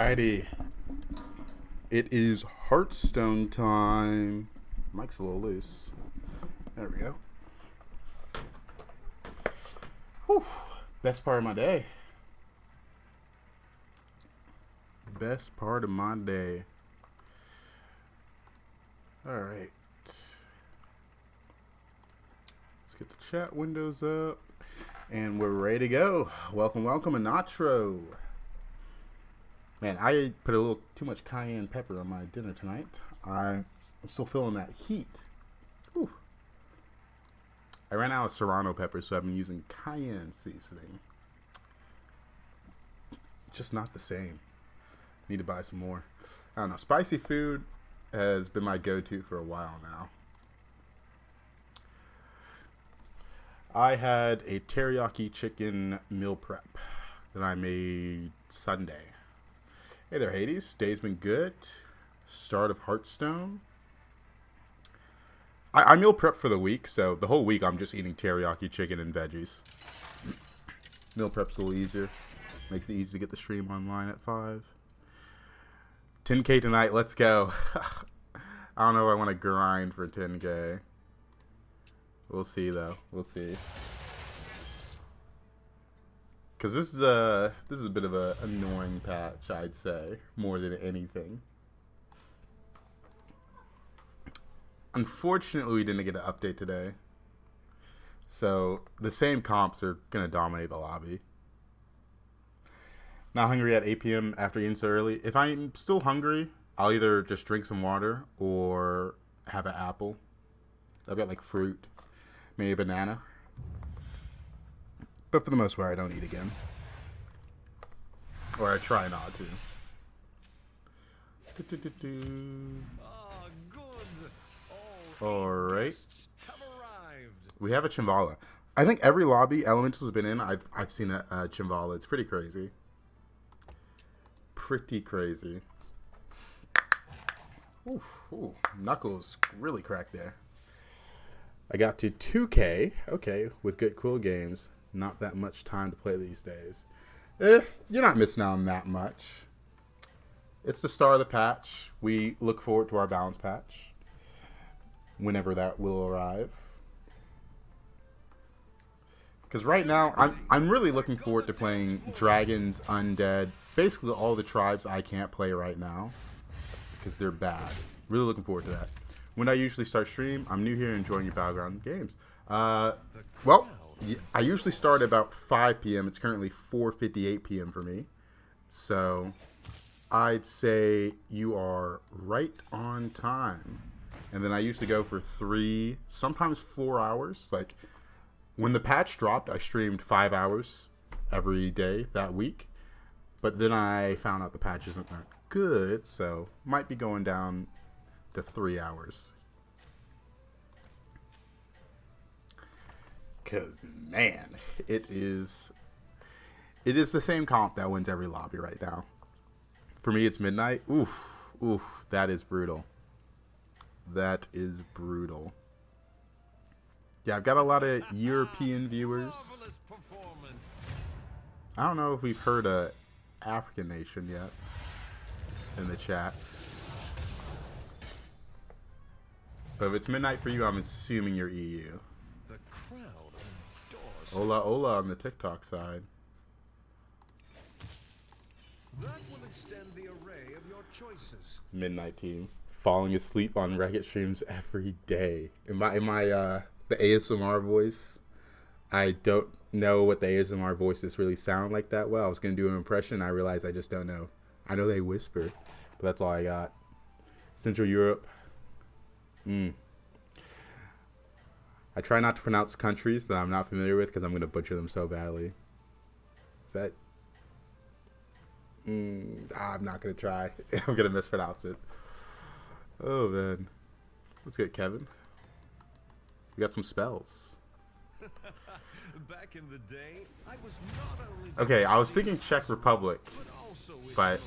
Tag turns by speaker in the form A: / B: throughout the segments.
A: Alrighty. It is Hearthstone time. Mic's a little loose. There we go. Whew. Best part of my day. Best part of my day. Alright. Let's get the chat windows up. And we're ready to go. Welcome, welcome, Anatro. Man, I put a little too much cayenne pepper on my dinner tonight. I'm still feeling that heat. Whew. I ran out of serrano pepper, so I've been using cayenne seasoning. Just not the same. Need to buy some more. I don't know. Spicy food has been my go-to for a while now. I had a teriyaki chicken meal prep that I made Sunday. Hey there, Hades. Day's been good. Start of Hearthstone. I meal prep for the week, so the whole week I'm just eating teriyaki chicken and veggies. Meal prep's a little easier. Makes it easy to get the stream online at 5. 10K tonight. Let's go. I don't know if I want to grind for 10K. We'll see, though. We'll see. Because this is a bit of an annoying patch, I'd say, more than anything. Unfortunately, we didn't get an update today. So, the same comps are going to dominate the lobby. Not hungry at 8 p.m. after eating so early. If I'm still hungry, I'll either just drink some water or have an apple. I've got, like, fruit. Maybe a banana. But for the most part, I don't eat again. Or I try not to. Alright. We have a Chimvala. I think every lobby Elemental's been in, I've seen a Chimvala. It's pretty crazy. Pretty crazy. Ooh, Knuckles really cracked there. I got to 2K. Okay, with good cool games. Not that much time to play these days. You're not missing out on that much. It's the start of the patch. We look forward to our balance patch. Whenever that will arrive. Because right now, I'm really looking forward to playing Dragons, Undead. Basically all the tribes I can't play right now. Because they're bad. Really looking forward to that. When I usually start stream, I'm new here enjoying your Battleground games. Well, I usually start at about 5 p.m. It's currently 4:58 p.m. for me. So, I'd say you are right on time. And then I usually go for 3, sometimes 4 hours. Like, when the patch dropped, I streamed 5 hours every day that week. But then I found out the patch isn't that good, so might be going down to 3 hours. Because, man, it is the same comp that wins every lobby right now. For me, it's midnight. Oof, that is brutal. That is brutal. Yeah, I've got a lot of European viewers. I don't know if we've heard a African nation yet in the chat. But if it's midnight for you, I'm assuming you're EU. Hola, hola on the TikTok side. That will extend the array of your choices. Midnight team. Falling asleep on Reddit streams every day. In my the ASMR voice, I don't know what the ASMR voices really sound like that well. I was gonna do an impression, I realized I just don't know. I know they whisper, but that's all I got. Central Europe. I try not to pronounce countries that I'm not familiar with because I'm going to butcher them so badly. Is that... I'm not going to try. I'm going to mispronounce it. Oh, man. Let's get Kevin. We got some spells. Back in the day, I was not only okay, I was thinking Czech Republic, but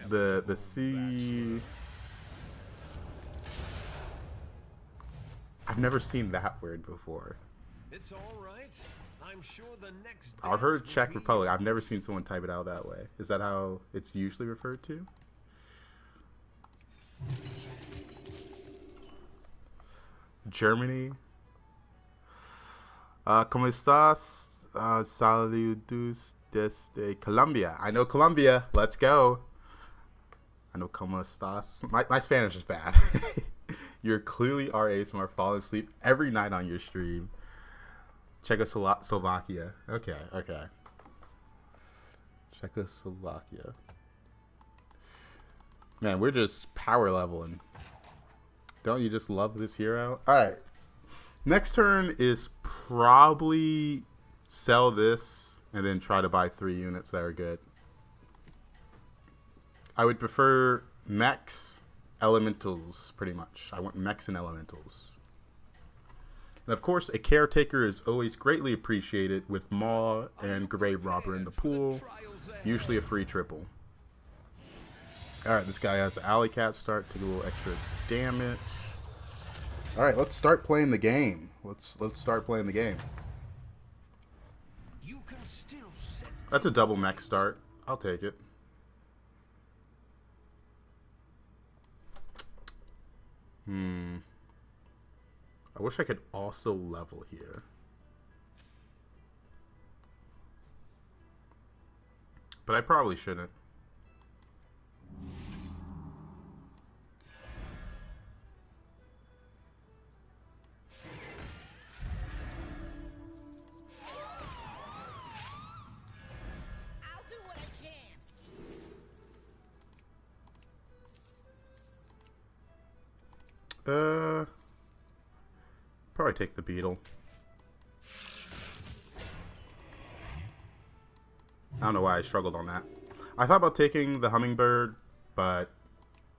A: the C... I've never seen that word before.
B: It's all right. I'm sure the next
A: I've heard Czech Republic. I've never seen someone type it out that way. Is that how it's usually referred to? Germany. ¿Cómo estás? Saludos desde Colombia. I know Colombia. Let's go. I know ¿Cómo estás? My Spanish is bad. You're clearly our ASMR falling asleep every night on your stream. Czechoslovakia. Okay. Czechoslovakia. Man, we're just power leveling. Don't you just love this hero? Alright. Next turn is probably sell this and then try to buy 3 units that are good. I would prefer mechs, elementals, pretty much. I want mechs and elementals. And of course, a caretaker is always greatly appreciated with Maw and Grave Robber in the pool. Usually a free triple. Alright, this guy has an Alley Cat start, take a little extra damage. Alright, let's start playing the game. Let's start playing the game. That's a double mech start. I'll take it. I wish I could also level here. But I probably shouldn't.
C: I'll do what I can.
A: Probably take the beetle. I don't know why I struggled on that. I thought about taking the hummingbird, but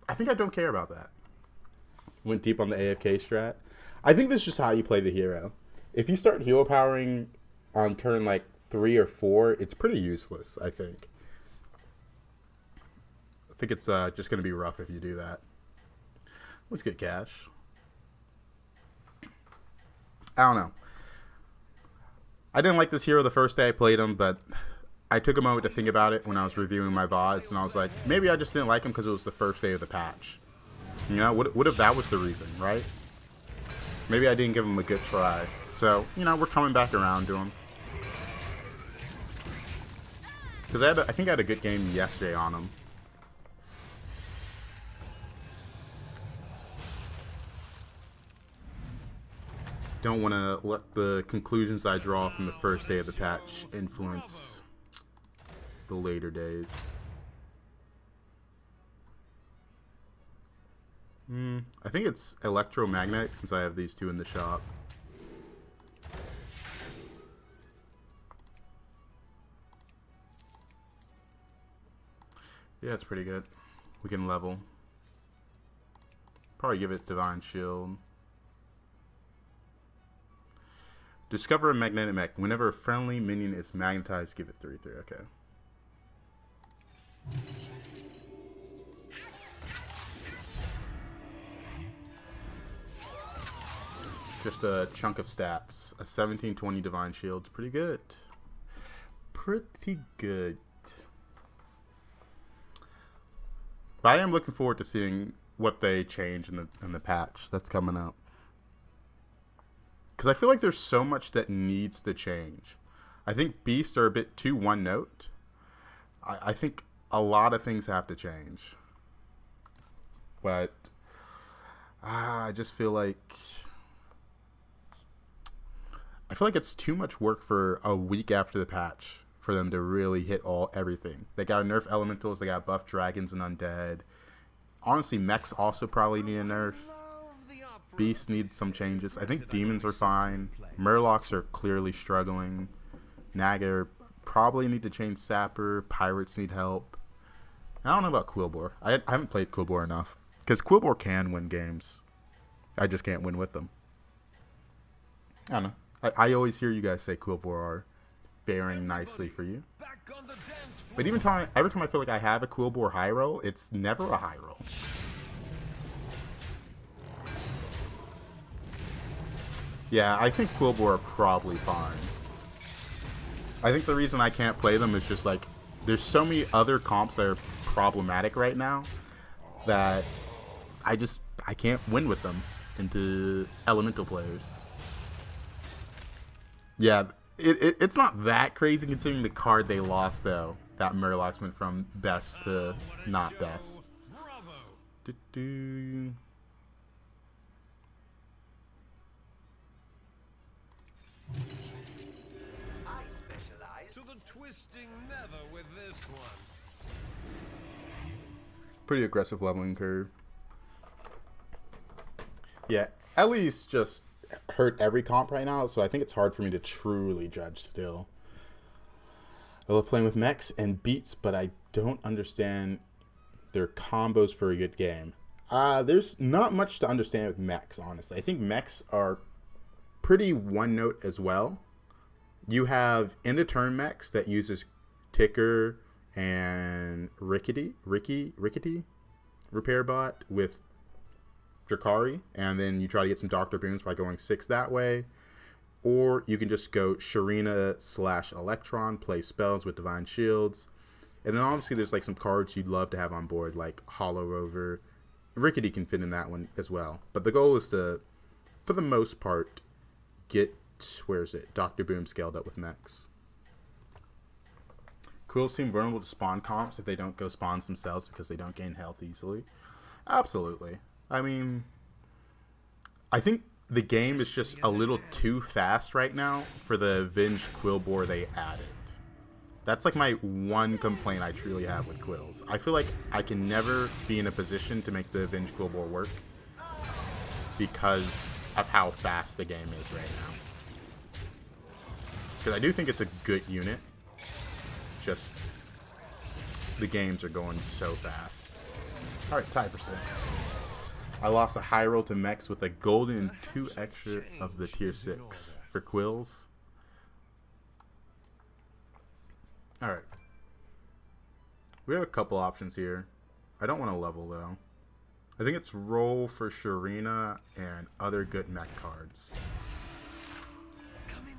A: I think I don't care about that. Went deep on the AFK strat. I think this is just how you play the hero. If you start hero powering on turn like 3 or 4, it's pretty useless, I think. I think it's just going to be rough if you do that. Let's get cash. I don't know. I didn't like this hero the first day I played him, but I took a moment to think about it when I was reviewing my VODs, and I was like, maybe I just didn't like him because it was the first day of the patch. You know, what if that was the reason, right? Maybe I didn't give him a good try. So, you know, we're coming back around to him. Because I think I had a good game yesterday on him. Don't want to let the conclusions I draw from the first day of the patch influence the later days. I think it's electromagnetic since I have these two in the shop. Yeah, it's pretty good. We can level. Probably give it Divine Shield. Discover a magnetic mech. Whenever a friendly minion is magnetized, give it 3/3. Okay. Just a chunk of stats. A 1720 Divine Shield's pretty good. Pretty good. But I am looking forward to seeing what they change in the patch that's coming up. Because I feel like there's so much that needs to change. I think beasts are a bit too one note. I think a lot of things have to change. But I just feel like it's too much work for a week after the patch for them to really hit everything. They got to nerf elementals, they got to buff dragons and undead. Honestly, mechs also probably need a nerf. Beasts need some changes. I think demons are fine. Murlocs are clearly struggling. Naga probably need to change Sapper. Pirates need help. I don't know about Quilboar. I haven't played Quilboar enough. Because Quilboar can win games. I just can't win with them. I don't know. I always hear you guys say Quilboar are faring nicely for you. But every time I feel like I have a Quilboar high roll, it's never a high roll. Yeah, I think Quilboar are probably fine. I think the reason I can't play them is just like there's so many other comps that are problematic right now that I can't win with them into elemental players. Yeah, it's not that crazy considering the card they lost though. That Murlocs went from best to not best. Do-do.
B: I specialize to the twisting nether with this one.
A: Pretty aggressive leveling curve. Yeah, Ellie's just hurt every comp right now, so I think it's hard for me to truly judge still. I love playing with mechs and beats, but I don't understand their combos for a good game. There's not much to understand with mechs, honestly. I think mechs are pretty one note as well. You have end of turn mechs that uses Ticker and Rickety Repair Bot with Drakari, and then you try to get some Doctor Boons by going 6 that way. Or you can just go Sharina / Electron, play spells with Divine Shields. And then obviously there's like some cards you'd love to have on board, like Hollow Rover. Rickety can fit in that one as well. But the goal is to, for the most part, get, where is it? Dr. Boom scaled up with mechs. Quills seem vulnerable to spawn comps if they don't go spawns themselves because they don't gain health easily. Absolutely. I mean, I think the game is just a little too fast right now for the Avenged Quilboar they added. That's like my one complaint I truly have with Quills. I feel like I can never be in a position to make the Avenged Quilboar work because of how fast the game is right now. Because I do think it's a good unit. Just the games are going so fast. Alright, tie percent. I lost a high roll to mechs with a golden and 2 extra of the tier 6 for Quills. Alright. We have a couple options here. I don't want to level though. I think it's roll for Sharina and other good mech cards.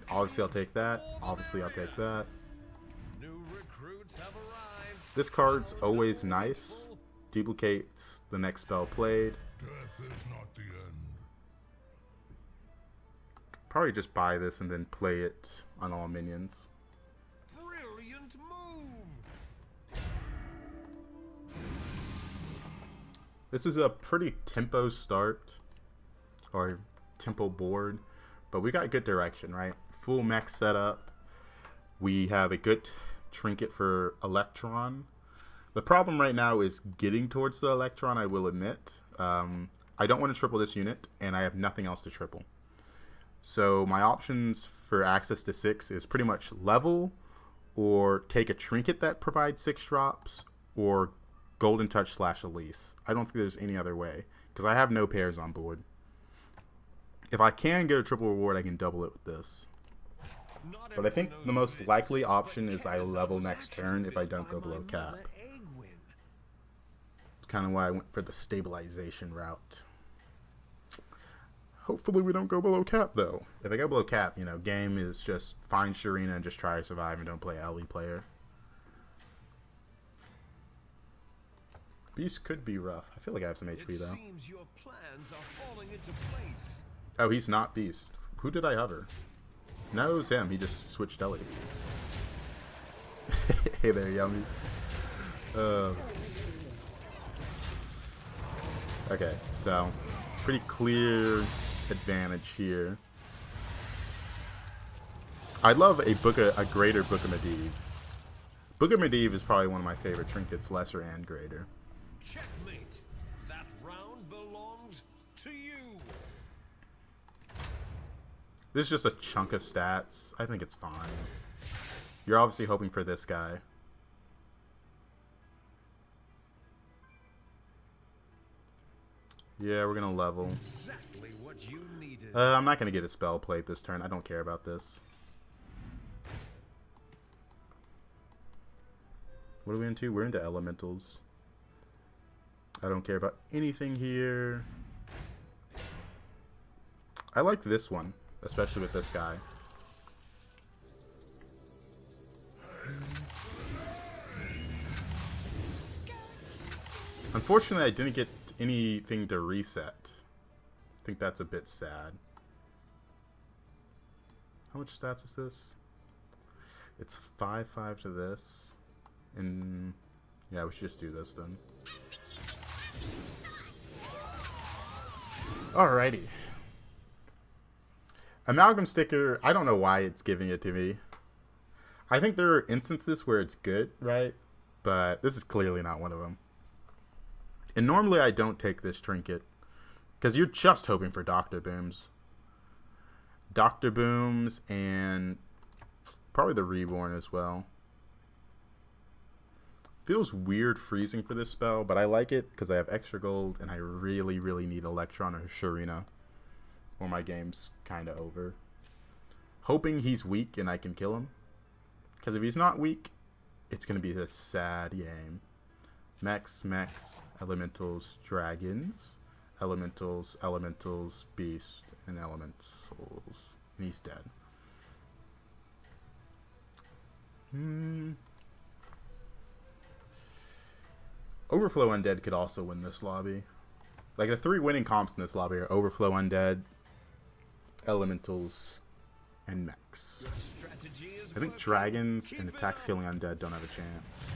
A: Obviously I'll take that. Obviously I'll take that. This card's always nice. Duplicates the next spell played.
D: Death is not the end.
A: Probably just buy this and then play it on all minions.
B: Brilliant move.
A: This is a pretty tempo start, or tempo board, but we got good direction, right? Full mech setup. We have a good trinket for Electron. The problem right now is getting towards the Electron, I will admit. I don't want to triple this unit, and I have nothing else to triple. So my options for access to 6 is pretty much level, or take a trinket that provides 6 drops, or Golden Touch / Elise. I don't think there's any other way, because I have no pairs on board. If I can get a triple reward, I can double it with this. But I think the most likely option is I level next turn if I don't go below cap. It's kind of why I went for the stabilization route. Hopefully we don't go below cap though. If I go below cap, you know, game is just find Sharina and just try to survive and don't play Ellie player. Beast could be rough. I feel like I have some HP though. Oh, he's not Beast. Who did I hover? No, it was him. He just switched Ellies. Hey there, Yummy. Okay, so pretty clear advantage here. I love a greater Book of Medivh. Book of Medivh is probably one of my favorite trinkets, lesser and greater.
B: Checkmate. That round belongs to you.
A: This is just a chunk of stats. I think it's fine. You're obviously hoping for this guy. Yeah, we're gonna level.
B: Exactly what you needed.
A: I'm not gonna get a spell plate this turn. I don't care about this. What are we into? We're into elementals. I don't care about anything here. I like this one. especially with this guy. Unfortunately, I didn't get anything to reset. I think that's a bit sad. How much stats is this? It's 5/5 to this. And yeah, we should just do this then. Alrighty. Amalgam sticker, I don't know why it's giving it to me. I think there are instances where it's good, right? But this is clearly not one of them. And normally I don't take this trinket, because you're just hoping for Doctor Booms. Doctor Booms and probably the Reborn as well. Feels weird freezing for this spell, but I like it because I have extra gold and I really, really need Electron or HysteriA, or my game's kind of over. Hoping he's weak and I can kill him, because if he's not weak, it's going to be a sad game. Mechs, Elementals, Dragons, Elementals, Beast, and Elementals. And he's dead. Overflow Undead could also win this lobby. Like, the 3 winning comps in this lobby are Overflow Undead, Elementals, and Mechs. I think Dragons and Attack Scaling Undead don't have a chance.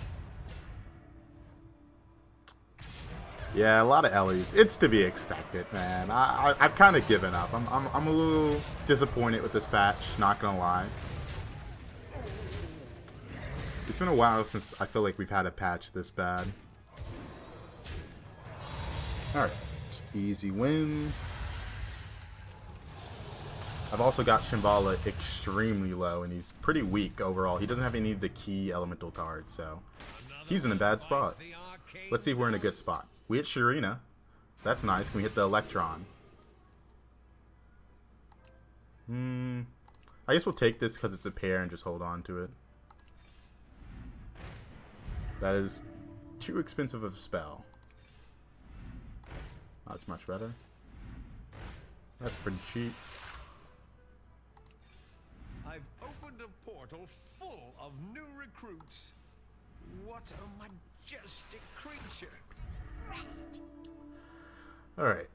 A: Yeah, a lot of Ellies. It's to be expected, man. I've kind of given up. I'm a little disappointed with this patch, not gonna lie. It's been a while since I feel like we've had a patch this bad. Alright, easy win. I've also got Shambhala extremely low, and he's pretty weak overall. He doesn't have any of the key elemental cards, so he's in a bad spot. Let's see if we're in a good spot. We hit HysteriA. That's nice. Can we hit the Electron? I guess we'll take this because it's a pair and just hold on to it. That is too expensive of a spell. That's much better. That's pretty cheap.
B: I've opened a portal full of new recruits. What a majestic creature.
A: Alright.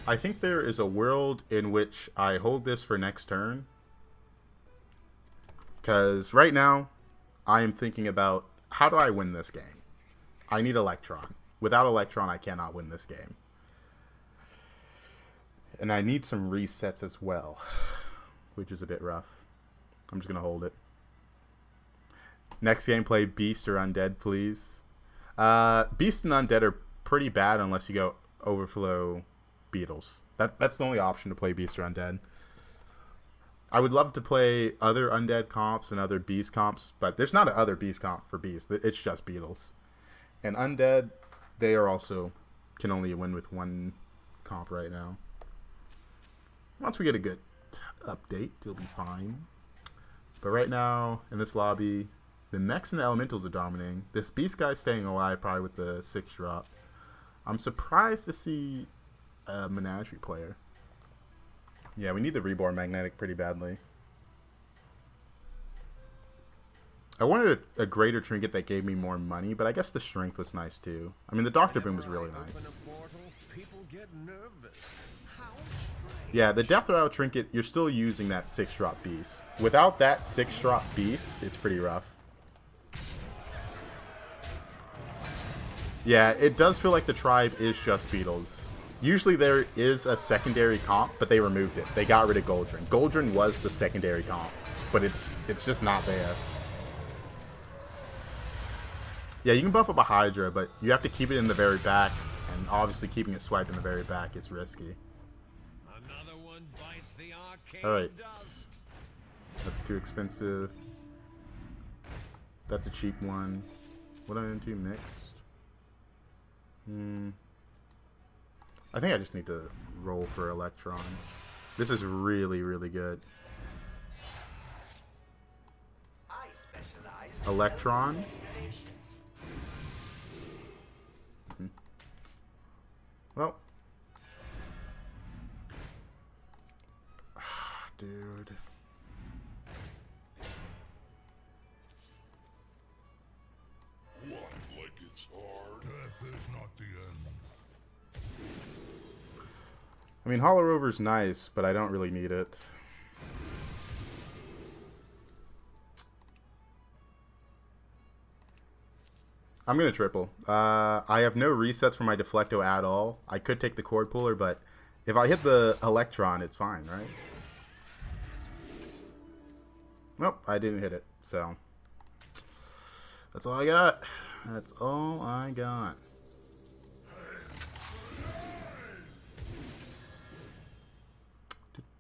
A: I think there is a world in which I hold this for next turn. Because right now, I am thinking about, how do I win this game? I need Electron. Without Electron, I cannot win this game. And I need some resets as well, which is a bit rough. I'm just going to hold it. Next gameplay, Beast or Undead, please. Beast and Undead are pretty bad unless you go Overflow Beetles. That's the only option to play Beast or Undead. I would love to play other Undead comps and other Beast comps, but there's not another Beast comp for Beast. It's just Beetles. And Undead, they are also, can only win with one comp right now. Once we get a good update, it'll be fine. But right now, in this lobby, the Mechs and the Elementals are dominating. This Beast guy's staying alive, probably with the 6-drop. I'm surprised to see a Menagerie player. Yeah, we need the Reborn Magnetic pretty badly. I wanted a greater trinket that gave me more money, but I guess the Strength was nice too. I mean, the Doctor Boom was really nice. Yeah, the Death Rattle trinket, you're still using that 6-drop Beast. Without that 6-drop Beast, it's pretty rough. Yeah, it does feel like the tribe is just Beetles. Usually there is a secondary comp, but they removed it. They got rid of Goldrin. Goldrin was the secondary comp, but it's just not there. Yeah, you can buff up a Hydra, but you have to keep it in the very back, and obviously keeping it swiped in the very back is risky. Alright. That's too expensive. That's a cheap one. What am I into? Mixed? I think I just need to roll for Electron. This is really, really good. Electron. Well. Dude.
D: What, like it's hard? Death is not the end.
A: I mean, Hollow Rover's nice, but I don't really need it. I'm going to triple. I have no resets for my Deflecto at all. I could take the Cord Puller, but if I hit the Electron, it's fine, right? Nope, I didn't hit it, so that's all I got. That's all I got.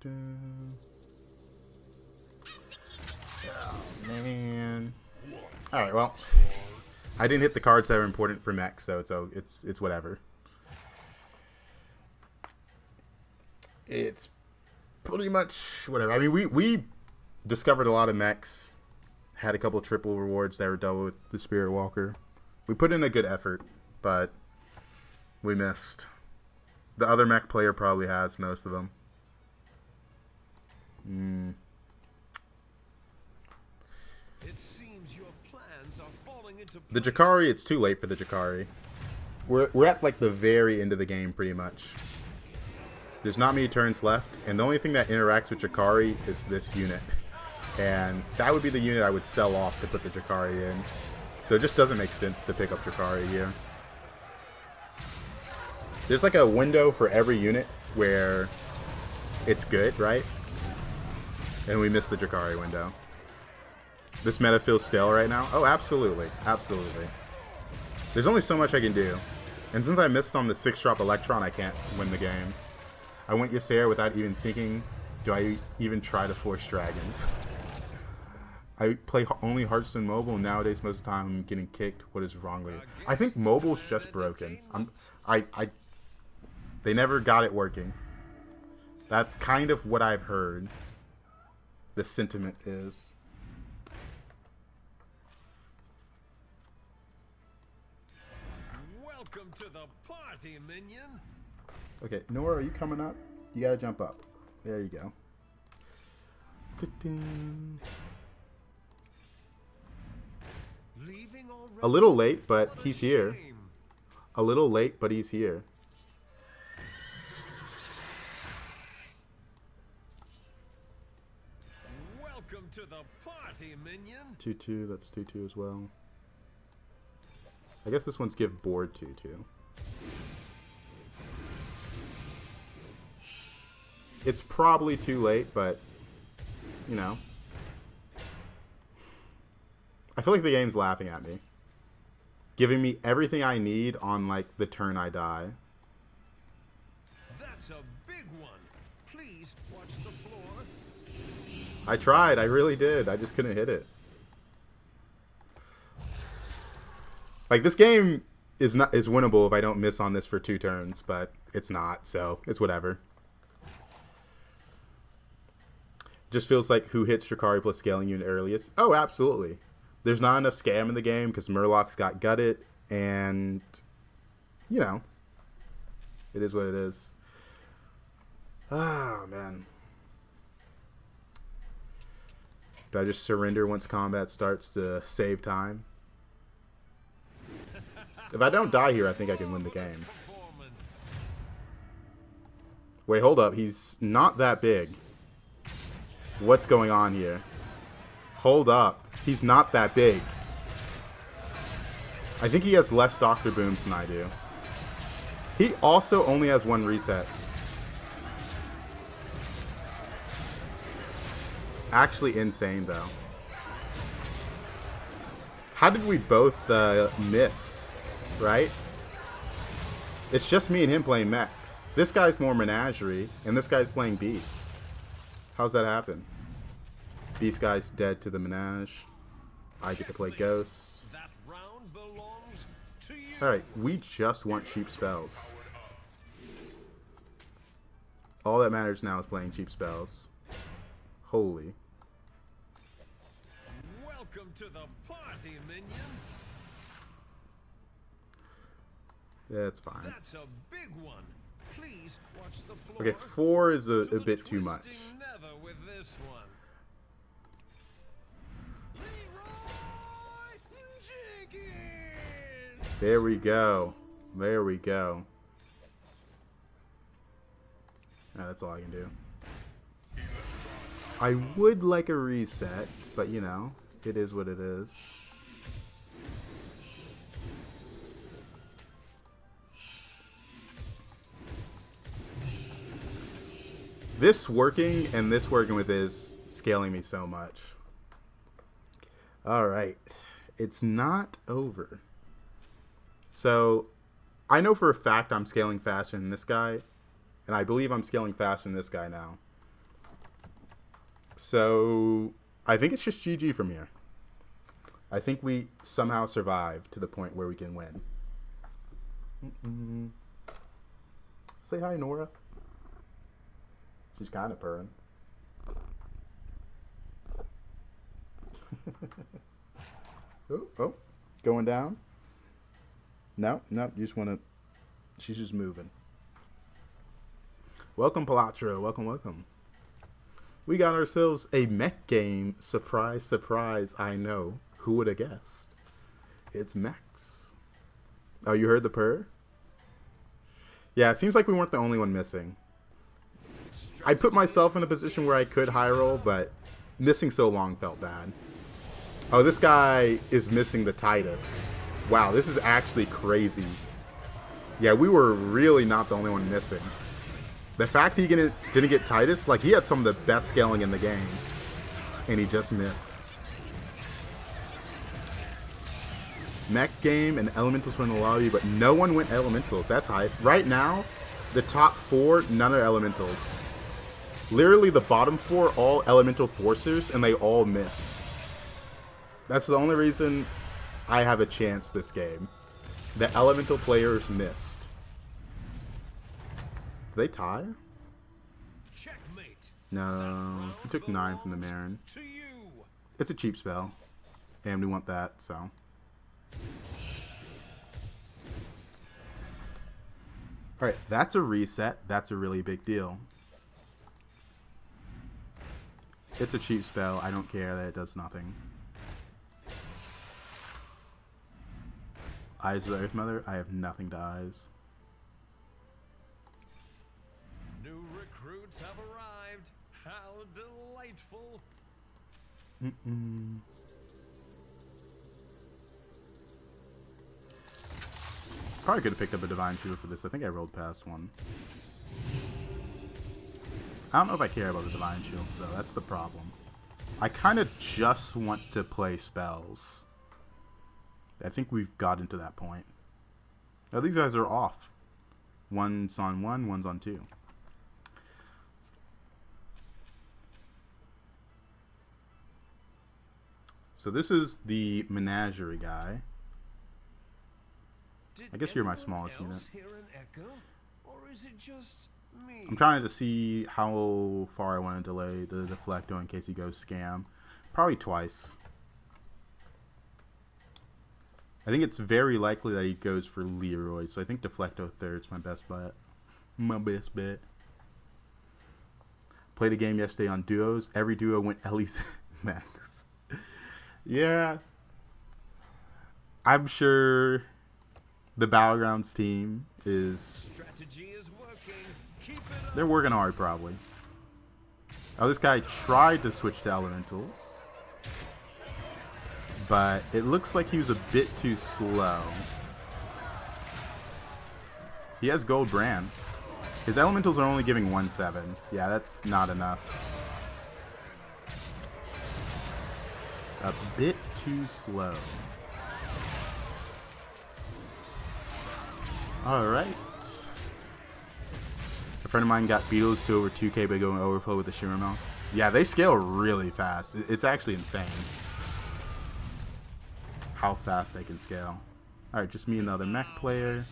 A: Oh, man. All right, well, I didn't hit the cards that are important for mech, so it's whatever. It's pretty much whatever. I mean, we discovered a lot of mechs, had a couple triple rewards that were double with the Spirit Walker. We put in a good effort, but we missed. The other mech player probably has most of them.
B: It seems your plans are falling into
A: The Jakari, it's too late for the Jakari. We're at like the very end of the game pretty much. There's not many turns left, and the only thing that interacts with Jakari is this unit. And that would be the unit I would sell off to put the Jakari in. So it just doesn't make sense to pick up Jakari here. There's like a window for every unit where it's good, right? And we missed the Jakari window. This meta feels stale right now? Oh, absolutely. Absolutely. There's only so much I can do. And since I missed on the 6-drop Electron, I can't win the game. I went HysteriA without even thinking, do I even try to force dragons? I play only Hearthstone mobile, and nowadays most of the time I'm getting kicked. What is wrong with it? I think mobile's just broken. They never got it working. That's kind of what I've heard. The sentiment is.
B: Welcome to the party, minion.
A: Okay, Nora, are you coming up? You gotta jump up. There you go.
B: Leaving already?
A: A little late, but
B: What a
A: he's here.
B: shame.
A: A little late, but he's here.
B: Welcome to the party, minion.
A: 2-2, that's 2-2 as well. I guess this one's give board 2-2. It's probably too late, but, you know. I feel like the game's laughing at me. Giving me everything I need on, like, the turn I die.
B: That's a big one. Please watch the floor.
A: I tried, I really did. I just couldn't hit it. Like, this game is winnable if I don't miss on this for 2 turns, but it's not, so it's whatever. Just feels like who hits Jakari plus scaling unit earliest? Oh, absolutely. There's not enough scam in the game because Murlocs got gutted, and, you know, it is what it is. Ah, man. Do I just surrender once combat starts to save time? If I don't die here, I think I can win the game.
B: Performance.
A: Wait, hold up. He's not that big. What's going on here? Hold up. He's not that big. I think he has less Dr. Booms than I do. He also only has 1 reset. Actually insane, though. How did we both miss, right? It's just me and him playing mechs. This guy's more Menagerie, and this guy's playing Beast. How's that happen? Beast guy's dead to the Menage. I get to play Ghost.
B: That round belongs to you.
A: Alright, we just want cheap spells. All that matters now is playing cheap spells. Holy.
B: Welcome to the party, minion.
A: Yeah, it's fine.
B: That's a big one. Please watch the floor.
A: Okay, 4 is
B: To
A: a
B: the
A: bit too much.
B: twisting nether with this one. Leroy Jenkins!
A: There we go. There we go. Oh, that's all I can do. I would like a reset, but you know, it is what it is. This working and this working with is scaling me so much. Alright. It's not over. So, I know for a fact I'm scaling faster than this guy. And I believe I'm scaling faster than this guy now. So, I think it's just GG from here. I think we somehow survive to the point where we can win. Say hi, Nora. She's kind of purring. Oh, going down? No, you just want to... She's just moving. Welcome, Palatro. Welcome. We got ourselves a mech game. Surprise, surprise, I know. Who would have guessed? It's mechs. Oh, you heard the purr? Yeah, it seems like we weren't the only one missing. I put myself in a position where I could high roll, but missing so long felt bad. Oh, this guy is missing the Titus. Wow, this is actually crazy. Yeah, we were really not the only one missing. The fact he didn't get Titus, like, he had some of the best scaling in the game. And he just missed. Mech game and elementals were in the lobby, but no one went elementals. That's hype. Right now, the top 4, none are elementals. Literally the bottom 4, all elemental forcers, and they all missed. That's the only reason I have a chance this game. The elemental players missed. Did they tie?
B: Checkmate.
A: No. We took 9 from the Marin.
B: To you.
A: It's a cheap spell. And we want that, so. Alright, that's a reset. That's a really big deal. It's a cheap spell. I don't care that it does nothing. Eyes of the Earth Mother? I have nothing to eyes.
B: New recruits have arrived. How delightful.
A: Probably could have picked up a Divine Shield for this. I think I rolled past one. I don't know if I care about the Divine Shields, though. That's the problem. I kind of just want to play spells. I think we've gotten to that point. Now, these guys are off. One's on 1, one's on 2. So this is the Menagerie guy. I guess you're my smallest unit.
B: Hear an echo? Or is it just me?
A: I'm trying to see how far I want to delay the Deflecto in case he goes scam. Probably twice. I think it's very likely that he goes for Leroy, so I think Deflecto third's my best bet. My best bet. Played a game yesterday on duos. Every duo went at least max. Yeah. I'm sure the Battlegrounds team is...
B: Strategy is working. Keep it up.
A: They're working hard, probably. Oh, this guy tried to switch to Elementals. But it looks like he was a bit too slow. He has Gold Brand. His Elementals are only giving 1/7. Yeah, that's not enough. A bit too slow. Alright. A friend of mine got Beetles to over 2k by going Overflow with the Shimmermel. Yeah, they scale really fast. It's actually insane how fast they can scale. Alright, just me and the other mech player.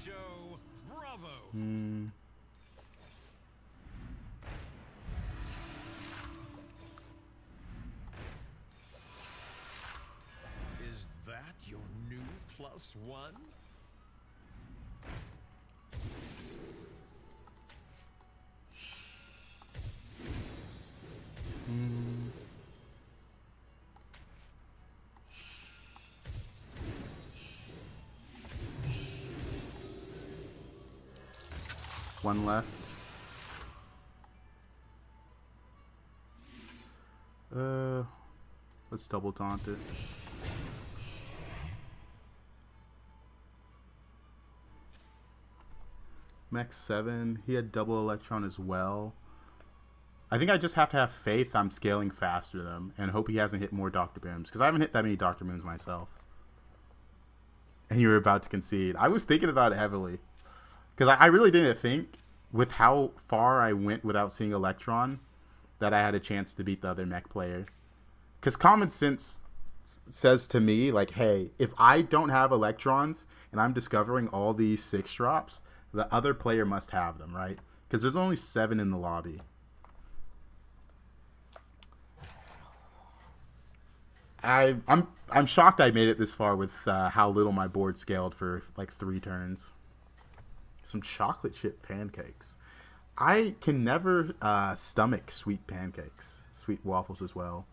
B: Is that your new +1?
A: One left. Let's double taunt it. Mech 7. He had double electron as well. I think I just have to have faith I'm scaling faster than him and hope he hasn't hit more Dr. Booms, because I haven't hit that many Dr. Booms myself. And you were about to concede. I was thinking about it heavily, because I really didn't think, with how far I went without seeing Electron, that I had a chance to beat the other mech player. Because common sense says to me, like, hey, if I don't have Electrons and I'm discovering all these 6 drops, the other player must have them, right? Because there's only 7 in the lobby. I'm shocked I made it this far with how little my board scaled for like 3 turns. Some chocolate chip pancakes. I can never stomach sweet pancakes. Sweet waffles as well.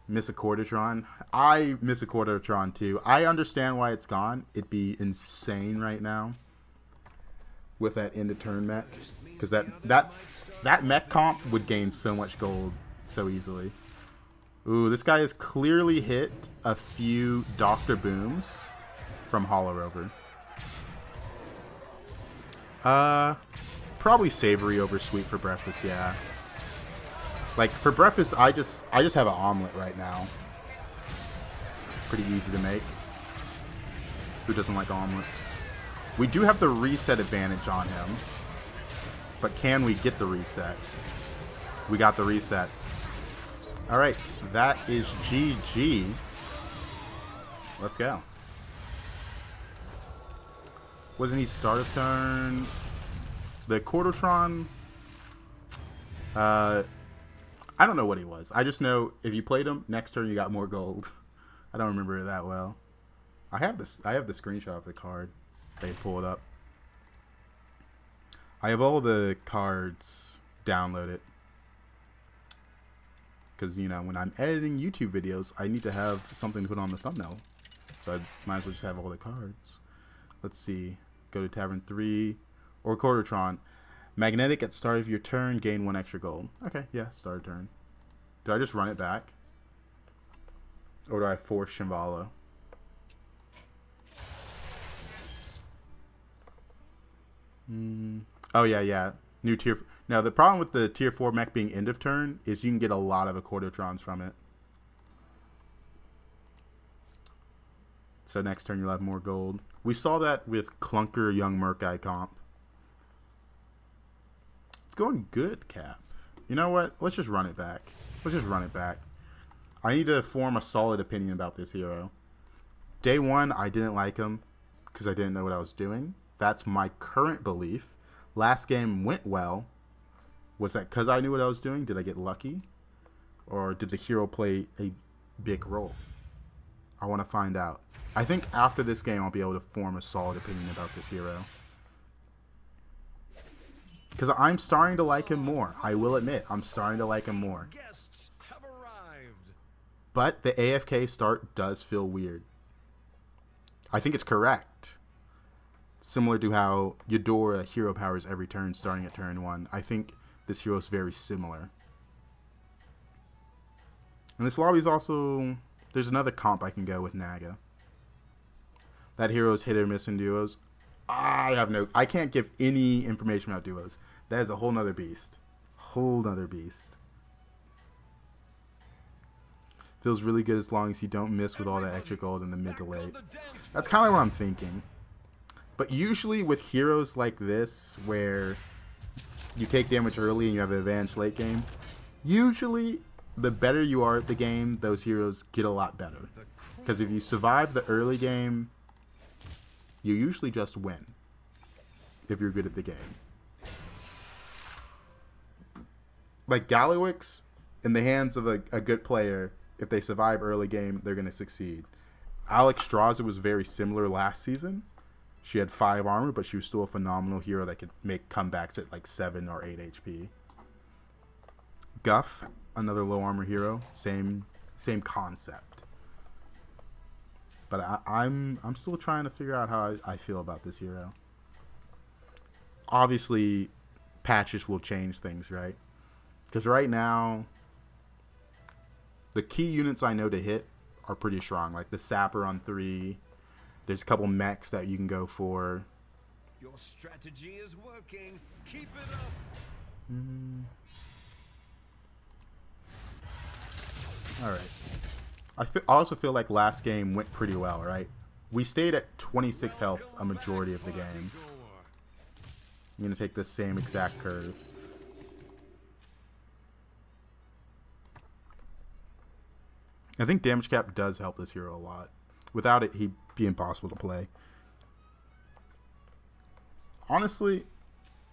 A: Miss a Quartertron. I miss a Quartertron too. I understand why it's gone. It'd be insane right now with that end of turn mech, because that mech comp would gain so much gold so easily. Ooh, this guy has clearly hit a few Dr. Booms from Hollow Rover. Probably savory over sweet for breakfast, yeah. Like, for breakfast, I just have an omelet right now. Pretty easy to make. Who doesn't like omelets? We do have the reset advantage on him. But can we get the reset? We got the reset. Alright, that is GG. Let's go. Wasn't he start of turn? The Quartertron? I don't know what he was. I just know if you played him, next turn you got more gold. I don't remember it that well. I have the screenshot of the card. They pull it up. I have all the cards downloaded. Because, you know, when I'm editing YouTube videos, I need to have something to put on the thumbnail. So I might as well just have all the cards. Let's see. Go to Tavern 3 or Quartertron. Magnetic at start of your turn, gain 1 extra gold. Okay, yeah, start of turn. Do I just run it back? Or do I force Shambhala? Oh, yeah. New tier. Now, the problem with the tier 4 mech being end of turn is you can get a lot of Quartertrons from it. So next turn you'll have more gold. We saw that with Clunker Young Merkai comp. It's going good, Cap. You know what? Let's just run it back. I need to form a solid opinion about this hero. Day 1, I didn't like him because I didn't know what I was doing. That's my current belief. Last game went well. Was that because I knew what I was doing? Did I get lucky? Or did the hero play a big role? I want to find out. I think after this game I'll be able to form a solid opinion about this hero. Because I'm starting to like him more. I will admit, I'm starting to like him more.
B: Guests have arrived.
A: But the AFK start does feel weird. I think it's correct. Similar to how Eudora hero powers every turn starting at turn 1. I think this hero is very similar. And this lobby is also... There's another comp I can go with Naga. That hero is hit or miss in duos. I can't give any information about duos. That is a whole nother beast. Feels really good as long as you don't miss with all that extra gold in the mid to late. That's kind of what I'm thinking. But usually with heroes like this, where you take damage early and you have an advantage late game, usually the better you are at the game, those heroes get a lot better. Because if you survive the early game, you usually just win. If you're good at the game. Like Galliwix, in the hands of a good player, if they survive early game, they're going to succeed. Alex Straza was very similar last season. She had 5 armor, but she was still a phenomenal hero that could make comebacks at like 7 or 8 HP. Guff, another low armor hero, same concept. But I'm still trying to figure out how I feel about this hero. obviously patches will change things, right? Because right now, the key units I know to hit are pretty strong. Like the Sapper on 3. There's a couple mechs that you can go for.
B: Your strategy is working. Keep it up.
A: All right. I also feel like last game went pretty well, right? We stayed at 26 health a majority of the game. I'm going to take the same exact curve. I think damage cap does help this hero a lot. Without it, he'd be impossible to play. Honestly,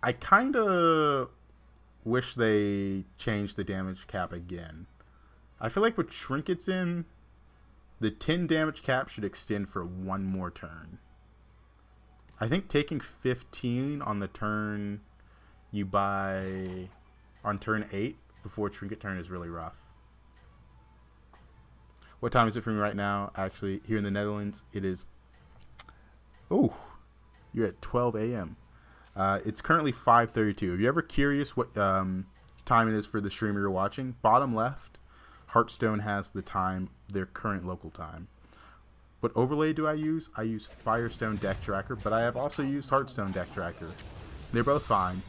A: I kind of wish they changed the damage cap again. I feel like with trinkets in, the 10 damage cap should extend for one more turn. I think taking 15 on the turn you buy on turn 8 before trinket turn is really rough. What time is it for me right now? Actually, here in the Netherlands, it is... Oh, you're at 12 a.m. It's currently 5:32. If you're ever curious what time it is for the streamer you're watching, bottom left, Hearthstone has the time, their current local time. What overlay do I use? I use Firestone Deck Tracker, but I have also used Hearthstone Deck Tracker. They're both fine.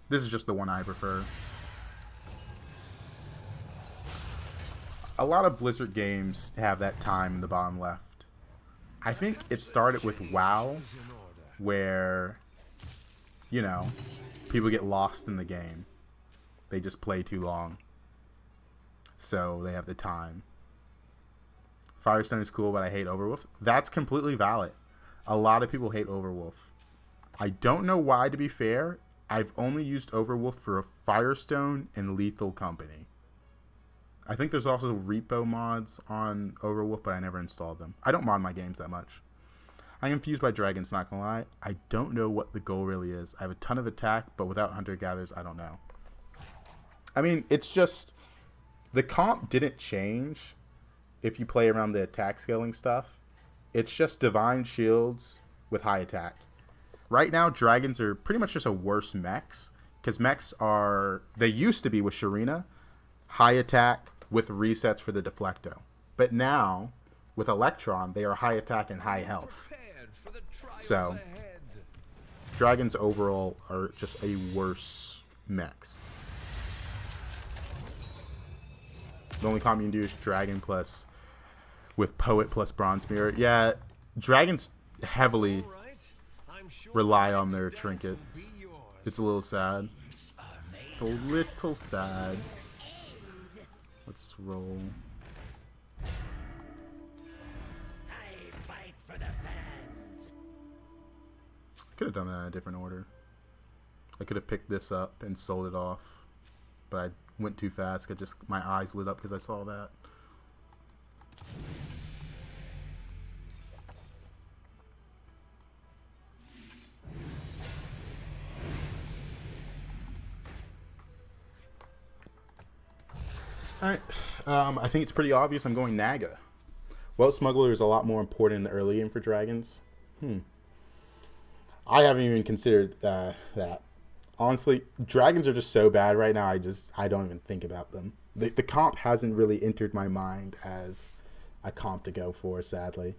A: This is just the one I prefer. A lot of Blizzard games have that time in the bottom left. I think it started with WoW, where, you know, people get lost in the game. They just play too long. So they have the time. Firestone is cool, but I hate Overwolf. That's completely valid. A lot of people hate Overwolf. I don't know why, to be fair. I've only used Overwolf for a Firestone and Lethal Company. I think there's also repo mods on Overwolf, but I never installed them. I don't mod my games that much. I'm confused by dragons, not gonna lie. I don't know what the goal really is. I have a ton of attack, but without hunter-gatherers, I don't know. I mean, it's just... The comp didn't change if you play around the attack scaling stuff. It's just divine shields with high attack. Right now, dragons are pretty much just a worse mechs, because mechs are... They used to be with Sharina, high attack with resets for the deflecto. But now, with Electron, they are high attack and high health. So, dragons overall are just a worse mechs. The only comp you can do is dragon plus with poet plus bronze mirror. Yeah, dragons heavily rely on their trinkets. It's a little sad. It's a little sad. Let's roll. Could have done that in a different order. I could have picked this up and sold it off, but I went too fast. My eyes lit up because I saw that. Alright, I think it's pretty obvious I'm going Naga. Well, Smuggler is a lot more important in the early game for dragons. I haven't even considered that. Honestly, dragons are just so bad right now, I don't even think about them. The comp hasn't really entered my mind as a comp to go for, sadly.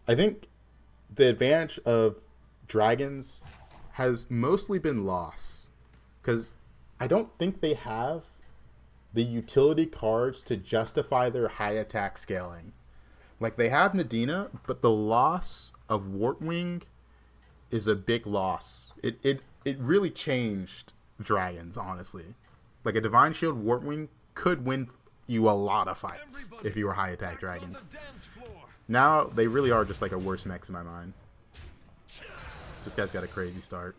A: I think the advantage of dragons has mostly been lost, because I don't think they have the utility cards to justify their high attack scaling. Like, they have Nadina, but the loss of Wartwing is a big loss. It really changed dragons, honestly. Like, a Divine Shield Wartwing could win you a lot of fights if you were high attack dragons. Now, they really are just like a worse mech in my mind. This guy's got a crazy start.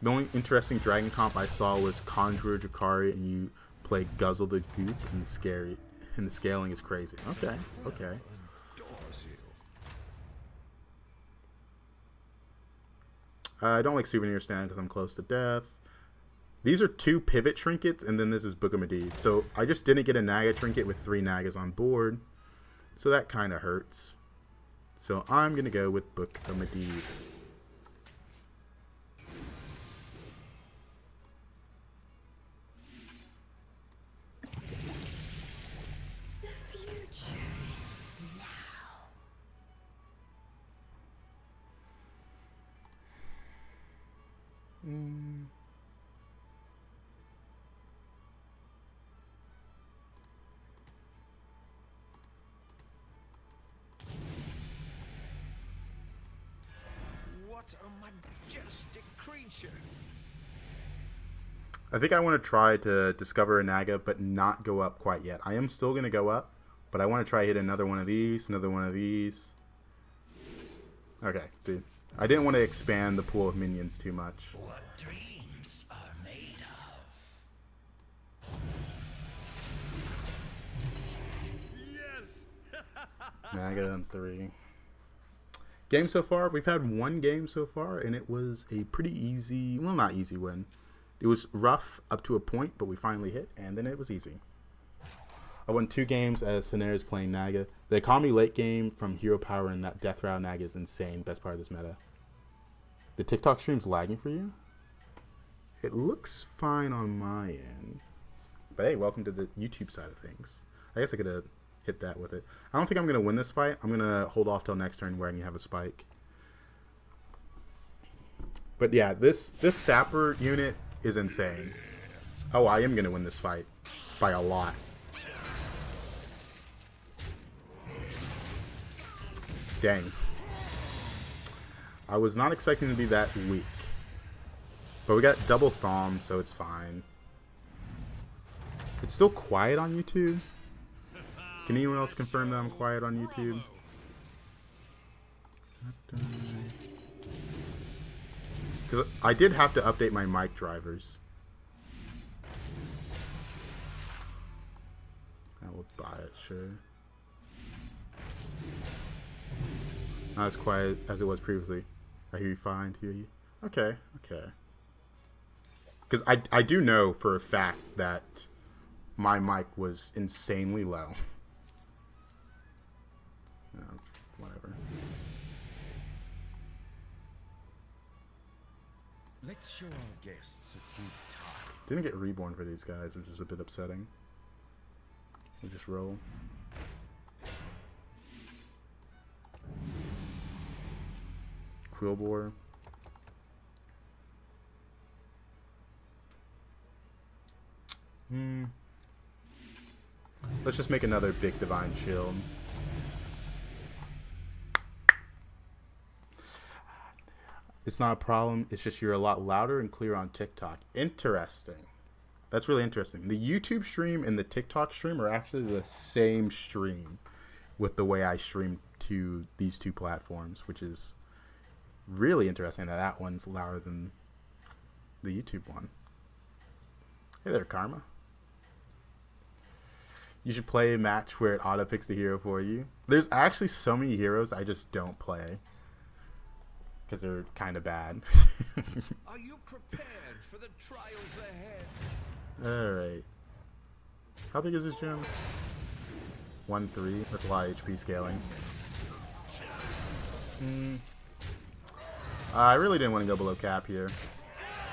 A: The only interesting dragon comp I saw was Conjurer Jakari, and you play Guzzle the Goop, and the scaling is crazy. Okay, okay. I don't like Souvenir Stand because I'm close to death. These are 2 pivot trinkets, and then this is Book of Medivh. So I just didn't get a Naga trinket with 3 Nagas on board. So that kind of hurts. So I'm going to go with Book of Medivh.
C: The future is now.
B: What a majestic creature.
A: I think I want to try to discover a Naga, but not go up quite yet. I am still going to go up, but I want to try hit another one of these, another one of these. Okay, see. I didn't want to expand the pool of minions too much.
B: What dreams are made of. Yes.
A: Naga on 3. Game so far, we've had one game so far, and it was a pretty easy, well, not easy win. It was rough up to a point, but we finally hit, and then it was easy. I won 2 games as Scenarios playing Naga. The economy late game from Hero Power and that Death Row Naga is insane. Best part of this meta. The TikTok stream's lagging for you? It looks fine on my end. But hey, welcome to the YouTube side of things. I guess I could have hit that with it. I don't think I'm going to win this fight. I'm going to hold off till next turn where I can have a spike. But yeah, this Sapper unit is insane. Oh, I am going to win this fight. By a lot. Dang. I was not expecting to be that weak. But we got double Thom, so it's fine. It's still quiet on YouTube? Can anyone else confirm that I'm quiet on YouTube? Because I did have to update my mic drivers. I will buy it, sure. Not as quiet as it was previously. I hear you fine, hear you. Okay, okay. Because I do know for a fact that my mic was insanely low. Whatever.
B: Let's show our guests a good time.
A: Didn't get reborn for these guys, which is a bit upsetting. We just roll. Quillbore. Let's just make another big Divine Shield. It's not a problem. It's just you're a lot louder and clearer on TikTok. Interesting. That's really interesting. The YouTube stream and the TikTok stream are actually the same stream with the way I stream to these 2 platforms, which is really interesting that that one's louder than the YouTube one. Hey there, Karma. You should play a match where it auto-picks the hero for you. There's actually so many heroes I just don't play. Because they're kind of bad.
B: Are you prepared for the trials ahead?
A: Alright. How big is this gym? 1-3. That's a lot of HP scaling. I really didn't want to go below cap here.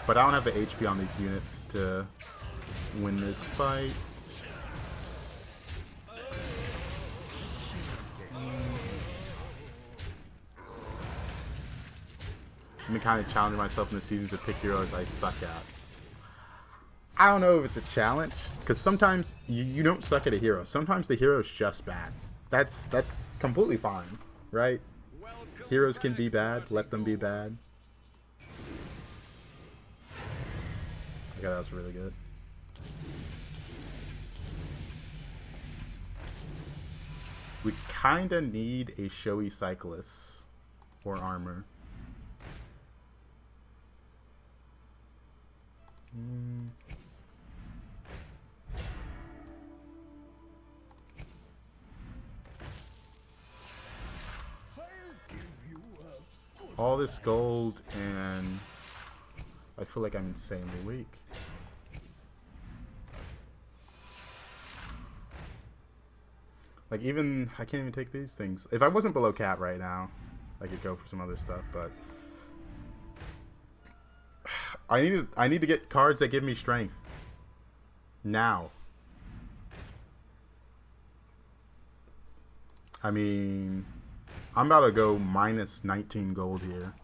A: But I don't have the HP on these units to win this fight. I've been kind of challenging myself in the season to pick heroes I suck at. I don't know if it's a challenge, because sometimes you don't suck at a hero. Sometimes the hero is just bad. That's completely fine, right? Heroes can be bad. Let them be bad. Okay, that was really good. We kind of need a showy cyclist or armor. All this gold and I feel like I'm insanely weak. Like, even, I can't even take these things. If I wasn't below cap right now, I could go for some other stuff, but I need to get cards that give me strength. Now. I mean, I'm about to go minus 19 gold here.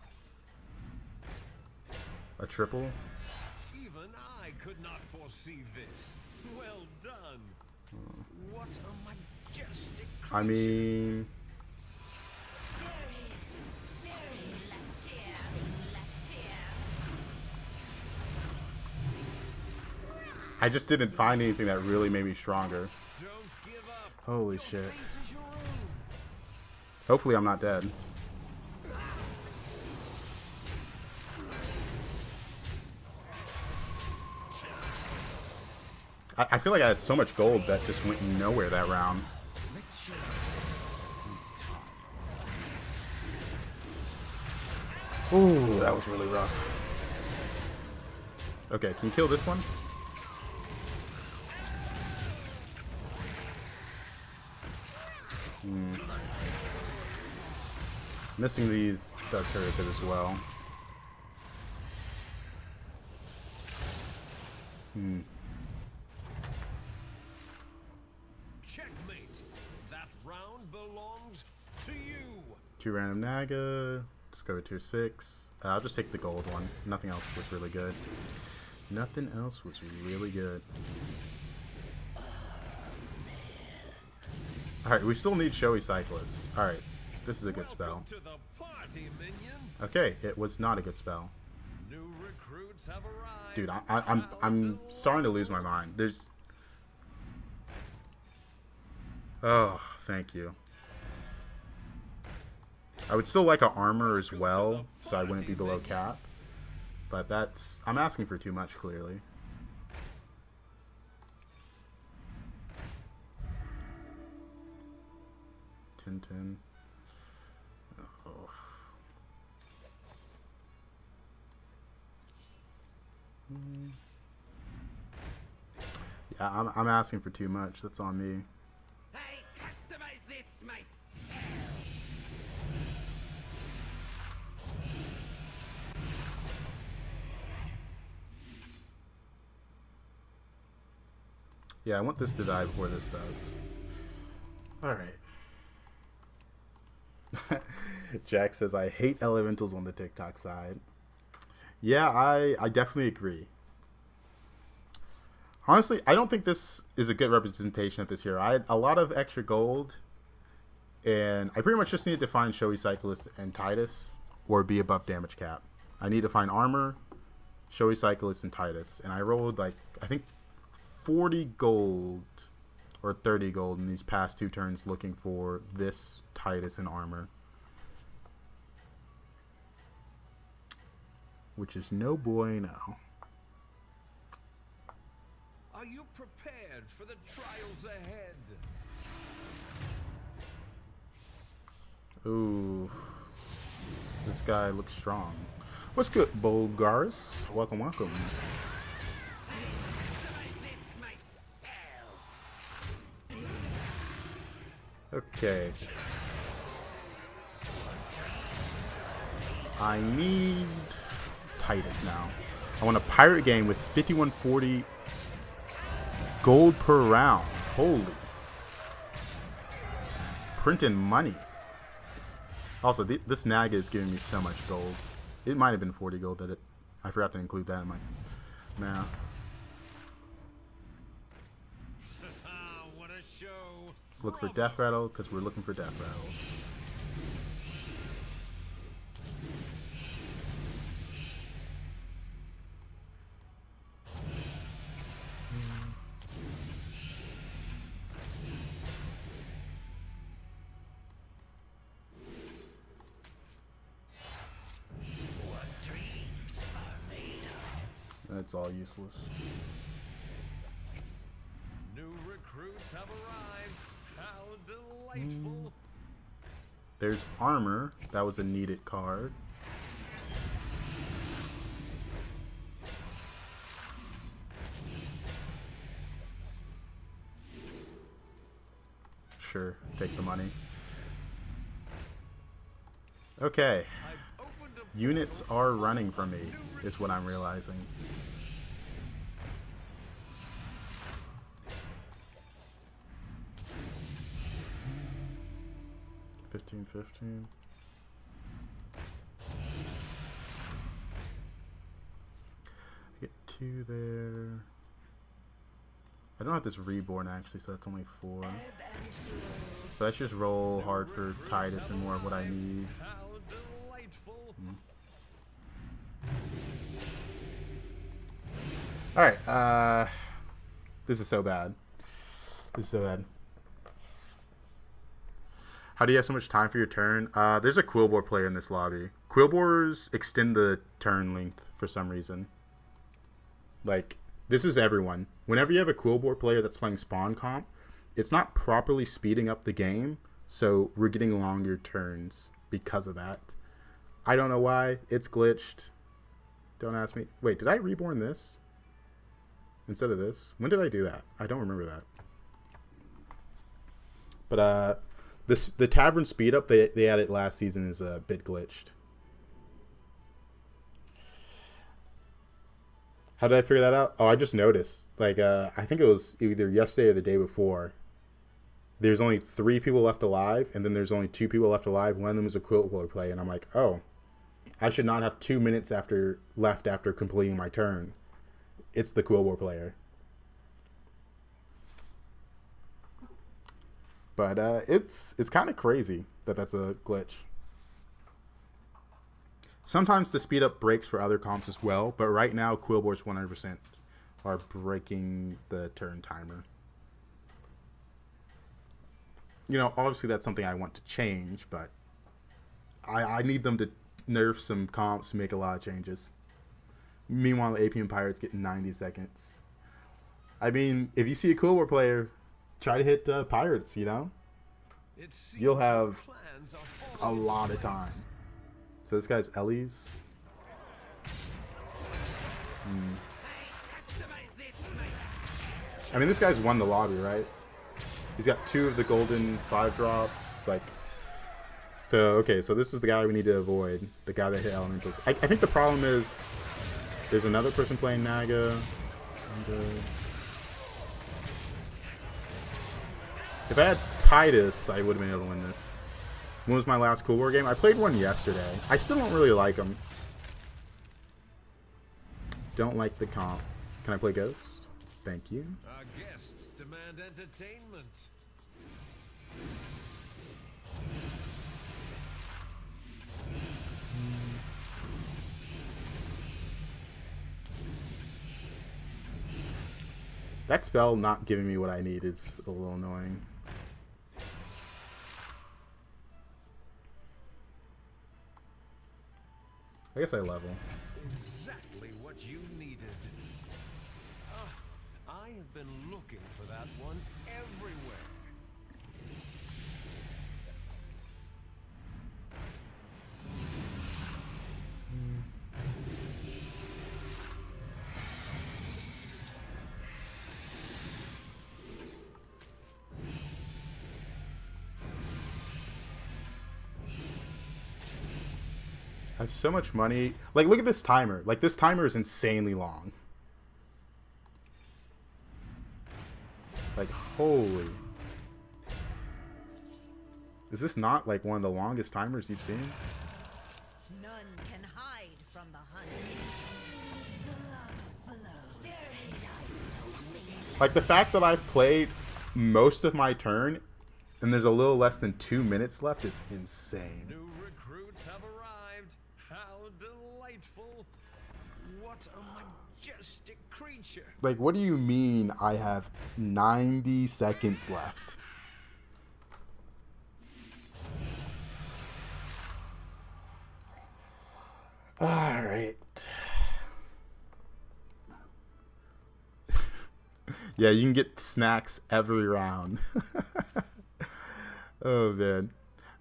A: A triple?
B: Even I could not foresee this. Well done. What a majestic creature.
A: I mean, I just didn't find anything that really made me stronger.
B: Don't give up.
A: Holy
B: Your
A: shit.
B: fate is your own.
A: Hopefully I'm not dead. I feel like I had so much gold that just went nowhere that round. Ooh, that was really rough. Okay, can you kill this one? Missing these does hurt a bit as well.
B: Checkmate. That round belongs to you.
A: 2 random Naga. Discover tier 6. I'll just take the gold one. Nothing else was really good. Nothing else was really good. Alright, we still need Showy Cyclists. Alright, this is a good spell.
B: Welcome to the party, minion.
A: Okay, it was not a good spell.
B: New recruits have arrived.
A: Dude, I'm starting to lose my mind. There's... Oh, thank you. I would still like an armor as well, so I wouldn't be below cap. But that's... I'm asking for too much, clearly. Tintin. Oh. Yeah, I'm asking for too much. That's on me.
B: I customize this myself.
A: Yeah, I want this to die before this does. Alright. Jack says, I hate elementals on the TikTok side. Yeah, I definitely agree. Honestly, I don't think this is a good representation of this hero. I had a lot of extra gold, and I pretty much just need to find Showy Cyclist and Titus, or be above damage cap. I need to find armor, Showy Cyclist, and Titus. And I rolled, like, I think 40 gold, or 30 gold in these past 2 turns looking for this Titus and armor. Which is no bueno.
B: Are you prepared for the trials ahead?
A: Ooh. This guy looks strong. What's good, Bulgaris? Welcome, welcome. Okay. I need Titus now. I want a pirate game with 5140 gold per round. Holy. Printing money. Also, this Naga is giving me so much gold. It might have been 40 gold that I forgot to include that in my math.
B: What a show.
A: Look for Death Rattle, because we're looking for Death Rattles. That's all useless.
B: New recruits have arrived. How delightful.
A: There's armor. That was a needed card. Sure. Take the money. Okay. Units are running from me, is what I'm realizing. $15. Get 2 there. I don't have this reborn actually, so that's only 4. But let's just roll hard for Titus and more of what I need. Alright, this is so bad. This is so bad. How do you have so much time for your turn? There's a Quillbore player in this lobby. Quillbores extend the turn length for some reason. Like, this is everyone. Whenever you have a Quillbore player that's playing spawn comp, it's not properly speeding up the game, so we're getting longer turns because of that. I don't know why. It's glitched. Don't ask me. Wait, did I reborn this instead of this? When did I do that? I don't remember that. But the tavern speed up they added last season is a bit glitched. How did I figure that out? Oh, I just noticed. Like, I think it was either yesterday or the day before. There's only 3 people left alive, and then there's only 2 people left alive. One of them is a Quillbore play, and I'm like, oh, I should not have 2 minutes left after completing my turn. It's the Quillbore player. But it's kind of crazy that that's a glitch. Sometimes the speed up breaks for other comps as well, but right now Quillbores 100% are breaking the turn timer. You know, obviously that's something I want to change, but I need them to nerf some comps to make a lot of changes. Meanwhile, the APM Pirates get 90 seconds. I mean, if you see a Quillbore player, try to hit Pirates, you know? You'll have a lot of time. So this guy's Ellie's. I mean, this guy's won the lobby, right? He's got 2 of the golden 5 drops. Like, so okay, so this is the guy we need to avoid. The guy that hit elementals. I think the problem is there's another person playing Naga. And, if I had Titus, I would have been able to win this. When was my last Quillbore game? I played one yesterday. I still don't really like him. Don't like the comp. Can I play Ghost? Thank you.
B: Our guests demand entertainment.
A: That spell not giving me what I need is a little annoying. I guess I level.
B: Exactly what you needed. I have been looking for that one everywhere.
A: I have so much money. Like, look at this timer. Like, this timer is insanely long. Like, holy. Is this not, like, one of the longest timers you've seen?
C: None can hide from the hunt.
A: Like, the fact that I've played most of my turn and there's a little less than 2 minutes left is insane.
B: New recruits have arrived. How delightful. What a majestic creature.
A: Like, what do you mean I have 90 seconds left? Alright. Yeah, you can get snacks every round. Oh, man.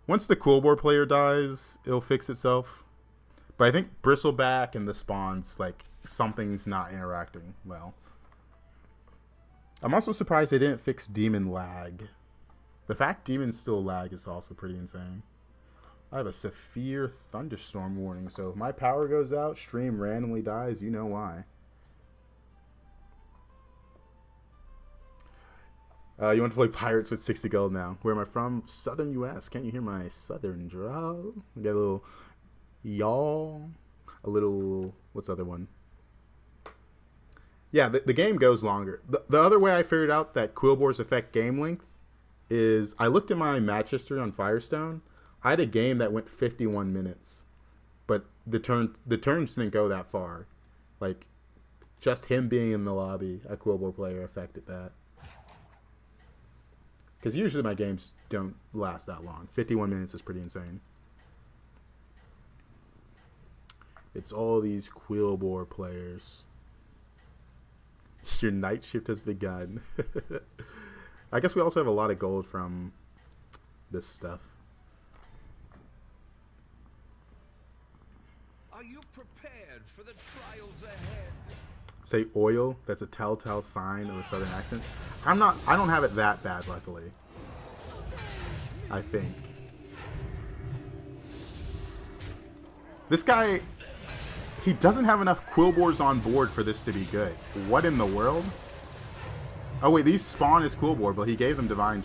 A: Once the Quillbore player dies, it'll fix itself. But I think Bristleback and the spawns, like, something's not interacting well. I'm also surprised they didn't fix demon lag. The fact demons still lag is also pretty insane. I have a severe thunderstorm warning, so if my power goes out, stream randomly dies, you know why. You want to play Pirates with 60 gold now. Where am I from? Southern U.S. Can't you hear my southern drawl? I got a little y'all. A little... What's the other one? Yeah, the game goes longer. The other way I figured out that Quillbores affect game length is I looked at my match history on Firestone. I had a game that went 51 minutes. But the turns didn't go that far. Like, just him being in the lobby, a Quillbore player, affected that. Because usually my games don't last that long. 51 minutes is pretty insane. It's all these Quillbore players. Your night shift has begun. I guess we also have a lot of gold from this stuff.
B: Are you prepared for the trials ahead?
A: Say oil, that's a telltale sign of a southern accent. I don't have it that bad, luckily. I think. This guy, he doesn't have enough Quillbores on board for this to be good. What in the world? Oh wait, these spawn as Quillbore, but he gave them divine.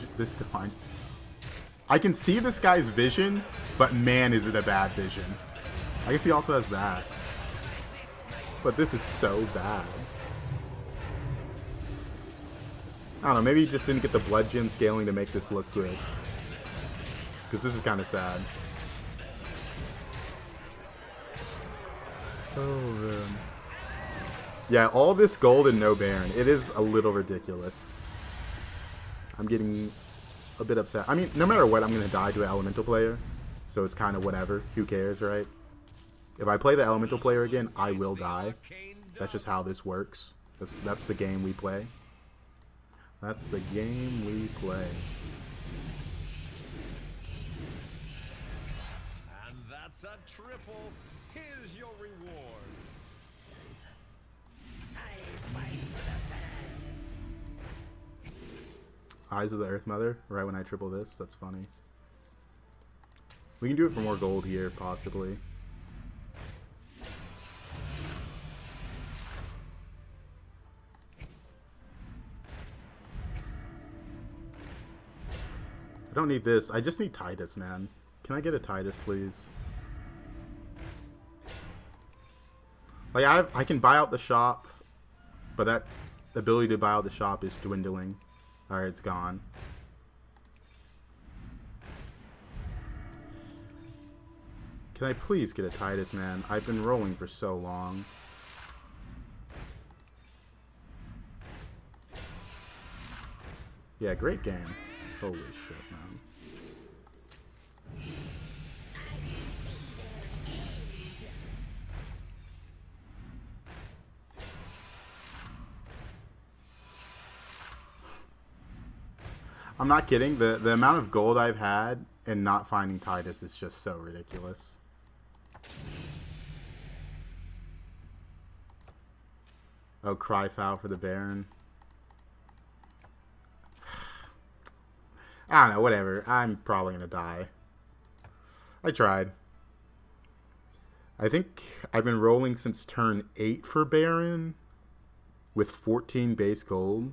A: I can see this guy's vision, but man, is it a bad vision. I guess he also has that. But this is so bad. I don't know, maybe he just didn't get the blood gem scaling to make this look good. Because this is kind of sad. Oh, man. Yeah, all this gold and no Baron. It is a little ridiculous. I'm getting a bit upset. I mean, no matter what, I'm going to die to an elemental player. So it's kind of whatever. Who cares, right? If I play the elemental player again, I will die. That's just how this works. That's the game we play. That's the game we play.
B: And that's a triple. Here's your reward.
A: Eyes of the Earth Mother, right when I triple this. That's funny. We can do it for more gold here, possibly. I don't need this. I just need Titus, man. Can I get a Titus, please? Like, I can buy out the shop, but that ability to buy out the shop is dwindling. Alright, it's gone. Can I please get a Titus, man? I've been rolling for so long. Yeah, great game. Holy shit, man. I'm not kidding. The amount of gold I've had and not finding Titus is just so ridiculous. Oh, cry foul for the Baron. I don't know, whatever. I'm probably going to die. I tried. I think I've been rolling since turn 8 for Baron with 14 base gold.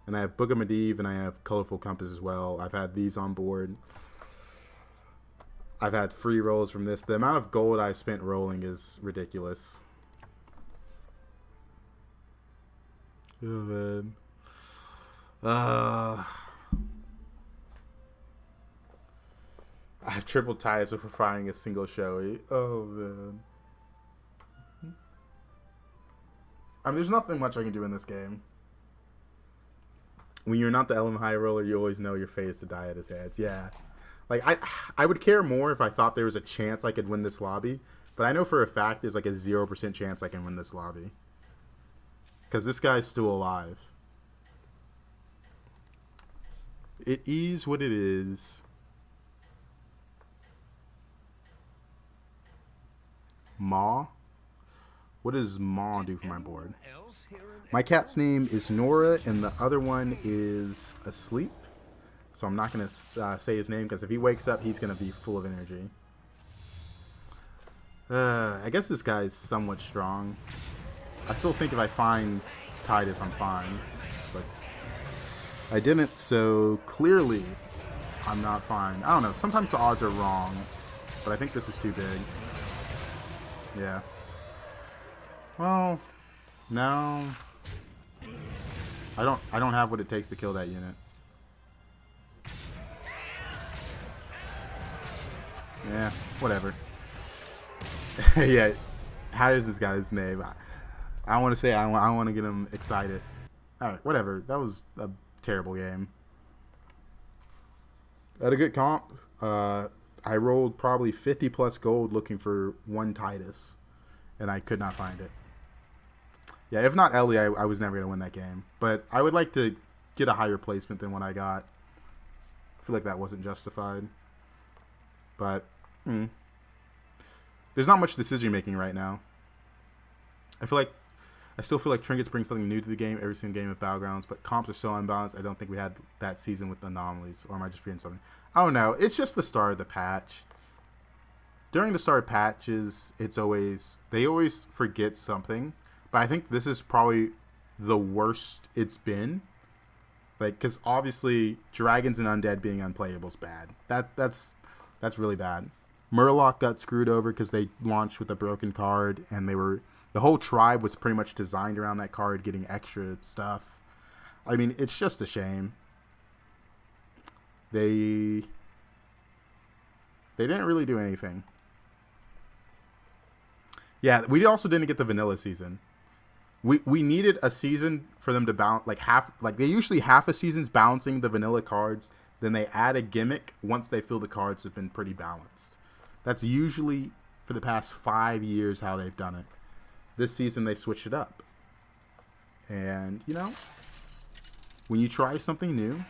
A: And I have Book of Medivh and I have Colorful Compass as well. I've had these on board. I've had free rolls from this. The amount of gold I spent rolling is ridiculous. Oh, man. I have triple ties for finding a single showy. Oh, man. I mean, there's nothing much I can do in this game. When you're not the element high roller, you always know your fate is to die at his hands. Yeah. Like, I would care more if I thought there was a chance I could win this lobby. But I know for a fact there's like a 0% chance I can win this lobby. Because this guy's still alive. It is what it is. Maw? What does Maw do for my board? My cat's name is Nora, and the other one is Asleep. So I'm not going to say his name, because if he wakes up, he's going to be full of energy. I guess this guy's somewhat strong. I still think if I find Titus, I'm fine. But I didn't, so clearly I'm not fine. I don't know. Sometimes the odds are wrong, but I think this is too big. Yeah. Well, no. I don't have what it takes to kill that unit. Yeah, whatever. Yeah, how is this guy's name? I want to say I want to get him excited. Alright, whatever. That was a terrible game. I had a good comp. I rolled probably 50 plus gold looking for one Titus, and I could not find it. Yeah, if not Ellie, I was never going to win that game. But I would like to get a higher placement than what I got. I feel like that wasn't justified. But, there's not much decision making right now. I still feel like Trinkets bring something new to the game every single game of Battlegrounds, but comps are so unbalanced. I don't think we had that season with anomalies, or am I just forgetting something? I don't know. It's just the start of the patch. During the start of patches, they always forget something, but I think this is probably the worst it's been. Like, because obviously dragons and undead being unplayable is bad. That's really bad. Murloc got screwed over because they launched with a broken card, and the whole tribe was pretty much designed around that card getting extra stuff. I mean, it's just a shame. They didn't really do anything. Yeah, we also didn't get the vanilla season. We needed a season for them to bounce, they usually half a season's bouncing the vanilla cards, then they add a gimmick once they feel the cards have been pretty balanced. That's usually, for the past 5 years, how they've done it. This season, they switched it up. And, when you try something new,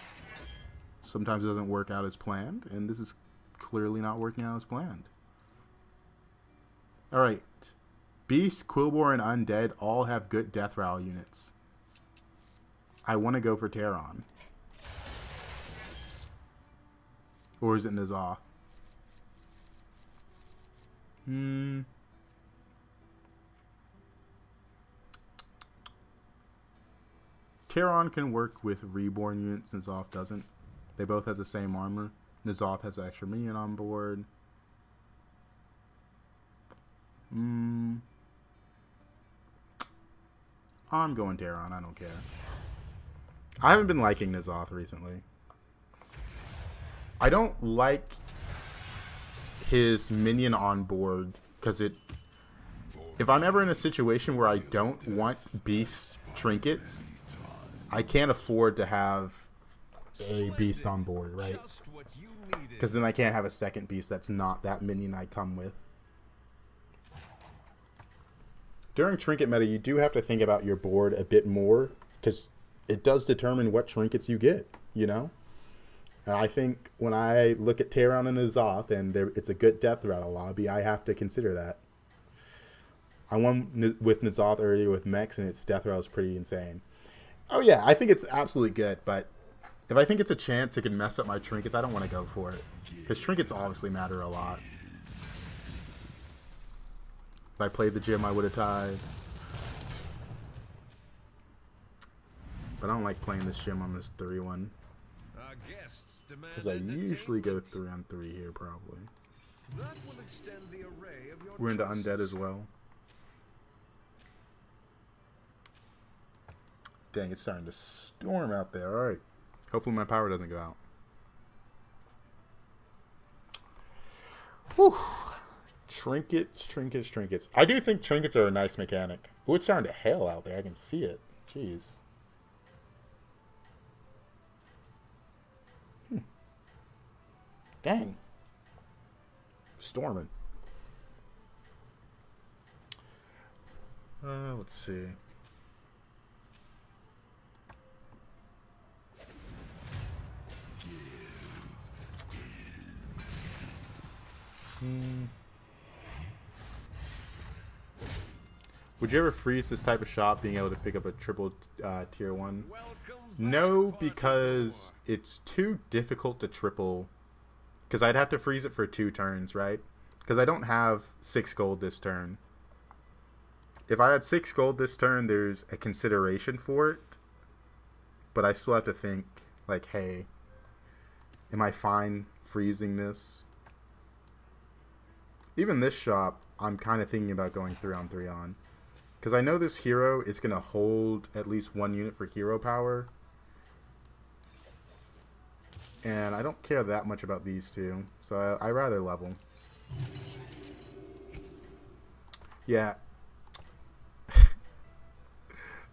A: sometimes it doesn't work out as planned, and this is clearly not working out as planned. Alright. Beast, Quillbore, and Undead all have good death rattle units. I want to go for Terron. Or is it N'Zoth? Terron can work with Reborn units, N'Zoth doesn't. They both have the same armor. N'Zoth has an extra minion on board. I'm going Terron, I don't care. I haven't been liking N'Zoth recently. I don't like his minion on board because if I'm ever in a situation where I don't want beast trinkets, I can't afford to have a beast on board, right? Because then I can't have a second beast that's not that minion I come with. During trinket meta, you do have to think about your board a bit more, because it does determine what trinkets you get, And I think when I look at Terron and N'Zoth, and it's a good death rattle lobby, I have to consider that. I won with N'Zoth earlier with Mex, and its death rattle is pretty insane. Oh yeah, I think it's absolutely good, but if I think it's a chance it can mess up my trinkets, I don't want to go for it. Because trinkets obviously matter a lot. If I played the gym, I would have tied. But I don't like playing this gym on this 3-1. Because I usually go 3-on-3 here, probably. We're into undead as well. Dang, it's starting to storm out there. Alright. Hopefully my power doesn't go out. Whew. Trinkets, trinkets, trinkets. I do think trinkets are a nice mechanic. Ooh, it's starting to hail out there. I can see it. Jeez. Dang. Storming. Let's see. Would you ever freeze this type of shop being able to pick up a triple tier 1? No, because it's too difficult to triple. Because I'd have to freeze it for 2 turns, right? Because I don't have 6 gold this turn. If I had 6 gold this turn, there's a consideration for it. But I still have to think, like, hey, am I fine freezing this? Even this shop, I'm kind of thinking about going 3-on-3 on. Because I know this hero is going to hold at least 1 unit for hero power. And I don't care that much about these two. So I rather level. Yeah.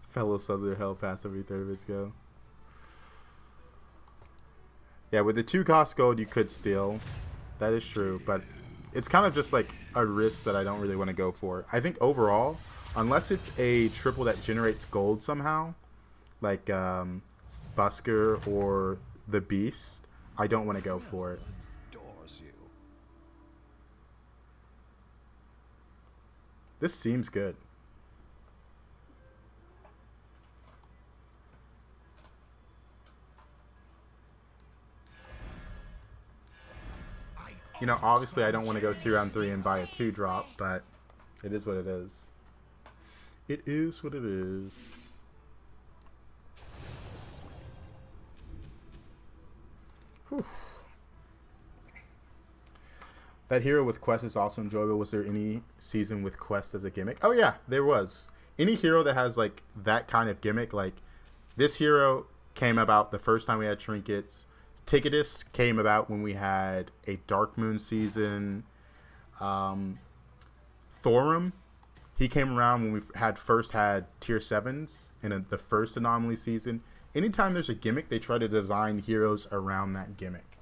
A: Fellow Southern Hell pass every third of its go. Yeah, with the 2 cost gold you could steal. That is true, but it's kind of just like a risk that I don't really want to go for. I think overall, unless it's a triple that generates gold somehow, like Busker or the Beast, I don't want to go for it. This seems good. You know, obviously I don't want to go 3-on-3 and buy a 2-drop, but it is what it is. It is what it is. Whew. That hero with quest is also enjoyable. Was there any season with quest as a gimmick? Oh yeah, there was. Any hero that has like that kind of gimmick, like this hero came about the first time we had trinkets. Ticketus came about when we had a Dark Moon season. Thorum, he came around when we first had tier 7s in the first anomaly season. Anytime there's a gimmick, they try to design heroes around that gimmick.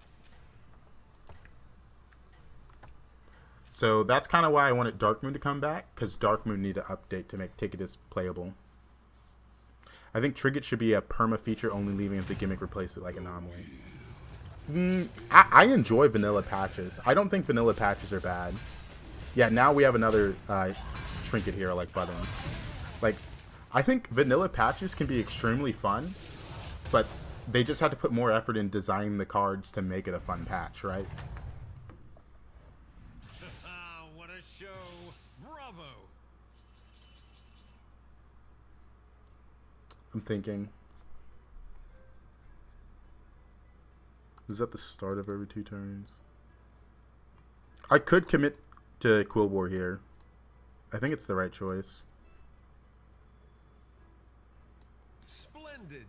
A: So that's kind of why I wanted Dark Moon to come back, because Dark Moon needed an update to make Ticketus playable. I think Trinket should be a perma feature, only leaving if the gimmick replaces it like Anomaly. I enjoy vanilla patches. I don't think vanilla patches are bad. Yeah, now we have another trinket here, like buttons. Like, I think vanilla patches can be extremely fun, but they just have to put more effort in designing the cards to make it a fun patch, right?
B: What a show! Bravo!
A: I'm thinking. Is that the start of every 2 turns? I could commit to Quill War here. I think it's the right choice.
B: Splendid.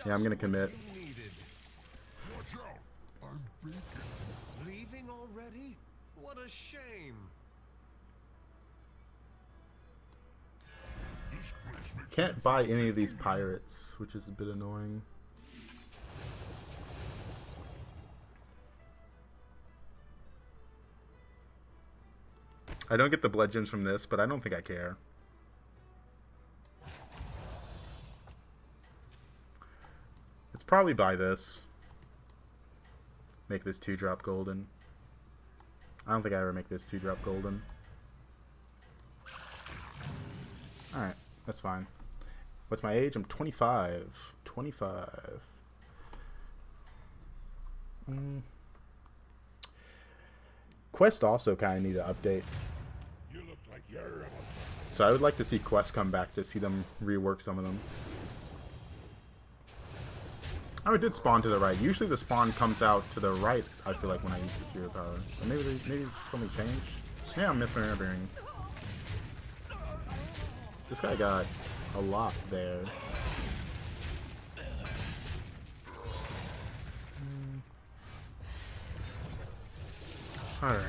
A: Yeah, I'm gonna commit.
D: Watch out! I'm beacon.
B: Leaving already? What a shame.
D: This place makes
A: Can't buy any of these pirates, which is a bit annoying. I don't get the blood gems from this, but I don't think I care. Let's probably buy this. Make this 2-drop golden. I don't think I ever make this 2-drop golden. Alright, that's fine. What's my age? I'm 25. 25. Quest also kind of need an update.
D: You look like you're
A: So I would like to see Quest come back to see them rework some of them. Oh, it did spawn to the right. Usually the spawn comes out to the right, I feel like, when I use this hero power. So maybe something changed? Yeah, I'm misremembering. This guy got a lot there. Alright.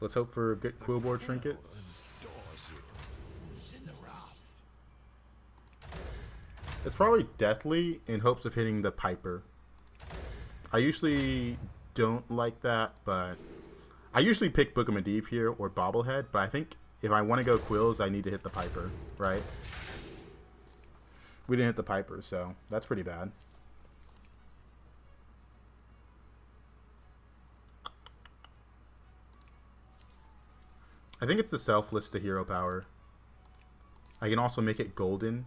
A: Let's hope for good Quillboard trinkets. It's probably Deathly in hopes of hitting the Piper. I usually don't like that, but I usually pick Book of Medivh here or Bobblehead, but I think if I want to go Quills, I need to hit the Piper, right? We didn't hit the Piper, so that's pretty bad. I think it's the selfless to hero power. I can also make it golden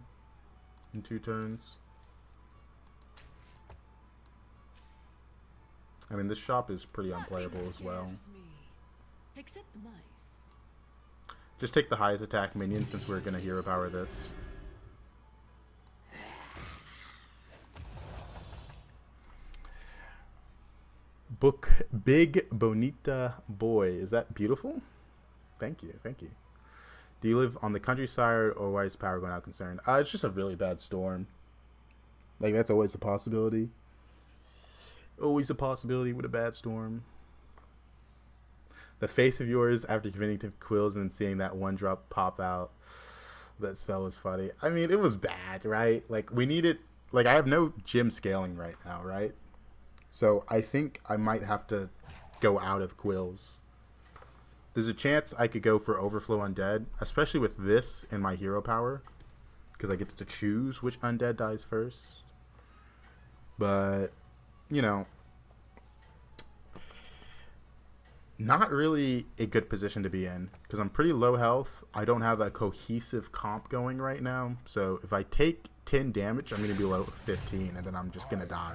A: in 2 turns. I mean, this shop is pretty unplayable as well.
C: Except the mice.
A: Just take the highest attack minion since we're going to hero power this. Book Big Bonita Boy. Is that beautiful? Thank you. Thank you. Do you live on the countryside or why is power going out concerned? It's just a really bad storm. Like, that's always a possibility. Always a possibility with a bad storm. The face of yours after committing to quills and then seeing that 1-drop pop out. That spell was funny. I mean, it was bad, right? Like, we needed... Like, I have no gym scaling right now, right? So, I think I might have to go out of quills. There's a chance I could go for Overflow Undead, especially with this in my hero power. Because I get to choose which undead dies first. But, you know... Not really a good position to be in because I'm pretty low health. I don't have a cohesive comp going right now. So if I take 10 damage, I'm going to be low 15 and then I'm just going to die.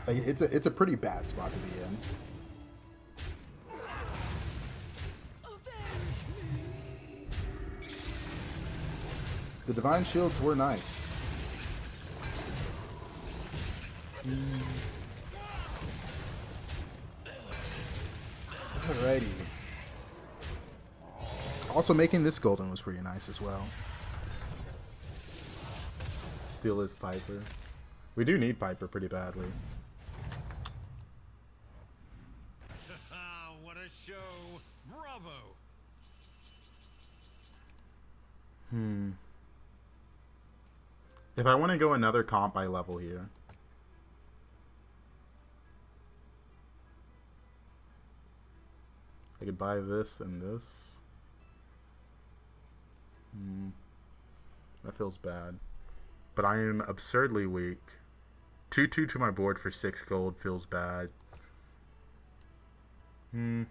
A: Like, it's a pretty bad spot to be in. The Divine Shields were nice. Alrighty. Also, making this golden was pretty nice as well. Still is Piper. We do need Piper pretty badly.
B: What a show! Bravo!
A: If I want to go another comp, I level here. I could buy this and this. That feels bad. But I am absurdly weak. 2/2 to my board for 6 gold feels bad. I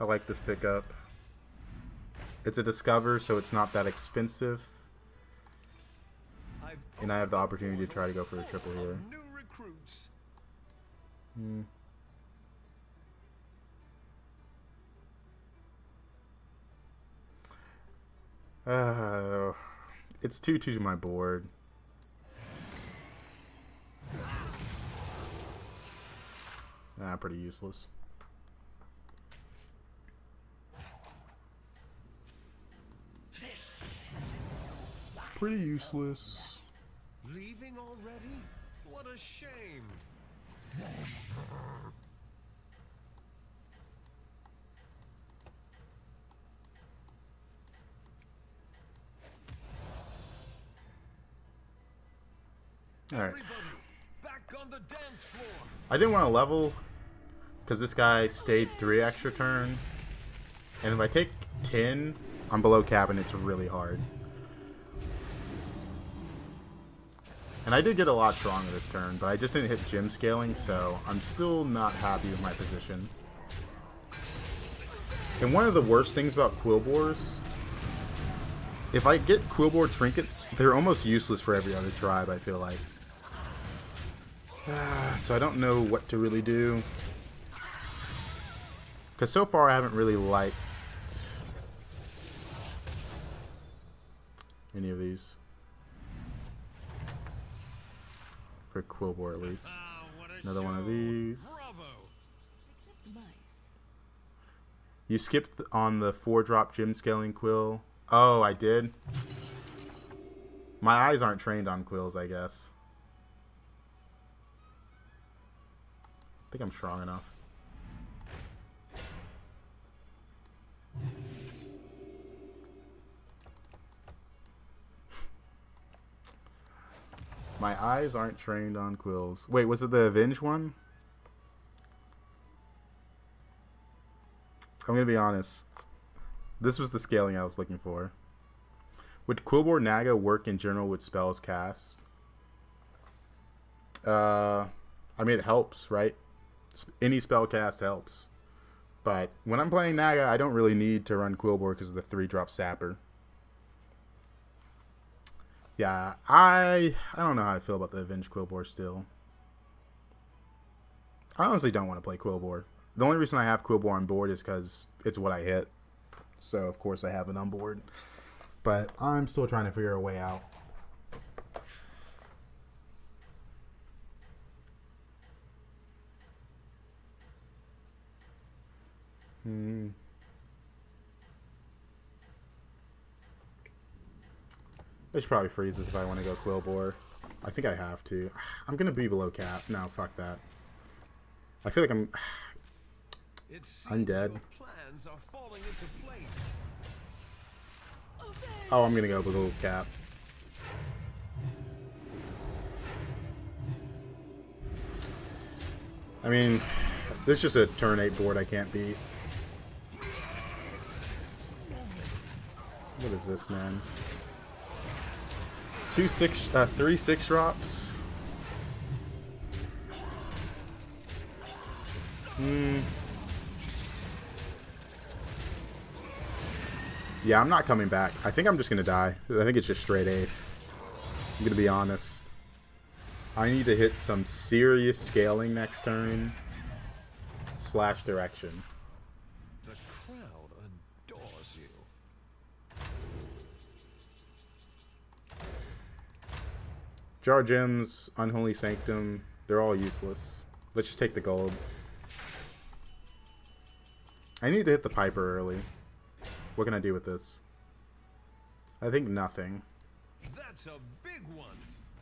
A: like this pickup. It's a discover, so it's not that expensive. And I have the opportunity to try to go for a triple here.
B: New recruits.
A: It's 2/2 to my board. Pretty useless. Pretty useless.
B: Leaving already? What a shame.
A: Alright.
B: Everybody, back on the dance floor.
A: I didn't want to level because this guy stayed 3 extra turn. And if I take 10, I'm below cap and it's really hard. And I did get a lot stronger this turn, but I just didn't hit gym scaling, so I'm still not happy with my position. And one of the worst things about Quillbores, if I get Quillbore trinkets, they're almost useless for every other tribe, I feel like. So I don't know what to really do. Because so far I haven't really liked any of these. For Quillbore at least. Another one of these. You skipped on the 4-drop gym scaling quill. Oh, I did? My eyes aren't trained on quills, I guess. I think I'm strong enough. My eyes aren't trained on quills. Wait, was it the Avenge one? I'm gonna be honest. This was the scaling I was looking for. Would Quillbore Naga work in general with spells cast? I mean, it helps, right? Any spell cast helps. But when I'm playing Naga, I don't really need to run Quillbore because of the 3-drop Sapper. Yeah, I don't know how I feel about the Avenged Quillbore still. I honestly don't want to play Quillbore. The only reason I have Quillbore on board is because it's what I hit. So, of course, I have it on board. But I'm still trying to figure a way out. I should probably freeze this if I want to go Quillbore. I think I have to. I'm going to be below cap. No, fuck that. I feel like I'm undead.
B: Plans are falling into place.
A: Oh, I'm going to go below cap. I mean, this is just a turn 8 board I can't beat. What is this, man? 3 6-drops. Yeah, I'm not coming back. I think I'm just gonna die. I think it's just straight 8. I'm gonna be honest. I need to hit some serious scaling next turn. / direction.
B: The crowd adores you.
A: Jar Gems, Unholy Sanctum, they're all useless. Let's just take the gold. I need to hit the Piper early. What can I do with this? I think nothing.
B: That's a big one.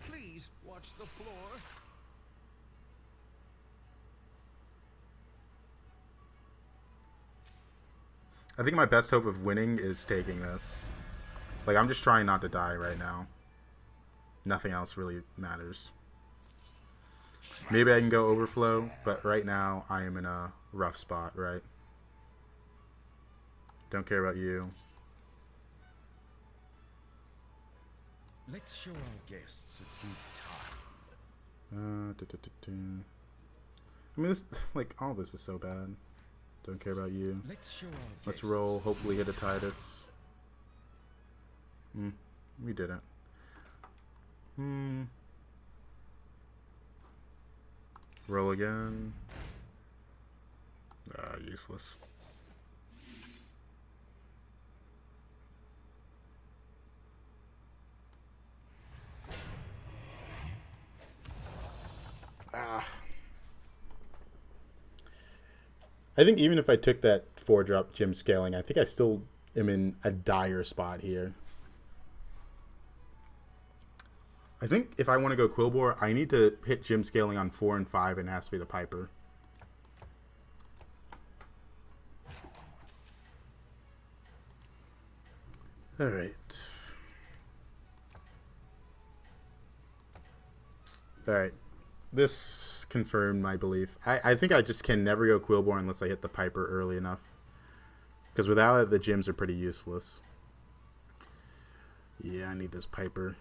B: Please watch the floor.
A: I think my best hope of winning is taking this. Like, I'm just trying not to die right now. Nothing else really matters. Maybe I can go overflow, but right now I am in a rough spot, right? Don't care about you.
B: Let's show our guests a good time.
A: I mean, this, like, all this is so bad. Don't care about you.
B: Let's show our
A: Let's
B: guests.
A: roll. Hopefully hit a Titus. We didn't. Roll again. Useless. I think even if I took that 4-drop gem scaling, I think I still am in a dire spot here. I think if I want to go Quillbore, I need to hit gem scaling on 4 and 5, and it has to be the Piper. Alright. Alright. This confirmed my belief. I think I just can never go Quillbore unless I hit the Piper early enough. Because without it, the gems are pretty useless. Yeah, I need this Piper.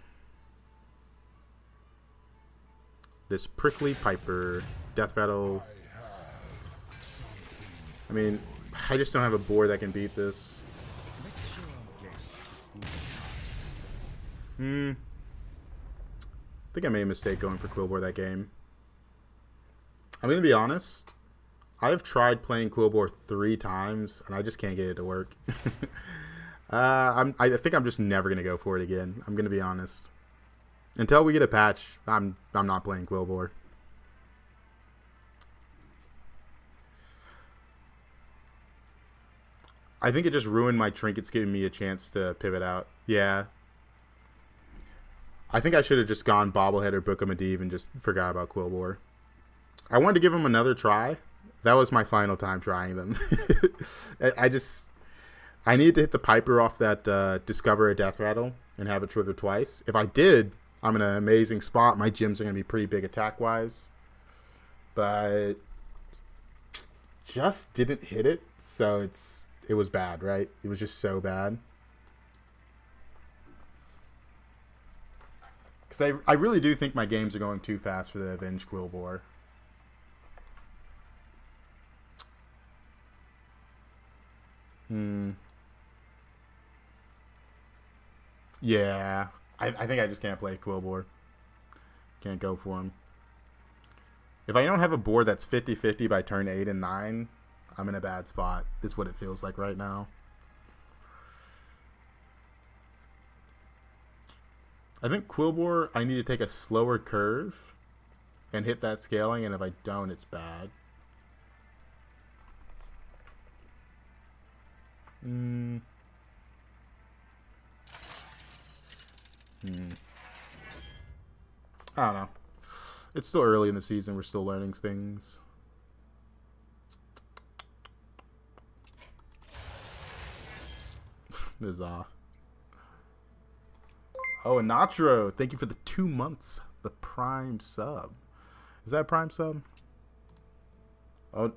A: This prickly Piper. Death Rattle. I mean, I just don't have a board that can beat this.
B: Let's show our guests.
A: I think I made a mistake going for Quillbore that game. I'm going to be honest. I've tried playing Quillbore 3 times, and I just can't get it to work. I think I'm just never going to go for it again. I'm going to be honest. Until we get a patch, I'm not playing Quillbore. I think it just ruined my trinkets giving me a chance to pivot out. Yeah. I think I should have just gone Bobblehead or Book of Medivh and just forgot about Quillbore. I wanted to give them another try. That was my final time trying them. I needed to hit the Piper off that Discover a Death Rattle and have it trigger twice. If I did, I'm in an amazing spot. My gems are going to be pretty big attack-wise. But just didn't hit it, so it was bad, right? It was just so bad. Because I really do think my games are going too fast for the Avenged Quillbore. Yeah. I think I just can't play Quillbore. Can't go for him. If I don't have a board that's 50-50 by turn 8 and 9, I'm in a bad spot. Is what it feels like right now. I think Quillbore, I need to take a slower curve and hit that scaling, and if I don't, it's bad. I don't know. It's still early in the season. We're still learning things. This is off. Oh, and Natro, thank you for the 2 months. The Prime sub. Is that a Prime sub? Oh,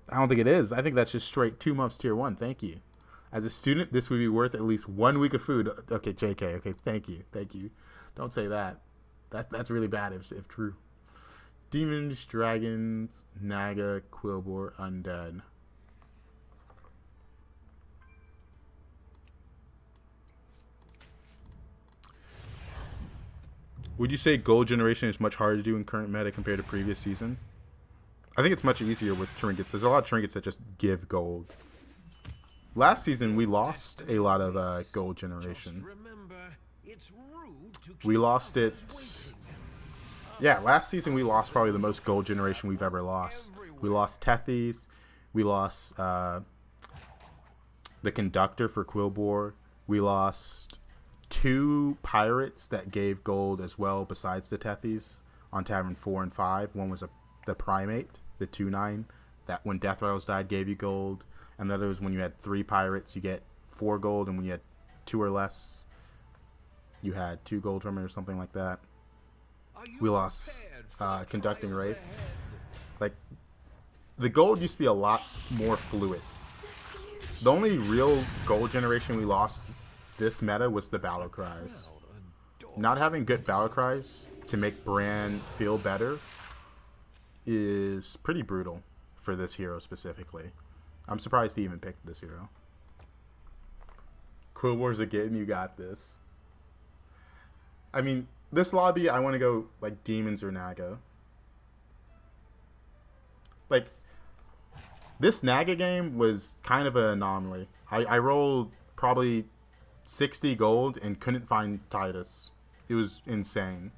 A: I don't think it is. I think that's just straight 2 months tier 1. Thank you. As a student, this would be worth at least 1 week of food. Okay, JK. Okay, thank you. Thank you. Don't say that. That's really bad if true. Demons, Dragons, Naga, Quillbore, Undead. Would you say gold generation is much harder to do in current meta compared to previous season? I think it's much easier with trinkets. There's a lot of trinkets that just give gold. Last season, we lost a lot of gold generation. We lost it... Yeah, last season we lost probably the most gold generation we've ever lost. We lost Tethys. We lost the Conductor for Quillbore. We lost 2 pirates that gave gold as well besides the Tethys on Tavern 4 and 5. One was the Primate, the 2/9, that when Death Rattles died gave you gold. And the other was when you had 3 pirates, you get 4 gold, and when you had 2 or less, you had 2 gold from it or something like that. We lost Conducting Wraith. Like, the gold used to be a lot more fluid. The only real gold generation we lost this meta was the Battle Cries. Not having good Battle Cries to make Bran feel better is pretty brutal for this hero specifically. I'm surprised he even picked this hero. Quillbore's again, you got this. I mean, this lobby, I want to go, like, Demons or Naga. Like, this Naga game was kind of an anomaly. I rolled probably 60 gold and couldn't find Titus. It was insane.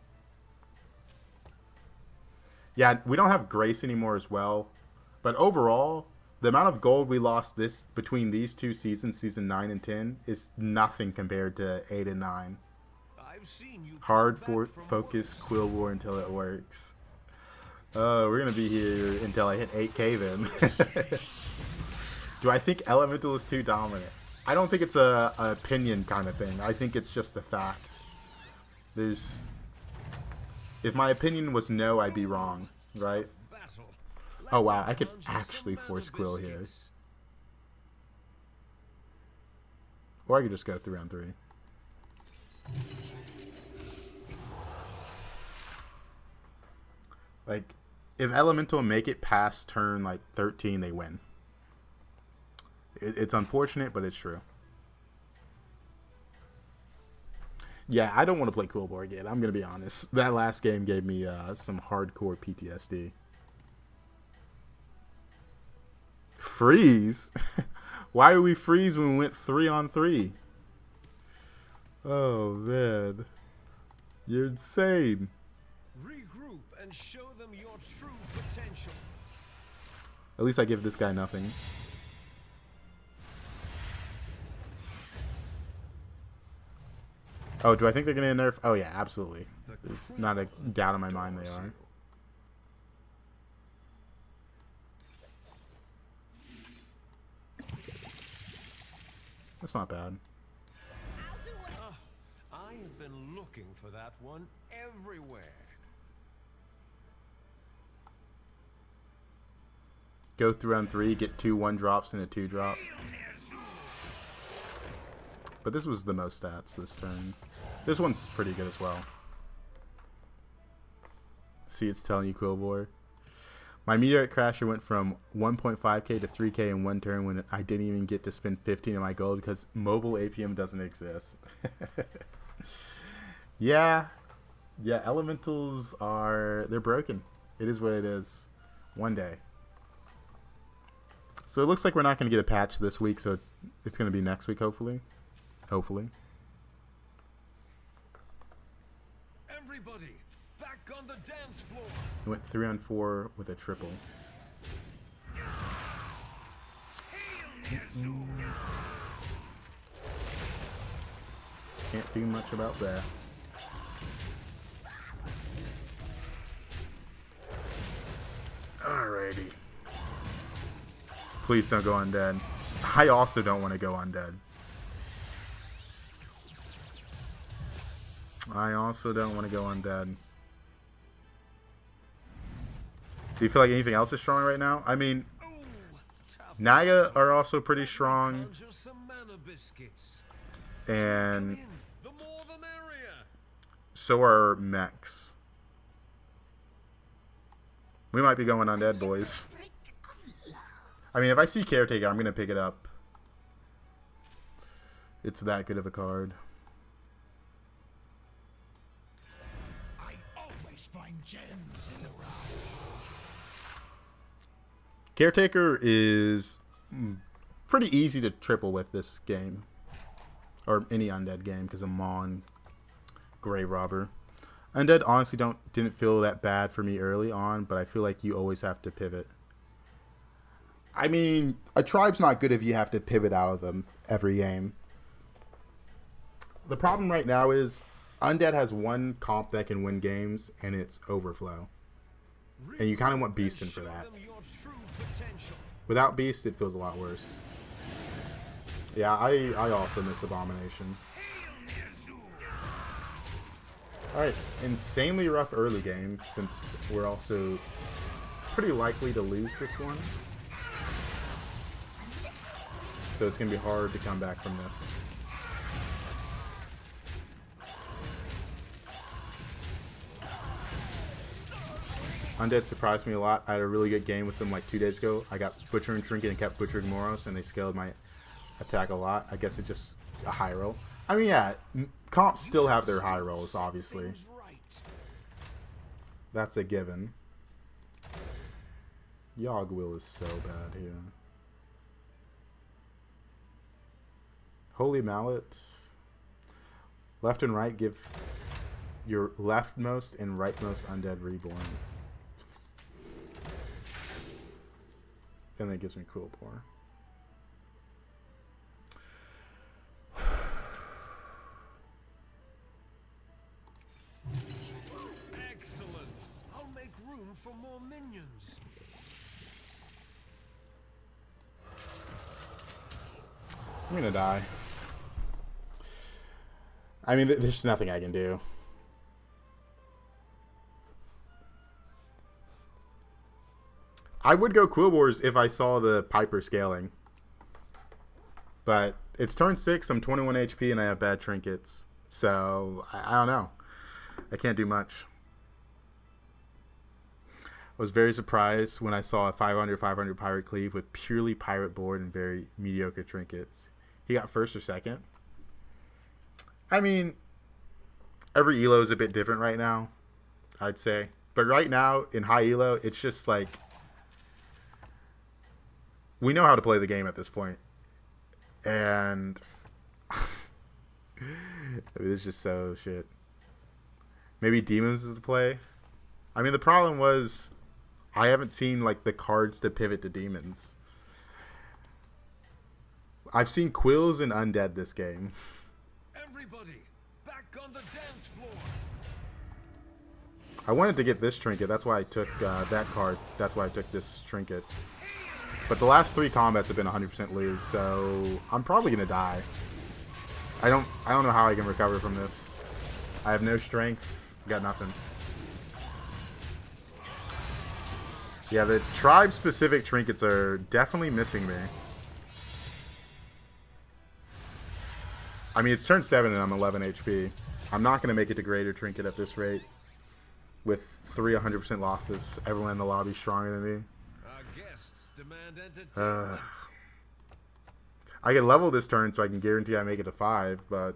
A: Yeah, we don't have Grace anymore as well. But overall, the amount of gold we lost between these 2 seasons, season 9 and 10, is nothing compared to 8 and 9. Hard focus Quillbore until it works. We're gonna be here until I hit 8k then. Do I think Elemental is too dominant? I don't think it's a opinion kind of thing. I think it's just a fact. If my opinion was no, I'd be wrong, right? Oh wow, I could actually force Quill here. Or I could just go 3 on 3. Like, if Elemental make it past turn, like, 13, they win. It's unfortunate, but it's true. Yeah, I don't want to play Quillbore again. I'm going to be honest. That last game gave me some hardcore PTSD. Freeze? Why are we freeze when we went 3 on 3? Oh, man. You're insane.
B: Regroup and show them your true potential.
A: At least I give this guy nothing. Oh, do I think they're going to nerf? Oh, yeah, absolutely. There's not a doubt in my mind they are. That's not bad.
B: I have been looking for that one everywhere.
A: Go 3 on 3, get 2 1-drops and a 2-drop. But this was the most stats this turn. This one's pretty good as well. See, it's telling you, Quillboy. My Meteorite Crasher went from 1.5k to 3k in one turn when I didn't even get to spend 15 of my gold because mobile APM doesn't exist. Yeah, elementals they're broken. It is what it is. One day. So it looks like we're not going to get a patch this week, so it's going to be next week, hopefully. Hopefully.
B: Everybody, back on the dance floor.
A: It went 3-on-4 with a triple. Can't do much about that. Alrighty. Please don't go undead. I also don't want to go undead. I also don't want to go undead. Do you feel like anything else is strong right now? I mean, Naga are also pretty strong. And so are mechs. We might be going undead, boys. I mean, if I see Caretaker, I'm going to pick it up. It's that good of a card.
D: I always find gems in the rock.
A: Caretaker is pretty easy to triple with this game. Or any undead game, because of Mon, Grave Robber. Undead honestly didn't feel that bad for me early on, but I feel like you always have to pivot. I mean, a tribe's not good if you have to pivot out of them every game. The problem right now is Undead has one comp that can win games, and it's Overflow. And you kind of want Beastin for that. Without Beast, it feels a lot worse. Yeah, I also miss Abomination. Alright, insanely rough early game, since we're also pretty likely to lose this one. So it's going to be hard to come back from this. Undead surprised me a lot. I had a really good game with them like 2 days ago. I got Butcher and Trinket and kept butchering Moros, and they scaled my attack a lot. I guess it's just a high roll. I mean, yeah, comps still have their high rolls, obviously. That's a given. Yogwill is so bad here. Holy Mallet. Left and right give your leftmost and rightmost undead reborn. And that gives me cool pour.
B: Excellent. I'll make room for more minions.
A: I'm gonna die. I mean, there's nothing I can do. I would go Quill Wars if I saw the Piper scaling. But it's turn 6, I'm 21 HP, and I have bad trinkets. So, I don't know. I can't do much. I was very surprised when I saw a 500 Pirate Cleave with purely Pirate board and very mediocre trinkets. He got first or second. I mean, every elo is a bit different right now, I'd say. But right now, in high elo, it's just like, we know how to play the game at this point. And I mean, it's just so shit. Maybe Demons is the play. I mean, the problem was I haven't seen like the cards to pivot to Demons. I've seen Quills and Undead this game.
B: Everybody, back on the dance floor.
A: I wanted to get this trinket. That's why I took that card. That's why I took this trinket. But the last 3 combats have been 100% lose, so I'm probably gonna die. I don't know how I can recover from this. I have no strength. Got nothing. Yeah, the tribe-specific trinkets are definitely missing me. I mean, it's turn 7 and I'm 11 HP. I'm not gonna make it to greater trinket at this rate. with 100% losses. Everyone in the lobby stronger than me.
B: Our guests demand entertainment.
A: I can level this turn so I can guarantee I make it to 5, but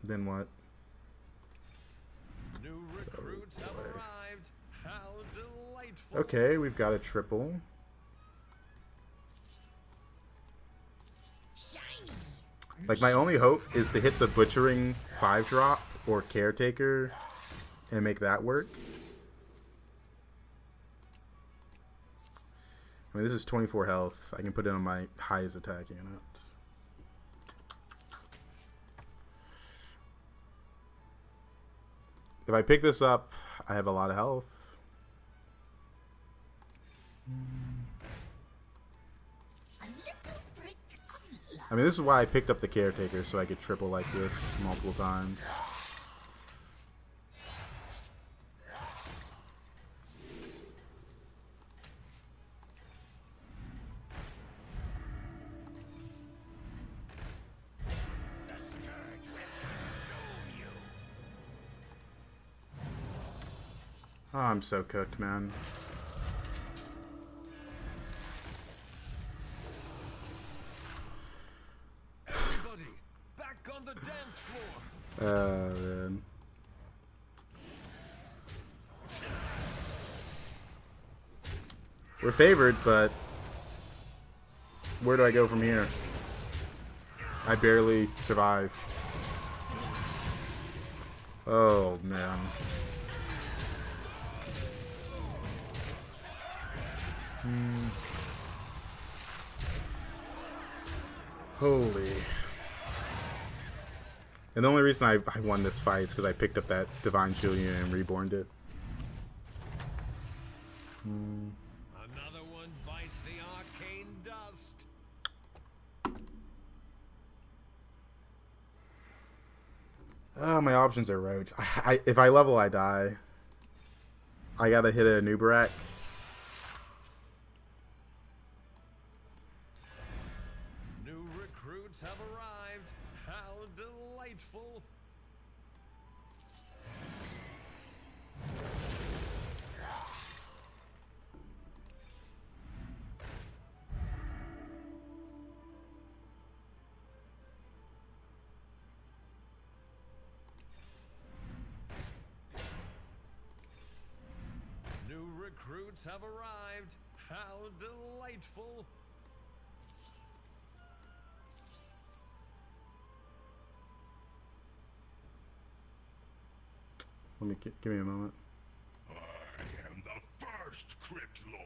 A: then what?
B: New recruits have arrived. How delightful.
A: Okay, we've got a triple. Like, my only hope is to hit the Butchering 5-drop or Caretaker and make that work. I mean, this is 24 health. I can put it on my highest attack unit. If I pick this up, I have a lot of health. I mean, this is why I picked up the Caretaker, so I could triple like this multiple times. Oh, I'm so cooked, man.
B: Everybody, back on the dance floor.
A: Man. We're favored, but where do I go from here? I barely survived. Oh, man. Holy. And the only reason I won this fight is because I picked up that Divine Shield unit and reborned it.
B: Another one bites the arcane dust.
A: Oh, my options are roach. If I level, I die. I gotta hit a Nubarak.
B: New recruits have arrived. How delightful. New recruits have arrived. How delightful.
A: Let me give me a moment.
D: I am the first Crypt Lord.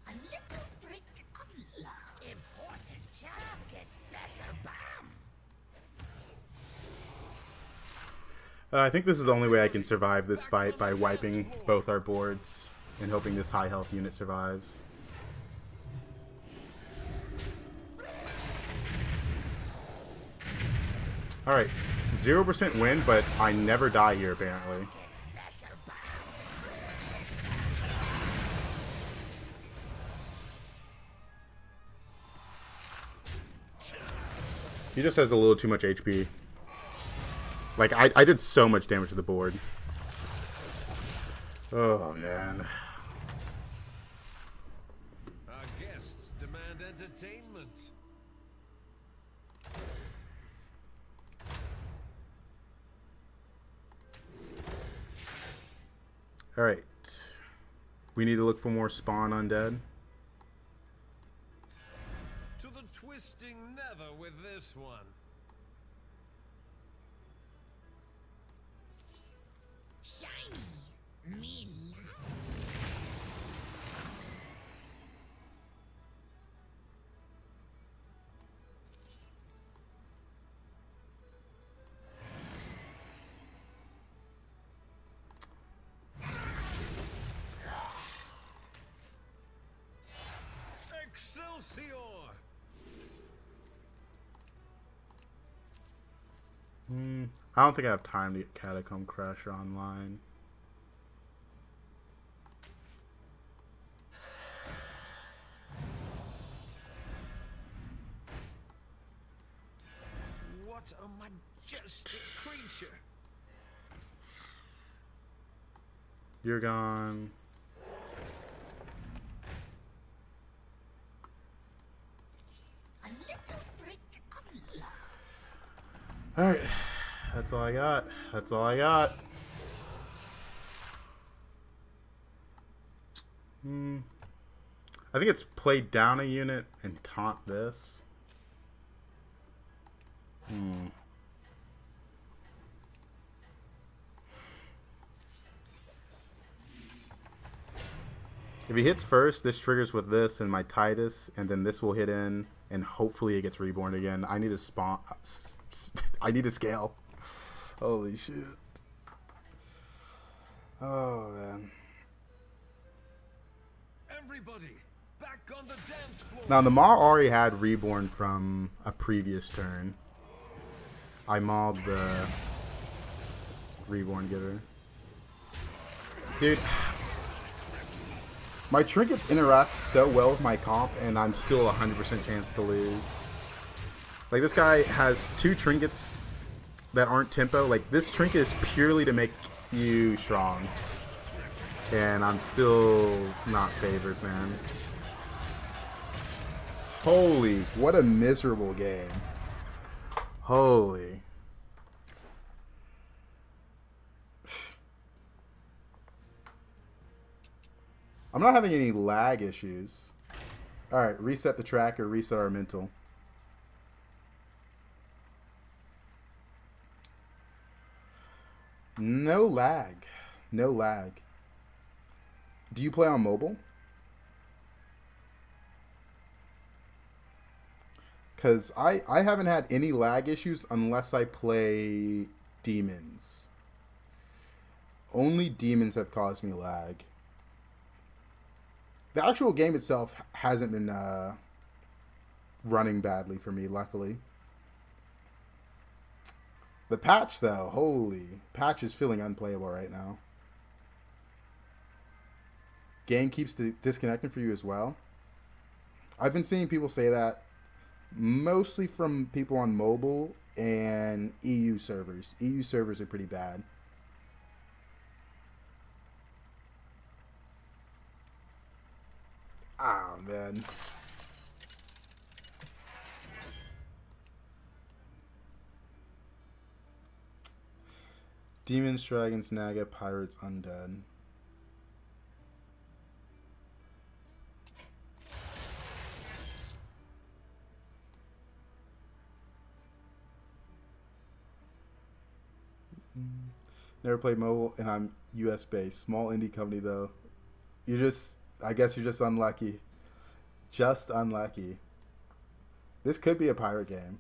C: A little brick of love. Important job gets special bomb.
A: I think this is the only way I can survive this fight, by wiping both our boards and hoping this high health unit survives. Alright, 0% win, but I never die here apparently. He just has a little too much HP. Like, I did so much damage to the board. Oh, man.
B: Our guests demand entertainment.
A: Alright. We need to look for more spawn undead.
B: To the twisting nether with this one.
C: Shiny. Me
B: Excelsior!
A: I don't think I have time to get Catacomb Crasher online.
B: What a majestic creature.
A: You're gone.
C: A little brick of love.
A: Alright. That's all I got. That's all I got. I think it's play down a unit and taunt this. If he hits first, this triggers with this and my Titus, and then this will hit in, and hopefully it gets reborn again. I need to spawn. I need to scale. Holy shit. Oh, man.
B: Everybody, back on the dance floor.
A: Now, the Maw already had reborn from a previous turn. I mobbed the reborn giver. Dude. My trinkets interact so well with my comp, and I'm still 100% chance to lose. Like, this guy has 2 trinkets that aren't tempo. Like, this trinket is purely to make you strong. And I'm still not favored, man. Holy, what a miserable game. Holy. I'm not having any lag issues. Alright, reset the tracker, reset our mental. No lag. No lag. Do you play on mobile? Because I haven't had any lag issues unless I play demons. Only demons have caused me lag. The actual game itself hasn't been running badly for me, luckily. The patch, though, holy. Patch is feeling unplayable right now. Game keeps disconnecting for you as well. I've been seeing people say that mostly from people on mobile and EU servers. EU servers are pretty bad. Oh, man. Demons, Dragons, Naga, Pirates, Undead. Never played mobile, and I'm US based. Small indie company, though. You're just, I guess you're just unlucky. Just unlucky. This could be a pirate game.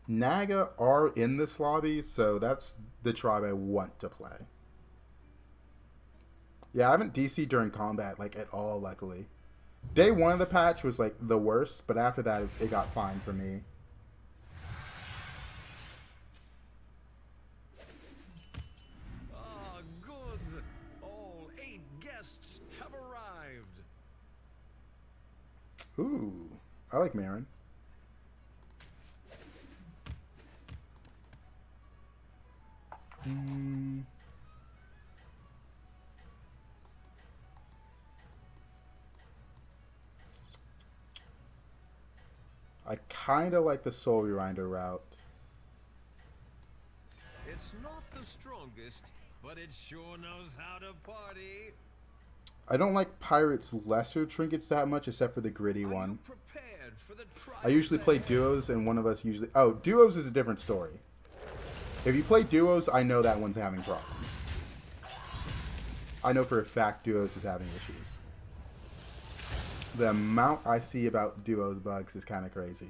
A: Naga are in this lobby, so that's the tribe I want to play. Yeah, I haven't DC'd during combat, like, at all, luckily. Day 1 of the patch was, like, the worst, but after that, it got fine for me.
B: Ah, good. All 8 guests have arrived.
A: Ooh, I like Marin. I kind of like the Soul Rewinder route.
B: It's not the strongest, but it sure knows how to party.
A: I don't like Pirate's lesser trinkets that much, except for the gritty
B: Are you
A: one.
B: prepared for the
A: I usually play duos, and one of us usually... Oh, duos is a different story. If you play duos, I know that one's having problems. I know for a fact duos is having issues. The amount I see about duos bugs is kind of crazy.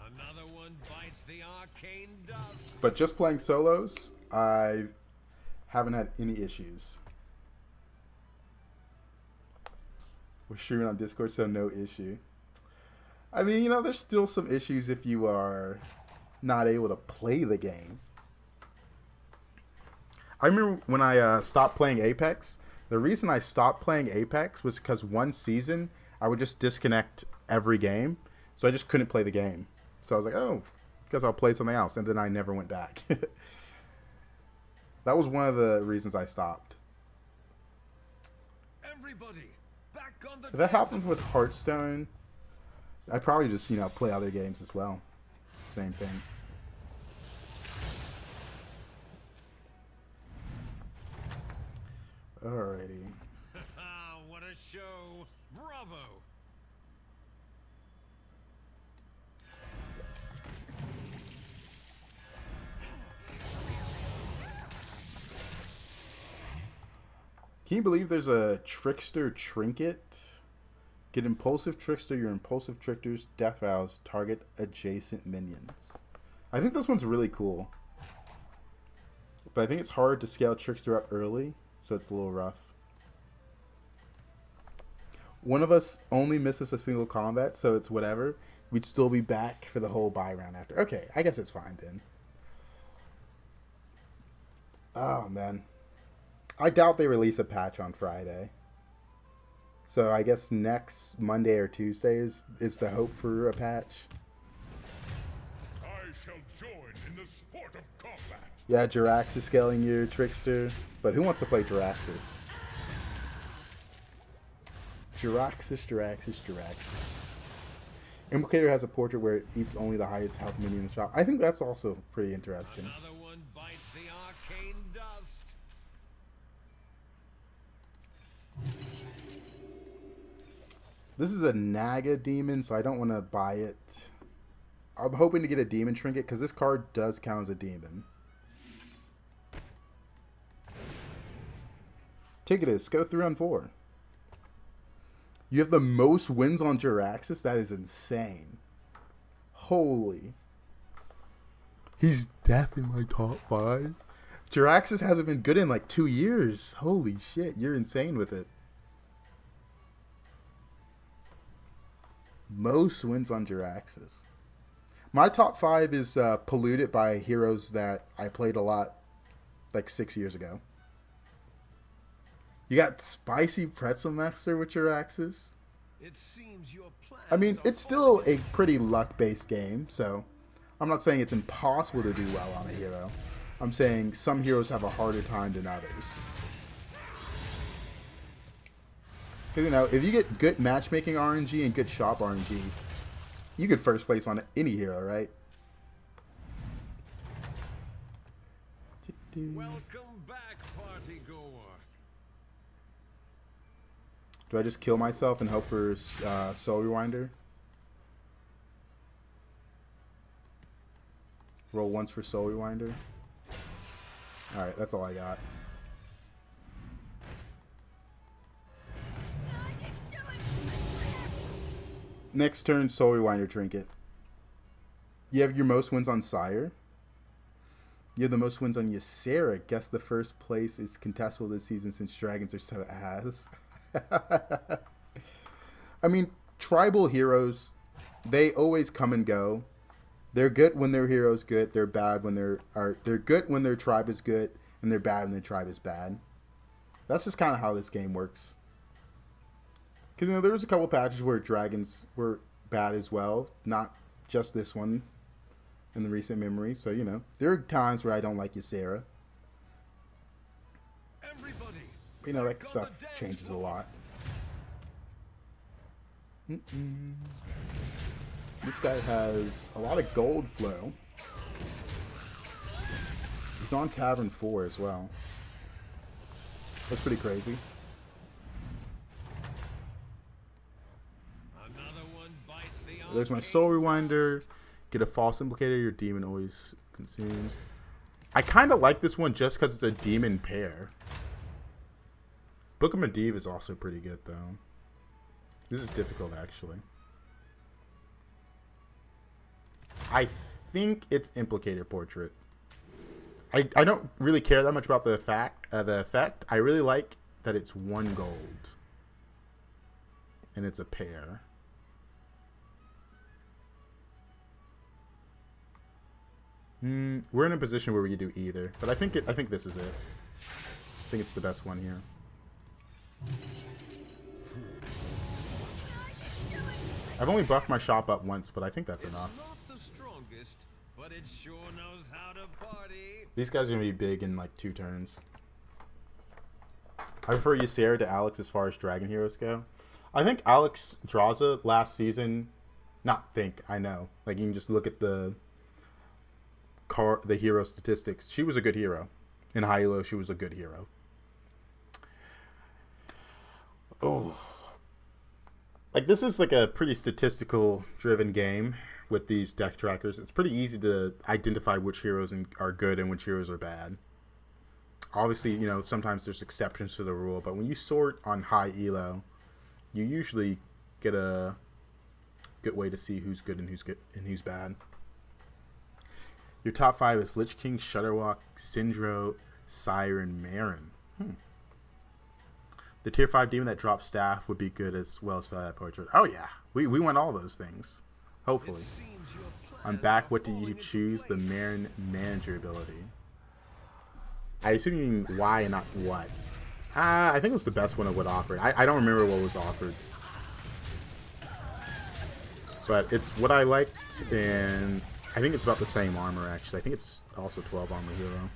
B: Another one bites the arcane dust.
A: But just playing solos, I haven't had any issues. We're streaming on Discord, so no issue. I mean, you know, there's still some issues if you are not able to play the game. I remember when I stopped playing Apex, The reason I stopped playing Apex was because one season I would just disconnect every game, so I just couldn't play the game. So I was like, oh, because I'll play something else, and then I never went back. That was one of the reasons I stopped.
B: Everybody, back on the
A: If that happened with Hearthstone, I'd probably just, you know, play other games as well. Same thing. Alrighty.
B: What a show! Bravo!
A: Can you believe there's a Trickster trinket? Get Impulsive Trickster, your Impulsive Trickster's Death Vows target adjacent minions. I think this one's really cool. But I think it's hard to scale Trickster up early, so it's a little rough. One of us only misses a single combat, so it's whatever. We'd still be back for the whole buy round after. Okay, I guess it's fine then. Oh, man. I doubt they release a patch on Friday. So I guess next Monday or Tuesday is the hope for a patch.
D: I shall join in the sport of combat.
A: Yeah, Jiraxis scaling your Trickster. But who wants to play Jiraxis? Jiraxis. Implicator has a portrait where it eats only the highest health minion in the shop. I think that's also pretty interesting.
B: Another one bites the arcane dust.
A: This is a Naga demon, so I don't want to buy it. I'm hoping to get a demon trinket because this card does count as a demon. Ticketus, go 3 on 4. You have the most wins on Jiraxis? That is insane. Holy. He's definitely my top 5. Jiraxis hasn't been good in like 2 years. Holy shit, you're insane with it. Most wins on Jiraxis. My top 5 is polluted by heroes that I played a lot like 6 years ago. You got Spicy Pretzel Master with Jiraxis.
B: It seems your plans
A: I mean,
B: are
A: it's still
B: falling.
A: a pretty luck-based game, so I'm not saying it's impossible to do well on a hero. I'm saying some heroes have a harder time than others. Because, you know, if you get good matchmaking RNG and good shop RNG, you could first place on any hero, right?
B: Welcome back, party goer.
A: Do I just kill myself and hope for Soul Rewinder? Roll once for Soul Rewinder. Alright, that's all I got. Next turn, Soul Rewinder Trinket. You have your most wins on Sire. You have the most wins on Ysera. Guess the first place is contestable this season since dragons are so ass. I mean, tribal heroes, they always come and go. They're good when their hero's good. They're bad when they're good when their tribe is good, and they're bad when their tribe is bad. That's just kind of how this game works. Because, you know, there was a couple patches where dragons were bad as well, not just this one in the recent memory. So, you know, there are times where I don't like Ysera.
B: Everybody,
A: You know, that stuff changes a lot. This guy has a lot of gold flow. He's on Tavern 4 as well. That's pretty crazy.
B: another one bites the
A: There's my
B: arcane
A: Soul Rewinder. Get a False Implicator. Your demon always consumes. I kind of like this one just because it's a demon pair. Book of Medivh is also pretty good, though. This is difficult, actually. I think it's Implicator Portrait. I don't really care that much about the effect. I really like that it's 1 gold. And it's a pair. We're in a position where we could do either. But I think this is it. I think it's the best one here. I've only buffed my shop up once, but I think that's enough.
B: Not the strongest, but it sure knows how to party.
A: These guys are going to be big in like 2 turns. I prefer HysteriA to Alex as far as Dragon Heroes go. I think Alex Draza last season, I know. Like, you can just look at the hero statistics. She was a good hero. In high elo, she was a good hero. Oh. Like, this is like a pretty statistical driven game with these deck trackers. It's pretty easy to identify which heroes are good and which heroes are bad. Obviously, you know, sometimes there's exceptions to the rule, but when you sort on high elo, you usually get a good way to see who's good and who's bad. Your top 5 is Lich King, Shudderwalk, Syndro, Sire, and Marin. The tier 5 demon that drops staff would be good as well as Firebat Portrait. Oh yeah, we want all those things. Hopefully. I'm back. What do you choose? The Marin manager ability. I assume you mean why and not what. I think it was the best one of what offered. I don't remember what was offered. But it's what I liked, and I think it's about the same armor actually. I think it's also 12 armor hero.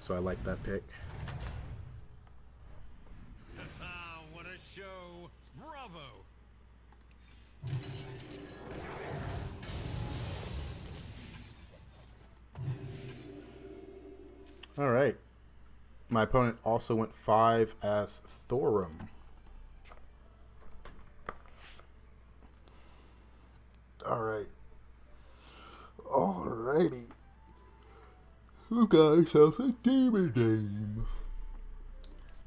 A: So I like that pick.
B: What a show! Bravo!
A: Alright. My opponent also went 5 as Thorum. Alright. Alrighty. You guys have a demon name.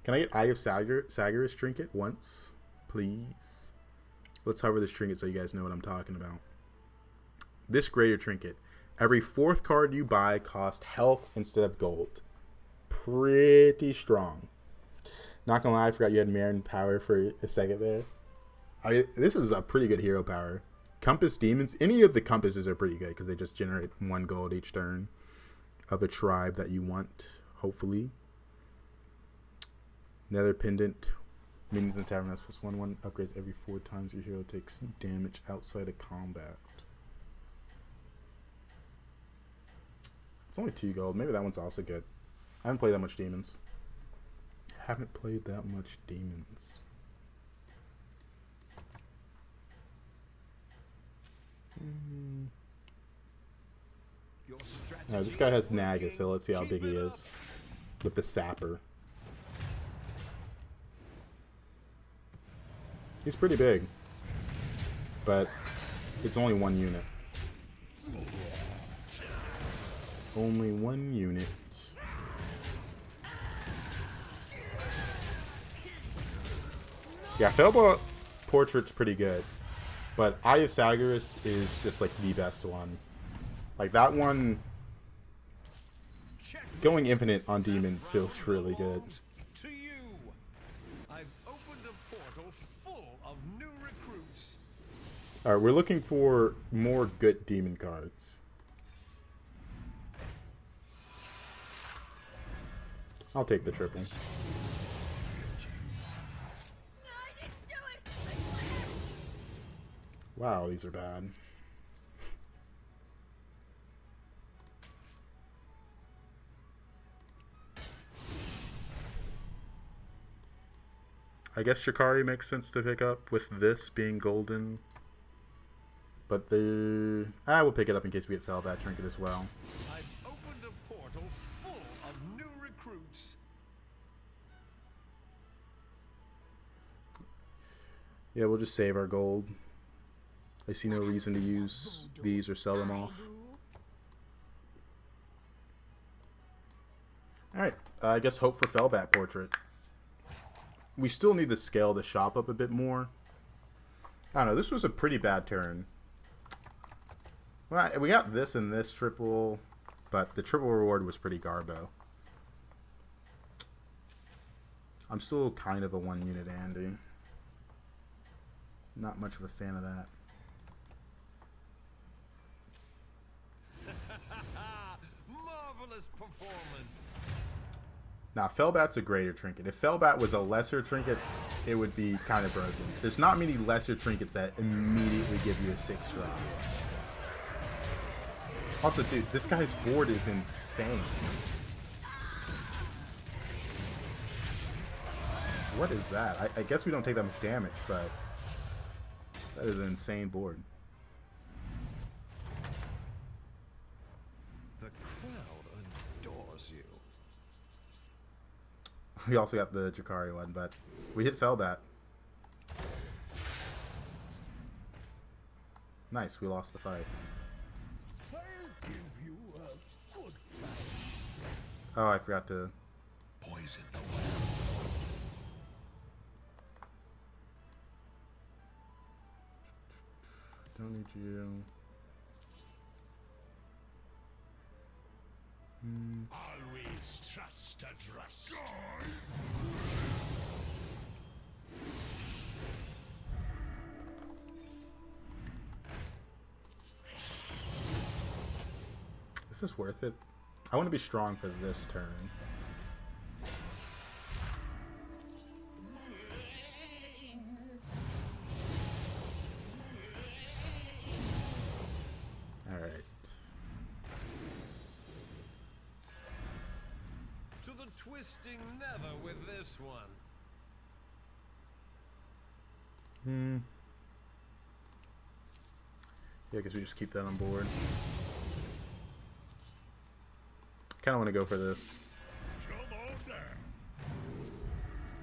A: Can I get Eye of Sagyrus trinket once? Please. Let's hover this trinket so you guys know what I'm talking about. This greater trinket. Every 4th card you buy costs health instead of gold. Pretty strong. Not gonna lie, I forgot you had Marin power for a second there. This is a pretty good hero power. Compass Demons, any of the compasses are pretty good because they just generate 1 gold each turn of a tribe that you want, hopefully. Nether Pendant, minions in the tavern has +1/1, upgrades every 4 times your hero takes damage outside of combat. It's only 2 gold. Maybe that one's also good. I haven't played that much demons. Now, this guy has Naga, so let's see how big he is with the Sapper. He's pretty big, but it's only 1 unit. Only 1 unit. Yeah, Firebat Portrait's pretty good, but Eye of Sagyrus is just like the best one. Like that one, going infinite on demons feels really good.
B: To you. I've opened a portal full of new recruits.
A: Alright, we're looking for more good demon cards. I'll take the triple. Wow, these are bad. I guess Shikari makes sense to pick up with this being golden. But we'll pick it up in case we get Firebat trinket as well.
B: I've opened a portal full of new recruits.
A: Yeah, we'll just save our gold. I see no reason to use these or sell them off. Alright, I guess hope for Firebat Portrait. We still need to scale the shop up a bit more. I don't know, this was a pretty bad turn. Well, we got this and this triple, but the triple reward was pretty garbo. I'm still kind of a 1 unit Andy. Not much of a fan of that.
B: Marvelous performance.
A: Now, Fellbat's a greater trinket. If Fellbat was a lesser trinket, it would be kind of broken. There's not many lesser trinkets that immediately give you a 6-drop. Also, dude, this guy's board is insane. What is that? I guess we don't take that much damage, but that is an insane board.
B: The crowd adores you.
A: We also got the Jakari one, but we hit Fellbat. Nice, we lost the fight.
D: I'll give you a good fight.
A: Oh, I forgot to...
B: Poison the well.
A: Don't need you.
D: Always trust a trust.
A: This is worth it. I want to be strong for this turn. Alright.
B: To the twisting nether with this one.
A: Yeah, because we just keep that on board. Kind of want to go for this.
D: Come on down.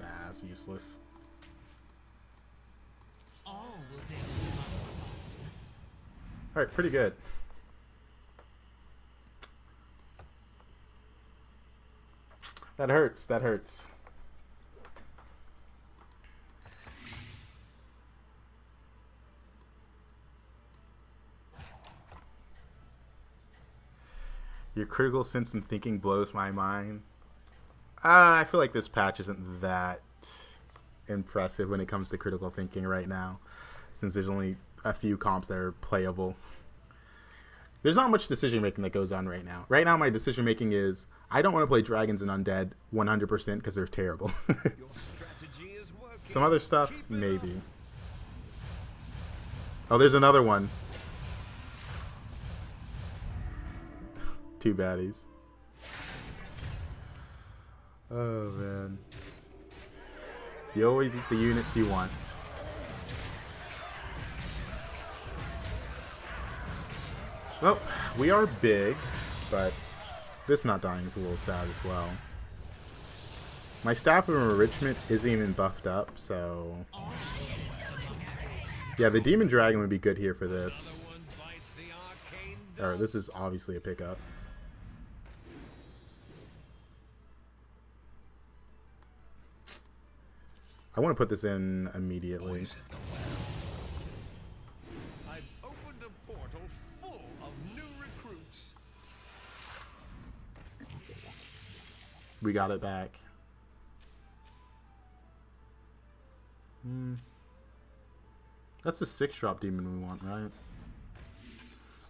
A: Nah, it's useless.
C: All will dance to my song.
A: Alright, pretty good. That hurts, that hurts. Your critical sense and thinking blows my mind. I feel like this patch isn't that impressive when it comes to critical thinking right now, since there's only a few comps that are playable. There's not much decision making that goes on right now. Right now, my decision making is I don't want to play Dragons and Undead 100% because they're terrible.
B: Your strategy is working.
A: Some other stuff,
B: Keep it
A: maybe.
B: up.
A: Oh, there's another one. Two baddies. Oh, man. You always eat the units you want. Well, we are big, but this not dying is a little sad as well. My Staff of Enrichment isn't even buffed up, so... Yeah, the Demon Dragon would be good here for this.
B: One bites the arcane
A: Or this is obviously a pickup. I want to put this in immediately.
B: poison the well. I've opened a portal full of new recruits.
A: We got it back. That's the 6-drop demon we want, right?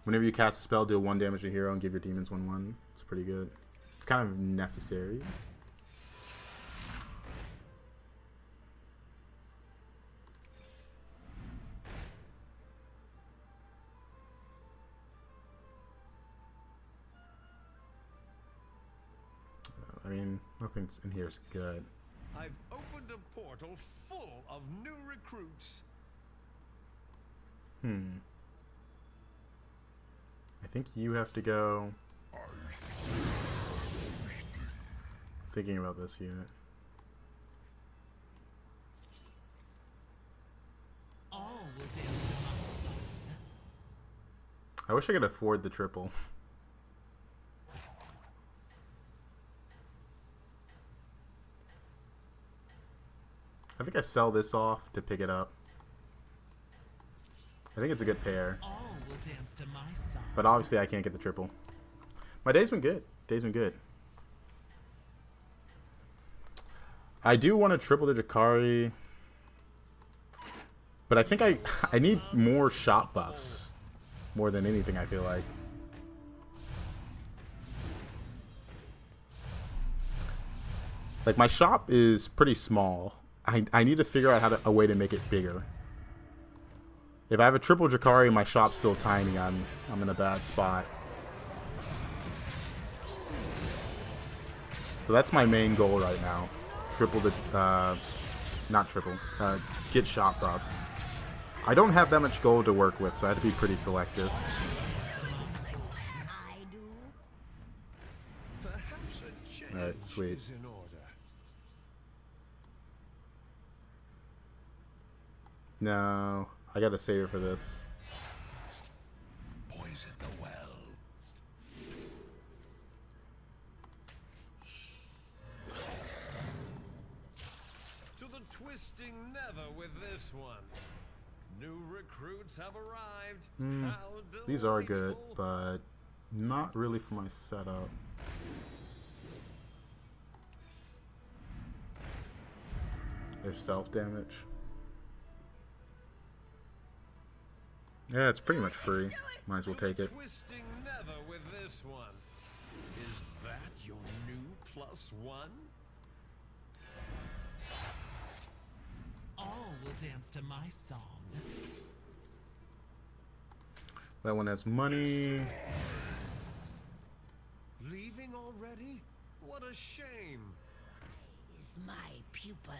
A: Whenever you cast a spell, deal 1 damage to a hero and give your demons 1/1. It's pretty good. It's kind of necessary. I mean, nothing in here is good.
B: I've opened a portal full of new recruits.
A: I think you have to go. Thinking about this unit.
C: All will dance to my song.
A: I wish I could afford the triple. I think I sell this off to pick it up. I think it's a good pair.
C: All will dance to my song.
A: But obviously I can't get the triple. My day's been good. Day's been good. I do want to triple the Jakari. But I think I need more shot buffs. More than anything, I feel like. Like, my shop is pretty small. I need to figure out a way to make it bigger. If I have a triple Drakari and my shop's still tiny, I'm in a bad spot. So that's my main goal right now. Get shop buffs. I don't have that much gold to work with, so I have to be pretty selective.
C: I do.
B: Perhaps a change
A: Alright, sweet.
B: is in order.
A: No, I gotta save it for this.
B: Poison the well. To the twisting never with this one. New recruits have arrived. How
A: These are good,
B: delightful.
A: but not really for my setup. There's self-damage. Yeah, it's pretty much free. Might as well take it.
B: Twisting never with this one. Is that your new +1?
E: All will dance to my song.
A: That one has money.
B: Leaving already? What a shame.
C: Is my pupil.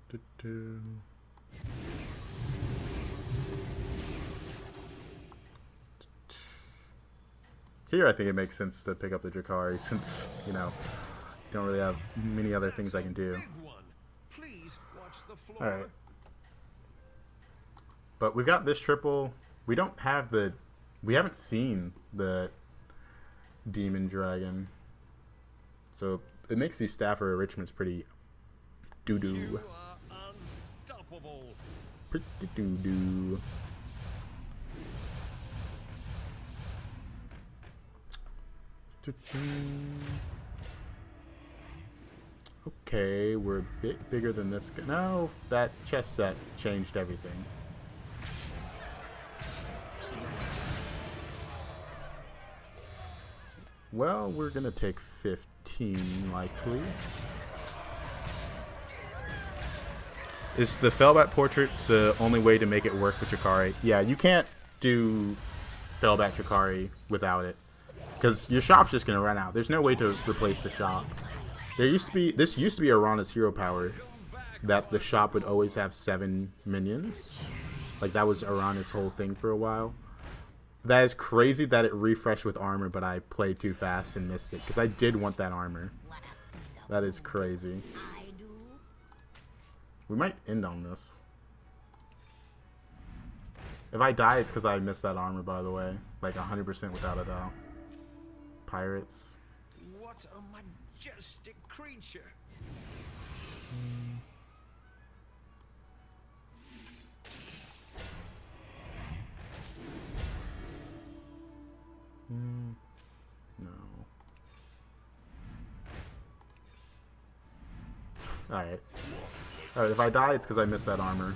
A: Doo-doo. Here, I think it makes sense to pick up the Drakari since, you know, don't really have many other things I can do.
B: Big one. Please watch the floor.
A: Alright. But we've got this triple. We don't have the... We haven't seen the Demon Dragon. So it makes these Staffer enrichments pretty doo-doo.
B: You are unstoppable.
A: Pretty doo-doo. Okay, we're a bit bigger than this guy. No, that chess set changed everything. Well, we're gonna take 15 likely. Is the Firebat portrait the only way to make it work with Drakari? Yeah, you can't do Firebat Drakari without it. Because your shop's just going to run out. There's no way to replace the shop. This used to be Arana's hero power, that the shop would always have 7 minions. Like, that was Arana's whole thing for a while. That is crazy that it refreshed with armor, but I played too fast and missed it. Because I did want that armor. That is crazy.
C: I do.
A: We might end on this. If I die, it's because I missed that armor, by the way. Like, 100% without a doubt. Pirates.
B: What a majestic creature.
A: No. Alright. Alright, if I die, it's because I missed that armor.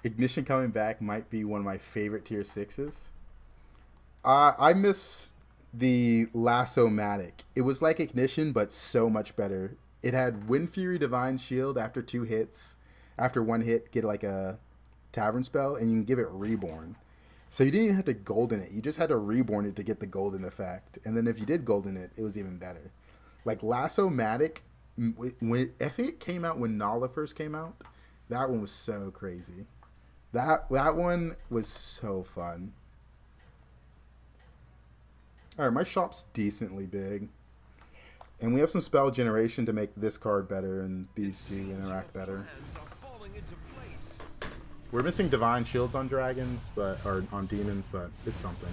A: Ignition coming back might be one of my favorite tier 6s. I miss the Lasso-matic. It was like Ignition, but so much better. It had Wind Fury Divine Shield after 2 hits. After 1 hit, get like a Tavern spell, and you can give it Reborn. So you didn't even have to golden it. You just had to Reborn it to get the golden effect. And then if you did golden it, it was even better. Like Lasso-matic, I think it came out when Nala first came out. That one was so crazy. That one was so fun. Alright, my shop's decently big. And we have some spell generation to make this card better and these two interact better.
B: Plans are falling into place.
A: We're missing Divine Shields on dragons, or on demons, but it's something.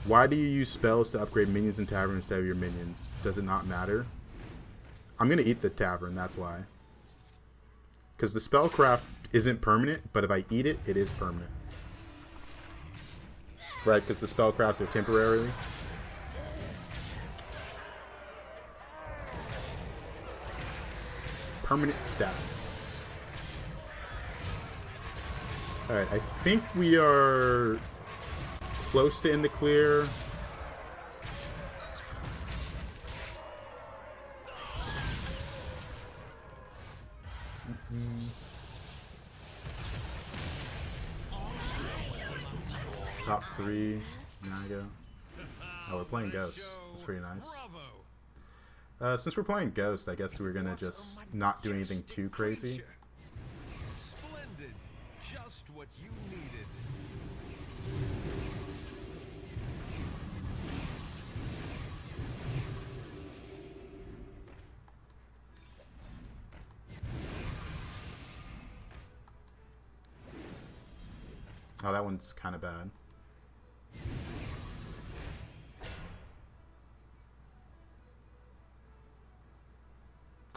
A: Why do you use spells to upgrade minions in Tavern instead of your minions? Does it not matter? I'm going to eat the Tavern, that's why. Because the spellcraft isn't permanent, but if I eat it, it is permanent. Right, because the spellcrafts are temporarily. Permanent stats. Alright, I think we are close to in the clear. Top 3, Naga. Oh, we're playing Ghost. That's pretty nice. Since we're playing Ghost, I guess we're gonna just not do anything too crazy.
B: Splendid. Just what you needed.
A: Oh, that one's kind of bad.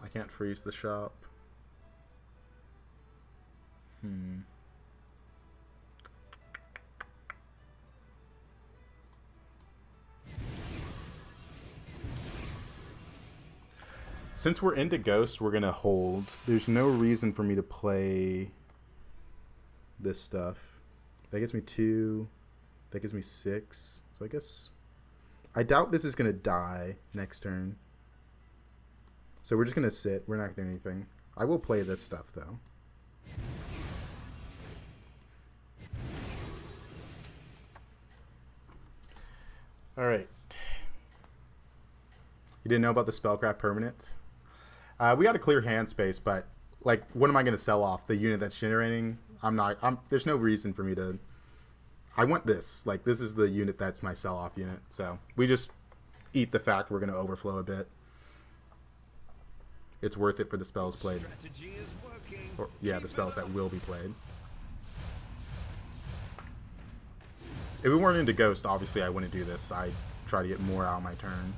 A: I can't freeze the shop. Since we're into Ghost, we're gonna hold. There's no reason for me to play this stuff. That gives me 2. That gives me 6. So I guess I doubt this is gonna die next turn. So we're just gonna sit. We're not gonna do anything. I will play this stuff though. All right. You didn't know about the Spellcraft permanent? We got a clear hand space, but like, what am I gonna sell off? The unit that's generating? There's no reason for me to. I want this. Like, this is the unit that's my sell-off unit. So we just eat the fact we're gonna overflow a bit. It's worth it for the spells played. Or, yeah, the spells that will be played. If we weren't into Ghost, obviously I wouldn't do this. I'd try to get more out of my turn.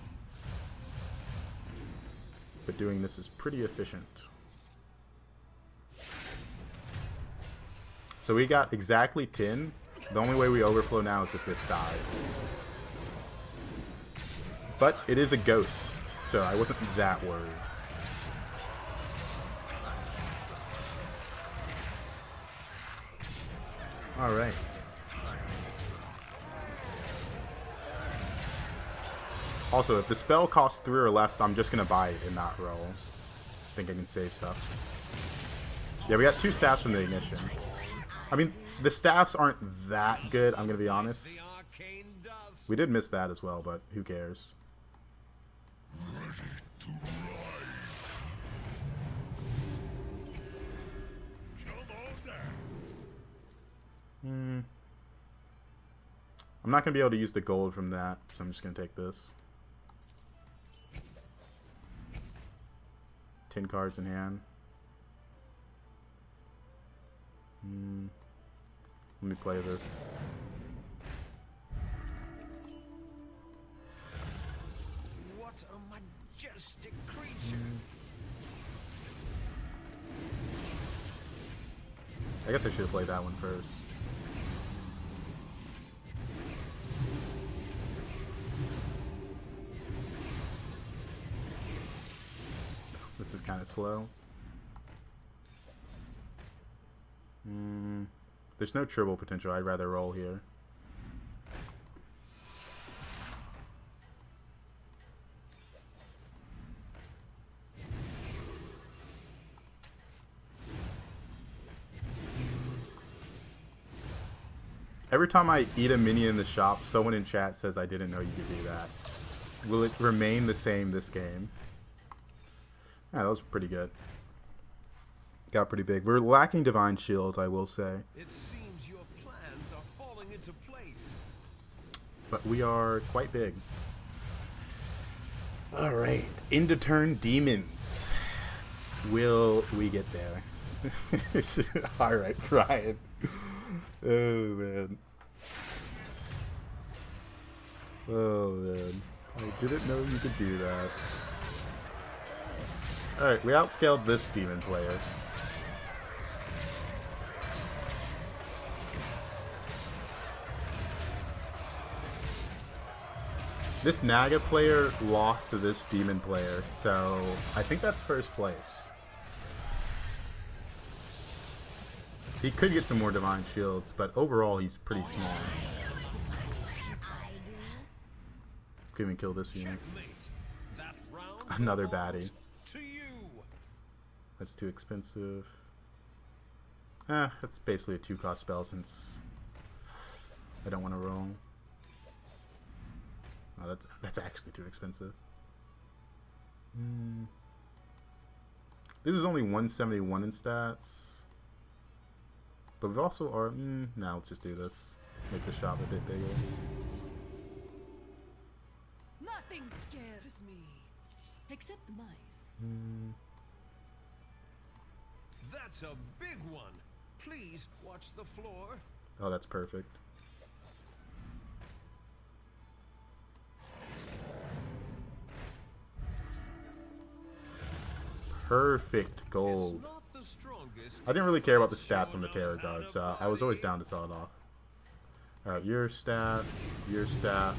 A: But doing this is pretty efficient. So we got exactly 10. The only way we overflow now is if this dies. But it is a Ghost, so I wasn't that worried. Alright. Also, if the spell costs 3 or less, I'm just going to buy it and not roll. I think I can save stuff. Yeah, we got 2 staffs from the ignition. I mean, the staffs aren't that good, I'm going to be honest. We did miss that as well, but who cares? I'm not going to be able to use the gold from that, so I'm just going to take this. 10 cards in hand. Let me play this.
B: What a majestic creature.
A: I guess I should have played that one first. This is kind of slow. There's no triple potential. I'd rather roll here. Every time I eat a minion in the shop, someone in chat says I didn't know you could do that. Will it remain the same this game? Yeah, that was pretty good. Got pretty big. We're lacking Divine Shield, I will say.
B: It seems your plans are falling into place.
A: But we are quite big. Alright. End of turn demons. Will we get there? Alright, Brian. Oh, man. Oh, man. I didn't know you could do that. Alright, we outscaled this demon player. This Naga player lost to this demon player, so I think that's first place. He could get some more divine shields, but overall he's pretty small. Could even kill this unit.
B: That round
A: Another
B: belongs
A: baddie.
B: to you.
A: That's too expensive. That's basically a 2-cost spell since I don't want to roll. Oh, that's actually too expensive. This is only 171 in stats. But we've also are now let's just do this. Make the shop a bit bigger.
F: Nothing scares me, except the mice.
B: That's a big one. Please watch the floor.
A: Oh, that's perfect. Perfect gold.
B: It's not the strongest.
A: I didn't really care about the stats on the Terror Guard, so I was always down to sell it off. Alright, your staff, your staff.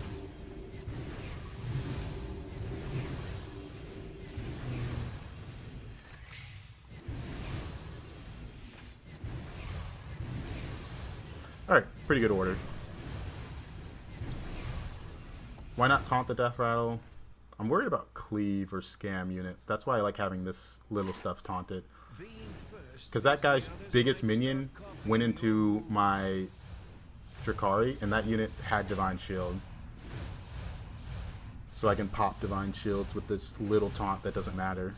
A: Alright, pretty good order. Why not taunt the death rattle? I'm worried about cleave or scam units. That's why I like having this little stuff taunted. Because that guy's biggest minion went into my Drakari, and that unit had Divine Shield. So I can pop Divine Shields with this little taunt that doesn't matter.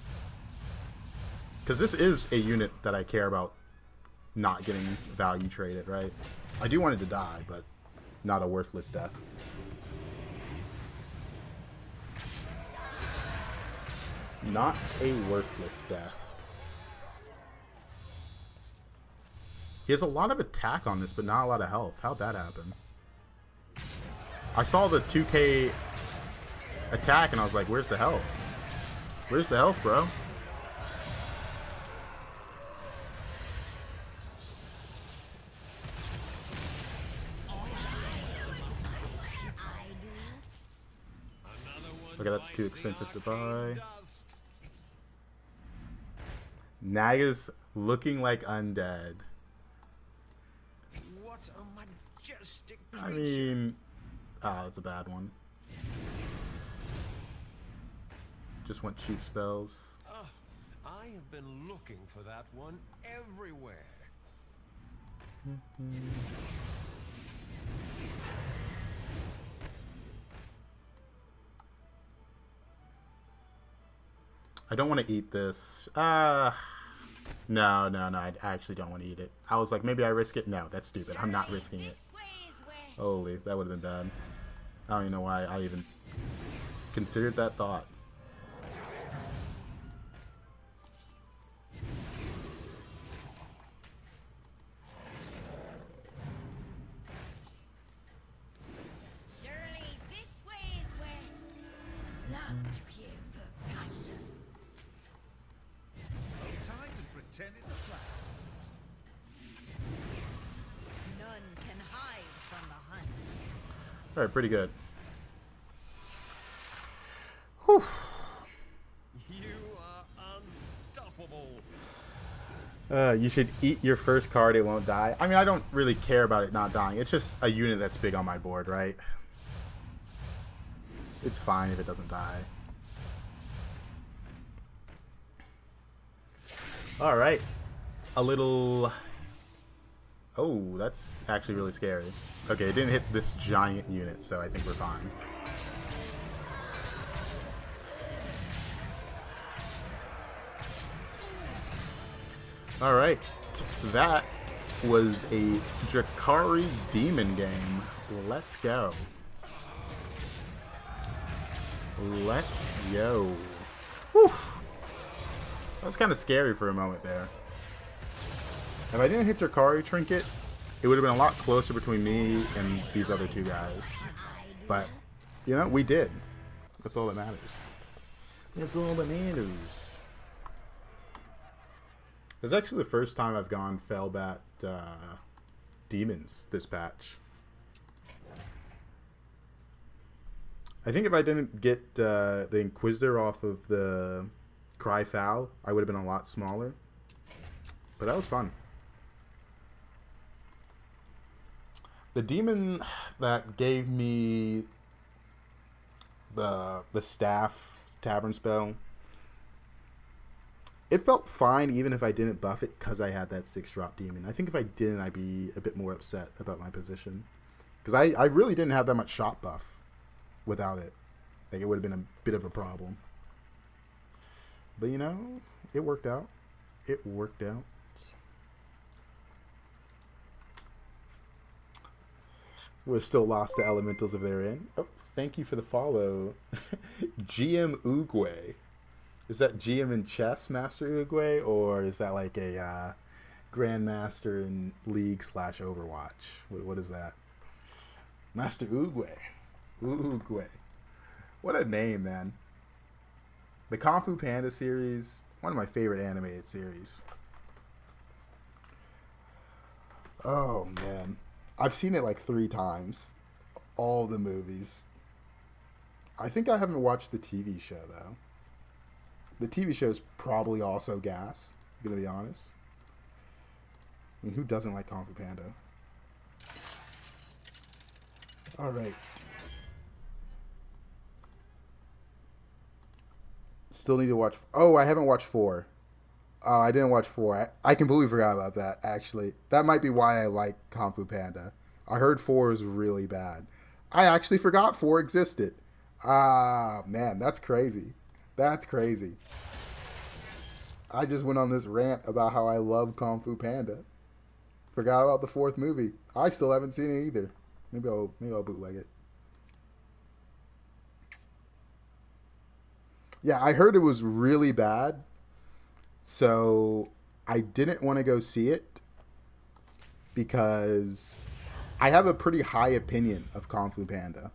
A: Because this is a unit that I care about not getting value traded, right? I do want it to die, but not a worthless death. Not a worthless death. He has a lot of attack on this, but not a lot of health. How'd that happen? I saw the 2k attack, and I was like, where's the health? Where's the health, bro? Okay, that's too expensive to buy. Naga's looking like undead.
B: What a majestic
A: I mean, that's a bad one. Just want cheap spells.
B: I have been looking for that one everywhere.
A: I don't want to eat this. No, I actually don't want to eat it. I was like, maybe I risk it. No, that's stupid. I'm not risking it. Holy, that would have been bad. I don't even know why I even considered that thought.
C: Surely this way is west. Love to hear percussion.
B: Time to pretend it's a plan.
C: None can hide from the hunt.
A: Alright, pretty good. Whew.
B: You are unstoppable.
A: You should eat your first card, it won't die. I mean, I don't really care about it not dying. It's just a unit that's big on my board, right? It's fine if it doesn't die. Alright. A little... Oh, that's actually really scary. Okay, it didn't hit this giant unit, so I think we're fine. Alright, that was a Drakari Demon game. Let's go. Let's go. Whew. That was kind of scary for a moment there. If I didn't hit Drakari Trinket, it would have been a lot closer between me and these other two guys. But, you know, we did. That's all that matters. That's all that matters. It's actually the first time I've gone Firebat Demons this patch. I think if I didn't get the Inquisitor off of the Cry Foul, I would have been a lot smaller. But that was fun. The demon that gave me the staff tavern spell, it felt fine even if I didn't buff it because I had that 6-drop demon. I think if I didn't, I'd be a bit more upset about my position. Because I really didn't have that much shot buff without it. Like, it would have been a bit of a problem. But, you know, it worked out. It worked out. We're still lost to elementals if they're in. Oh, thank you for the follow. GM Uguay. Is that GM in chess, Master Uguay? Or is that like a Grandmaster in League / Overwatch? What is that? Master Uguay. Uguay. What a name, man. The Kung Fu Panda series, one of my favorite animated series. Oh, man. I've seen it like 3 times. All the movies. I think I haven't watched the TV show, though. The TV show is probably also gas, I'm gonna be honest. I mean, who doesn't like Kung Fu Panda? Alright. Still need to watch... Oh, I haven't watched 4. Oh, I didn't watch 4. I completely forgot about that, actually. That might be why I like Kung Fu Panda. I heard 4 is really bad. I actually forgot 4 existed. Ah, man, that's crazy. That's crazy. I just went on this rant about how I love Kung Fu Panda. Forgot about the 4th movie. I still haven't seen it either. Maybe I'll bootleg it. Yeah, I heard it was really bad. So I didn't want to go see it because I have a pretty high opinion of Kung Fu Panda.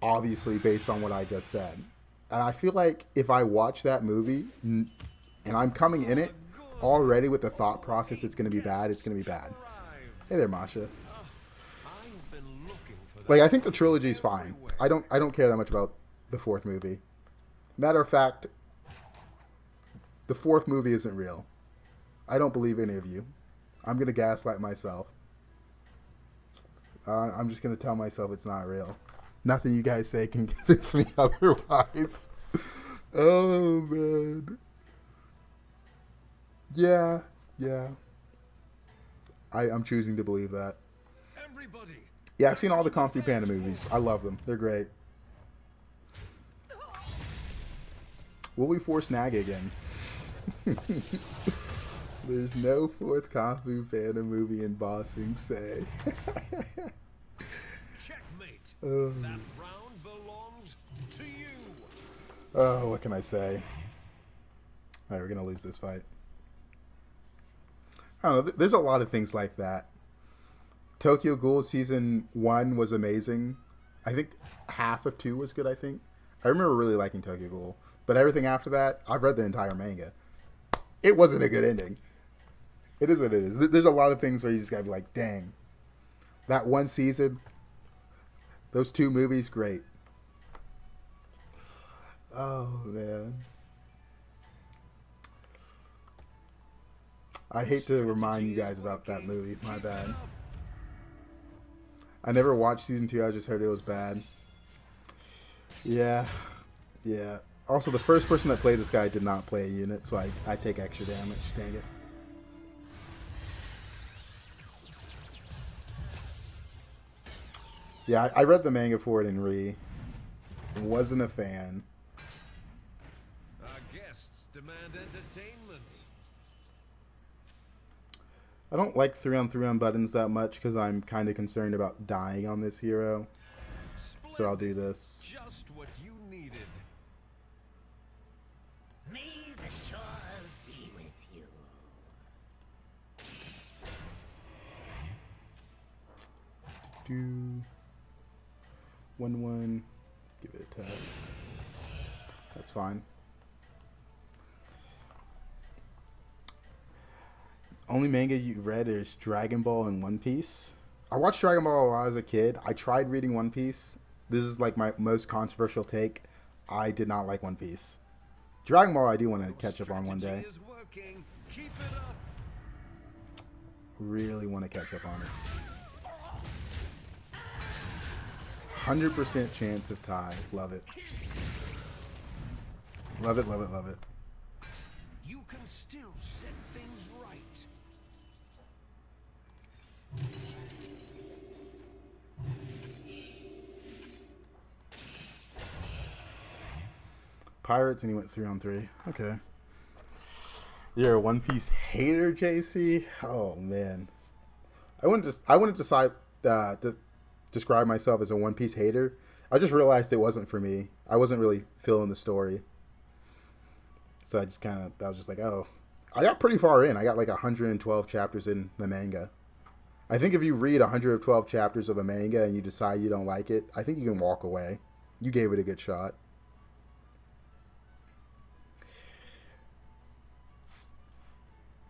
A: Obviously, based on what I just said. And I feel like if I watch that movie and I'm coming in it already with the thought process it's going to be bad, it's going to be bad. Hey there, Masha. Like, I think the trilogy is fine. I don't care that much about the 4th movie. Matter of fact, the 4th movie isn't real. I don't believe any of you. I'm going to gaslight myself. I'm just going to tell myself it's not real. Nothing you guys say can convince me otherwise. Oh, man. Yeah. I'm choosing to believe that.
B: Everybody.
A: Yeah, I've seen all the Kung Fu Panda movies. I love them. They're great. Will we force Nag again? There's no 4th Kung Fu Panda movie in Bossing Say.
B: Checkmate. That round belongs to you.
A: Oh, what can I say? Alright, we're gonna lose this fight. I don't know, there's a lot of things like that. Tokyo Ghoul Season 1 was amazing. I think half of 2 was good, I think. I remember really liking Tokyo Ghoul. But everything after that, I've read the entire manga. It wasn't a good ending. It is what it is. There's a lot of things where you just gotta be like, dang. That one season, those 2 movies, great. Oh, man. I hate to remind you guys about that movie. My bad. I never watched Season 2. I just heard it was bad. Yeah. Also, the first person that played this guy did not play a unit, so I take extra damage. Dang it. Yeah, I read the manga for it in Re. Wasn't a fan.
B: Our guests demand entertainment.
A: I don't like 3-on-3 buttons that much because I'm kind of concerned about dying on this hero. So I'll do this.
B: Just what you needed.
C: May the shores be with you.
A: 1/1. Give it a tap. That's fine. Only manga you read is Dragon Ball and One Piece. I watched Dragon Ball while I was a kid. I tried reading One Piece. This is like my most controversial take. I did not like One Piece. Dragon Ball I do want to catch up on one day.
B: Is working. Keep it up.
A: Really want to catch up on it. 100% chance of tie. Love it. Love it, love it, love it.
B: You can still set things right.
A: Pirates, and he went 3-on-3. Okay. You're a One Piece hater, JC? Oh man. I wouldn't decide to describe myself as a One Piece hater. I just realized it wasn't for me. I wasn't really feeling the story. So I was just like, oh. I got pretty far in. I got like 112 chapters in the manga. I think if you read 112 chapters of a manga and you decide you don't like it, I think you can walk away. You gave it a good shot.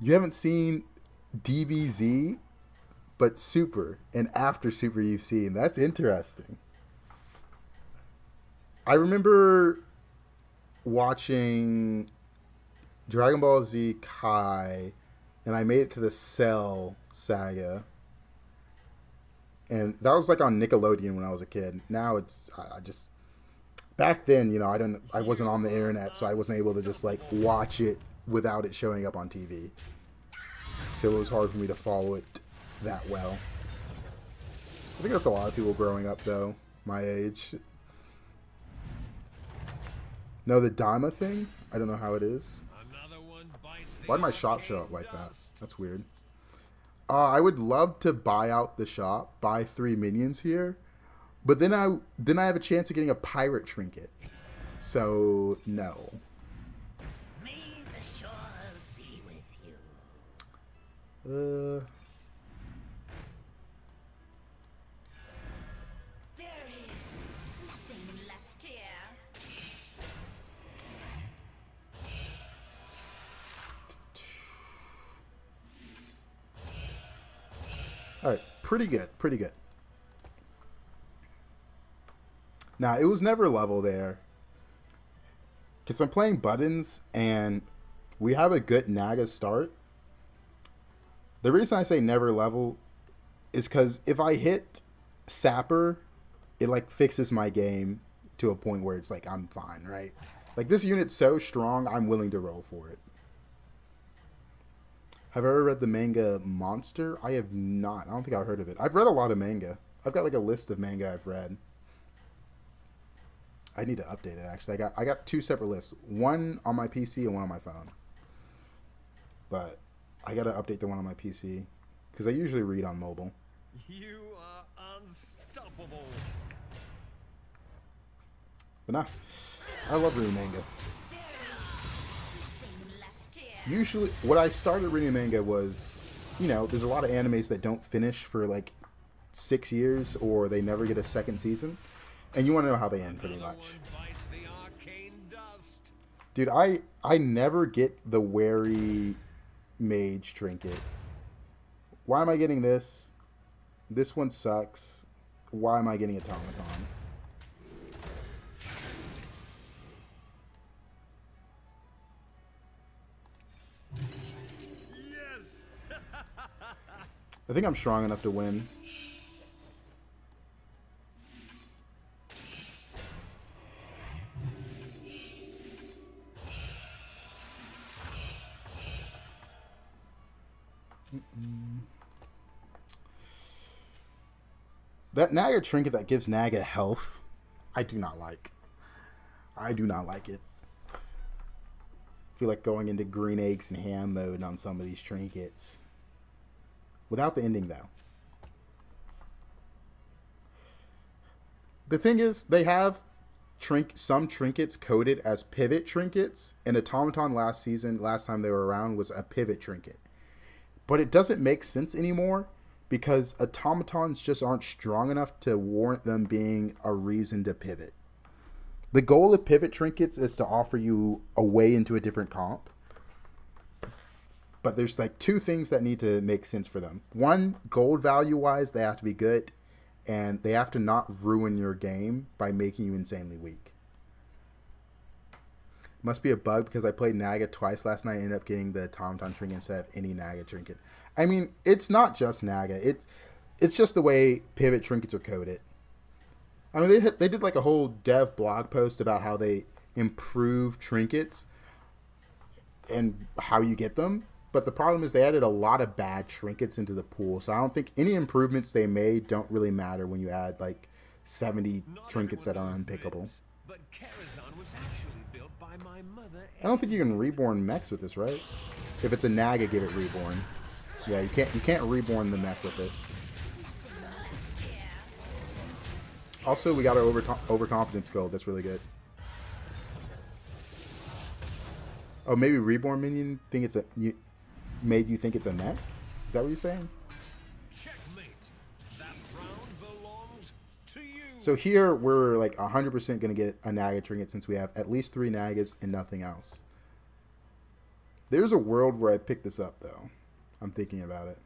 A: You haven't seen DBZ, but Super and after Super you've seen. That's interesting. I remember watching Dragon Ball Z Kai, and I made it to the Cell saga. And that was like on Nickelodeon when I was a kid. Now it's, I just, back then, you know, I wasn't on the internet, so I wasn't able to just like watch it without it showing up on TV. So it was hard for me to follow it that well. I think that's a lot of people growing up though, my age. No, the Daima thing? I don't know how it is. Why did my shop show up like that? That's weird. I would love to buy out the shop, buy 3 minions here, but then I have a chance of getting a pirate trinket. So no.
C: May the shores be with you. There is nothing left here.
A: Alright, pretty good, pretty good. Now, it was never level there. Because I'm playing buttons, and we have a good Naga start. The reason I say never level is because if I hit Sapper, it, like, fixes my game to a point where it's like, I'm fine, right? Like, this unit's so strong, I'm willing to roll for it. Have I ever read the manga Monster? I have not. I don't think I've heard of it. I've read a lot of manga. I've got like a list of manga I've read. I need to update it actually. I got 2 separate lists. One on my PC and one on my phone. But I got to update the one on my PC because I usually read on mobile.
B: You are unstoppable.
A: But nah, I love reading manga. Usually, what I started reading manga was, you know, there's a lot of animes that don't finish for like 6 years or they never get a second season. And you want to know how they end pretty much. Dude, I never get the wary mage trinket. Why am I getting this? This one sucks. Why am I getting automaton? I think I'm strong enough to win. That Naga trinket that gives Naga health, I do not like. I do not like it. I feel like going into green eggs and ham mode on some of these trinkets. Without the ending, though. The thing is, they have some trinkets coded as pivot trinkets, and Automaton last time they were around, was a pivot trinket. But it doesn't make sense anymore, because automatons just aren't strong enough to warrant them being a reason to pivot. The goal of pivot trinkets is to offer you a way into a different comp. But there's like 2 things that need to make sense for them. One, gold value wise, they have to be good. And they have to not ruin your game by making you insanely weak. Must be a bug because I played Naga twice last night and ended up getting the Tauntaun trinket instead of any Naga trinket. I mean, it's not just Naga. It's just the way pivot trinkets are coded. I mean, they did like a whole dev blog post about how they improve trinkets and how you get them. But the problem is they added a lot of bad trinkets into the pool. So I don't think any improvements they made don't really matter when you add like 70 trinkets that are unpickable.
B: But Karazhan was actually built by my mother.
A: I don't think you can reborn mechs with this, right? If it's a Naga, give it reborn. Yeah, you can't reborn the mech with it. Also, we got our overconfidence gold. That's really good. Oh, maybe reborn minion made you think it's a mech? Is that what you're saying?
B: Checkmate. That round belongs to you.
A: So here we're like 100% going to get a Naga trinket since we have at least 3 Nagas and nothing else. There's a world where I pick this up though. I'm thinking about it.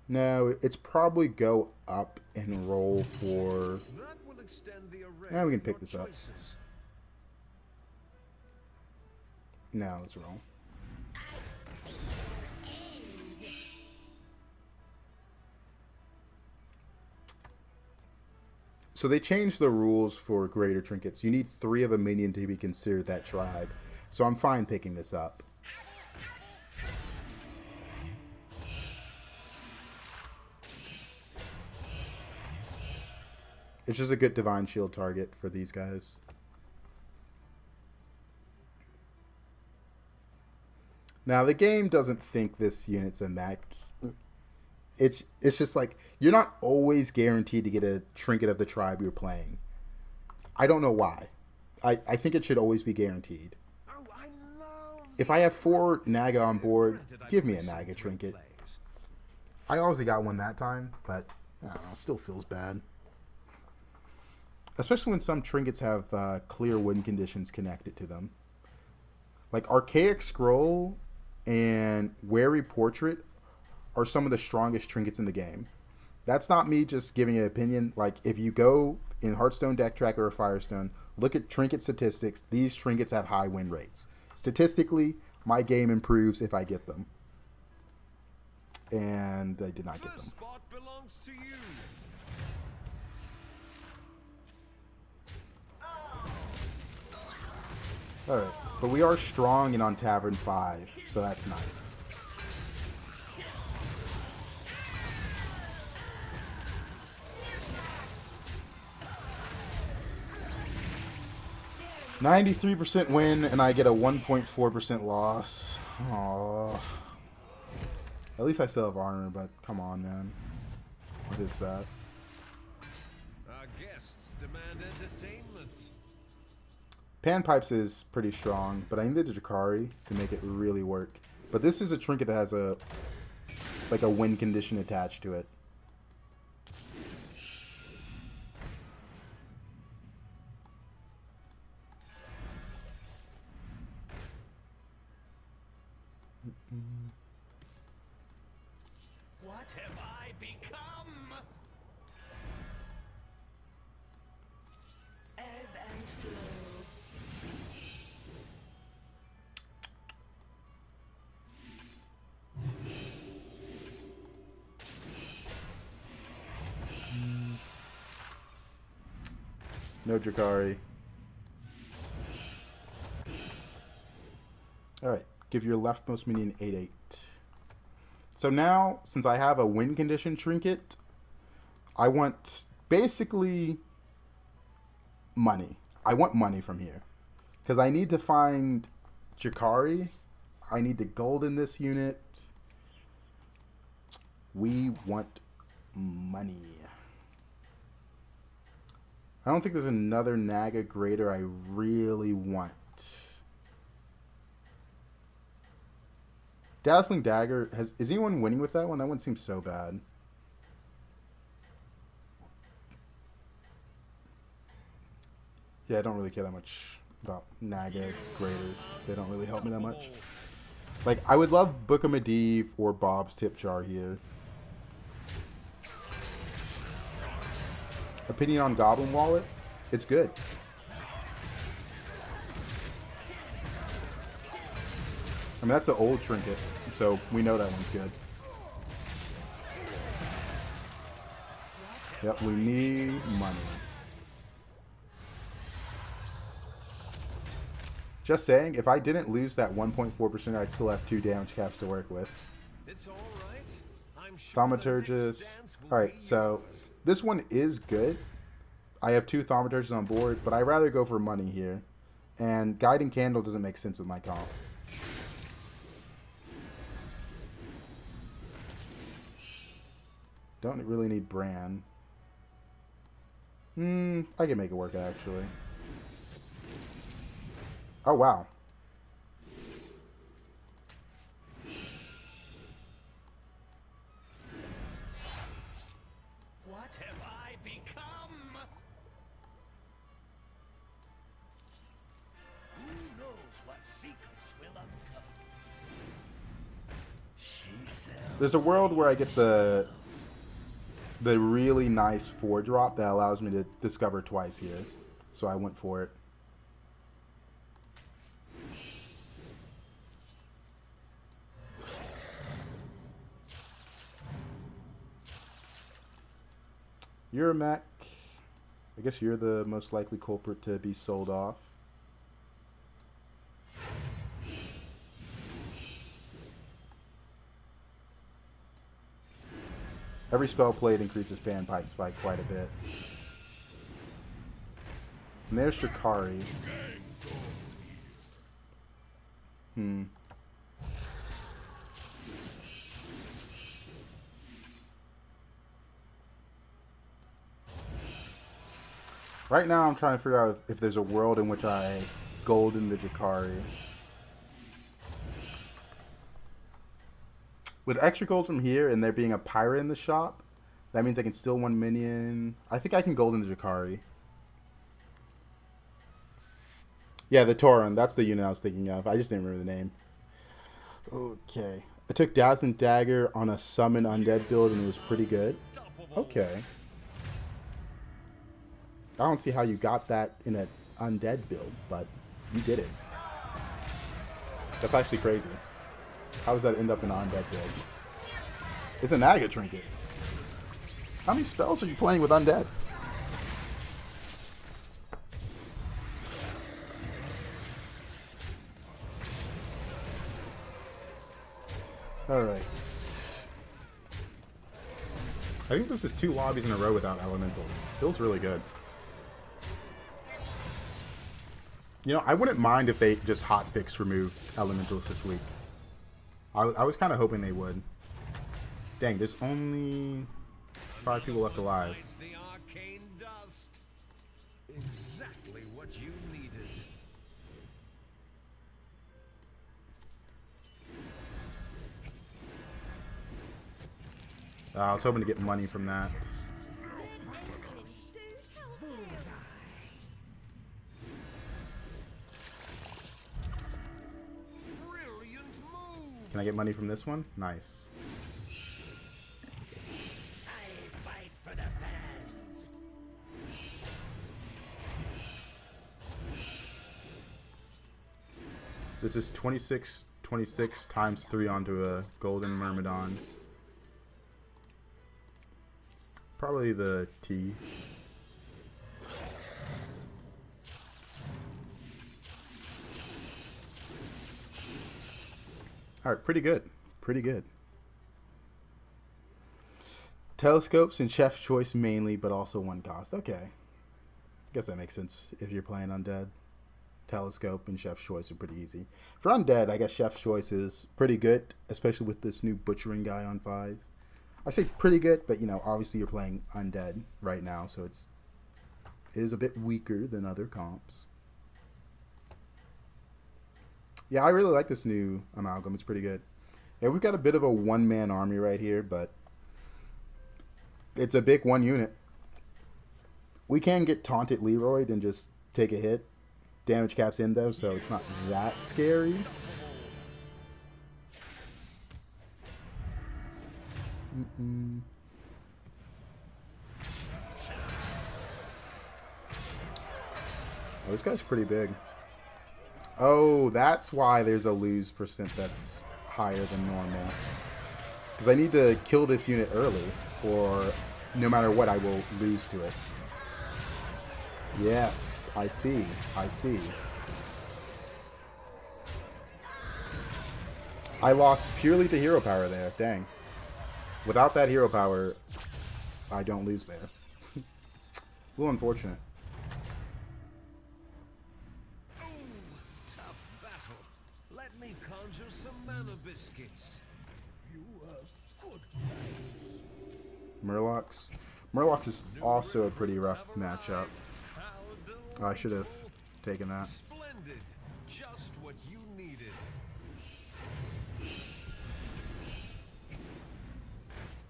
A: No, it's probably go up and roll for...
B: That will extend the array.
A: Yeah, we can
B: of
A: pick
B: your
A: this up.
B: choices.
A: No, let's roll. So they changed the rules for greater trinkets. You need 3 of a minion to be considered that tribe. So I'm fine picking this up. It's just a good Divine Shield target for these guys. Now, the game doesn't think this unit's a mech. It's just like, you're not always guaranteed to get a trinket of the tribe you're playing. I don't know why. I think it should always be guaranteed.
B: Oh, I love
A: If I have 4 Naga on board, give me a Naga trinket. I obviously got one that time, but I don't know, it still feels bad. Especially when some trinkets have clear win conditions connected to them. Like Archaic Scroll and Wary Portrait are some of the strongest trinkets in the game. That's not me just giving an opinion. Like, if you go in Hearthstone Deck Tracker or Firestone, look at trinket statistics, these trinkets have high win rates. Statistically, my game improves if I get them. And I did not get them.
B: First spot belongs to you.
A: Alright, but we are strong and on Tavern 5, so that's nice. %93 win, and I get a 1.4% loss. Aww. At least I still have armor, but come on, man. What is that?
B: Our guests demand entertainment.
A: Panpipes is pretty strong, but I need the Jakari to make it really work. But this is a trinket that has a win condition attached to it.
B: What have I become?
C: Ebb and flow.
A: No Jakari. Alright, give your leftmost minion 8/8. So now, since I have a win condition trinket, I want basically money. I want money from here. Because I need to find Jakari. I need to gold in this unit. We want money. I don't think there's another Naga Greater I really want. Dazzling Dagger, is anyone winning with that one? That one seems so bad. Yeah, I don't really care that much about Naga Graders. They don't really help me that much. Like, I would love Book of Medivh or Bob's Tip Jar here. Opinion on Goblin Wallet? It's good. I mean, that's an old trinket, so we know that one's good. Yep, we need money. Just saying, if I didn't lose that 1.4%, I'd still have 2 damage caps to work with.
B: It's all right. I'm sure
A: Thaumaturgist. Alright, so this one is good. I have 2 Thaumaturgists on board, but I'd rather go for money here. And Guiding Candle doesn't make sense with my comp. Don't really need Bran. I can make it work, actually. Oh, wow.
B: What have I become?
C: Who knows what secrets will uncover? She sells.
A: There's a world where I get the really nice 4-drop that allows me to discover twice here. So I went for it. You're a mech. I guess you're the most likely culprit to be sold off. Every spell played increases panpipes by quite a bit. And there's Drakari. Right now I'm trying to figure out if there's a world in which I golden the Drakari. With extra gold from here and there being a pirate in the shop, that means I can steal 1 minion. I think I can golden the Drakari. Yeah, the Tauren. That's the unit I was thinking of. I just didn't remember the name. Okay. I took Dazzling Dagger on a summon undead build and it was pretty good. Okay. I don't see how you got that in an undead build, but you did it. That's actually crazy. How does that end up in an undead build? It's a Naga trinket. How many spells are you playing with undead? Alright. I think this is 2 lobbies in a row without elementals. Feels really good. You know, I wouldn't mind if they just hotfix removed elementals this week. I was kind of hoping they would. Dang, there's only 5 people left alive.
B: It's the arcane dust. Exactly what you needed.
A: I was hoping to get money from that.
B: Brilliant move.
A: Can I get money from this one? Nice.
C: I fight for the fans.
A: This is 26 times 3 onto a golden Myrmidon. Probably the T. Alright, pretty good. Pretty good. Telescopes and Chef's Choice mainly, but also 1 cost. Okay. I guess that makes sense if you're playing Undead. Telescope and Chef's Choice are pretty easy. For Undead, I guess Chef's Choice is pretty good, especially with this new Butchering guy on 5. I say pretty good, but you know, obviously you're playing Undead right now, so it is a bit weaker than other comps. Yeah, I really like this new Amalgam. It's pretty good. Yeah, we've got a bit of a 1-man army right here, but it's a big 1 unit. We can get taunted Leroyed and just take a hit. Damage caps in though, so it's not that scary. Oh, this guy's pretty big. Oh, that's why there's a lose percent that's higher than normal. Because I need to kill this unit early, or no matter what, I will lose to it. Yes, I see. I see. I lost purely to hero power there. Dang. Without that hero power, I don't lose there. A little unfortunate.
B: Oh, tough battle. Let me conjure some mana biscuits. You are good.
A: Murlocs. Murlocs is also a pretty rough matchup. Oh, I should have taken that.
B: Splendid. Just what you needed.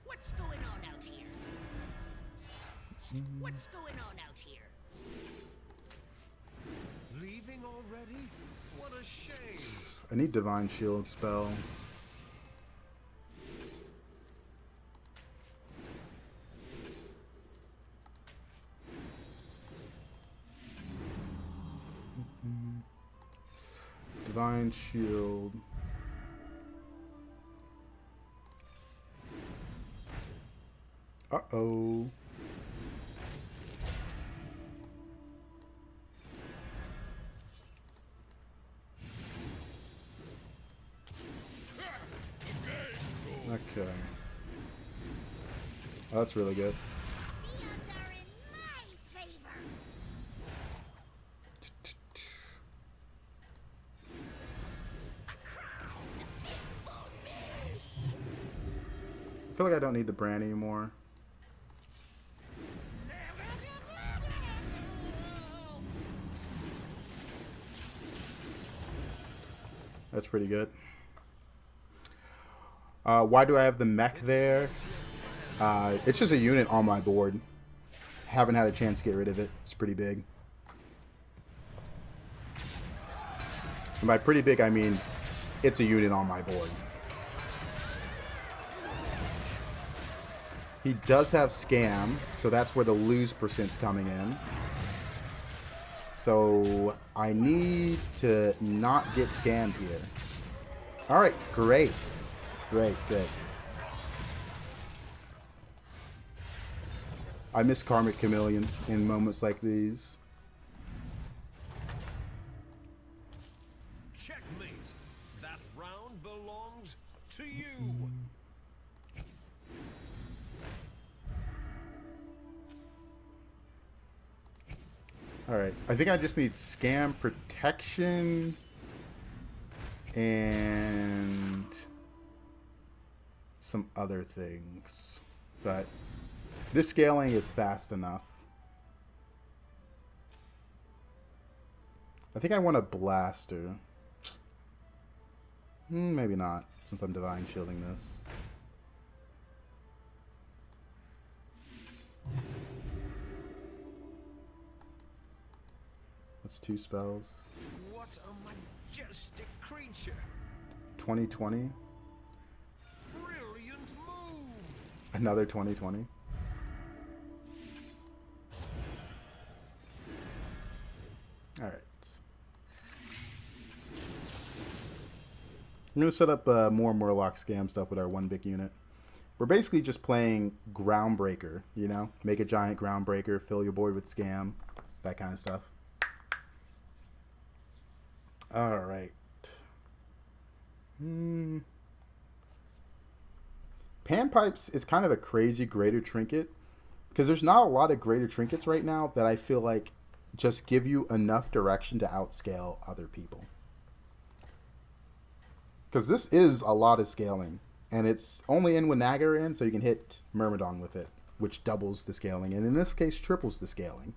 C: What's going on out here? What's going on out here?
B: Leaving already? What a shame.
A: I need Divine Shield spell. Divine Shield. Uh-oh. Okay. Oh, that's really good.
C: The odds are in my favor.
A: I feel like I don't need the brand anymore. That's pretty good. Why do I have the mech there? It's just a unit on my board. Haven't had a chance to get rid of it. It's pretty big. And by pretty big, I mean it's a unit on my board. He does have Scam, so that's where the lose percent's coming in. So I need to not get scammed here. Alright, great. Great, good. I miss Karmic Chameleon in moments like these.
B: Checkmate. That round belongs to you.
A: Alright, I think I just need Scam Protection and some other things. But this scaling is fast enough. I think I want a Blaster. Maybe not, since I'm Divine Shielding this. That's 2 spells.
B: What a majestic creature.
A: 2020.
B: Brilliant move.
A: Another 2020. Alright. I'm going to set up more Murloc Scam stuff with our one big unit. We're basically just playing Groundbreaker, you know? Make a giant Groundbreaker, fill your board with Scam, that kind of stuff. Alright. Panpipes is kind of a crazy greater trinket, because there's not a lot of greater trinkets right now that I feel like just give you enough direction to outscale other people. Because this is a lot of scaling, and it's only in when Naga are in, so you can hit Myrmidon with it, which doubles the scaling, and in this case triples the scaling.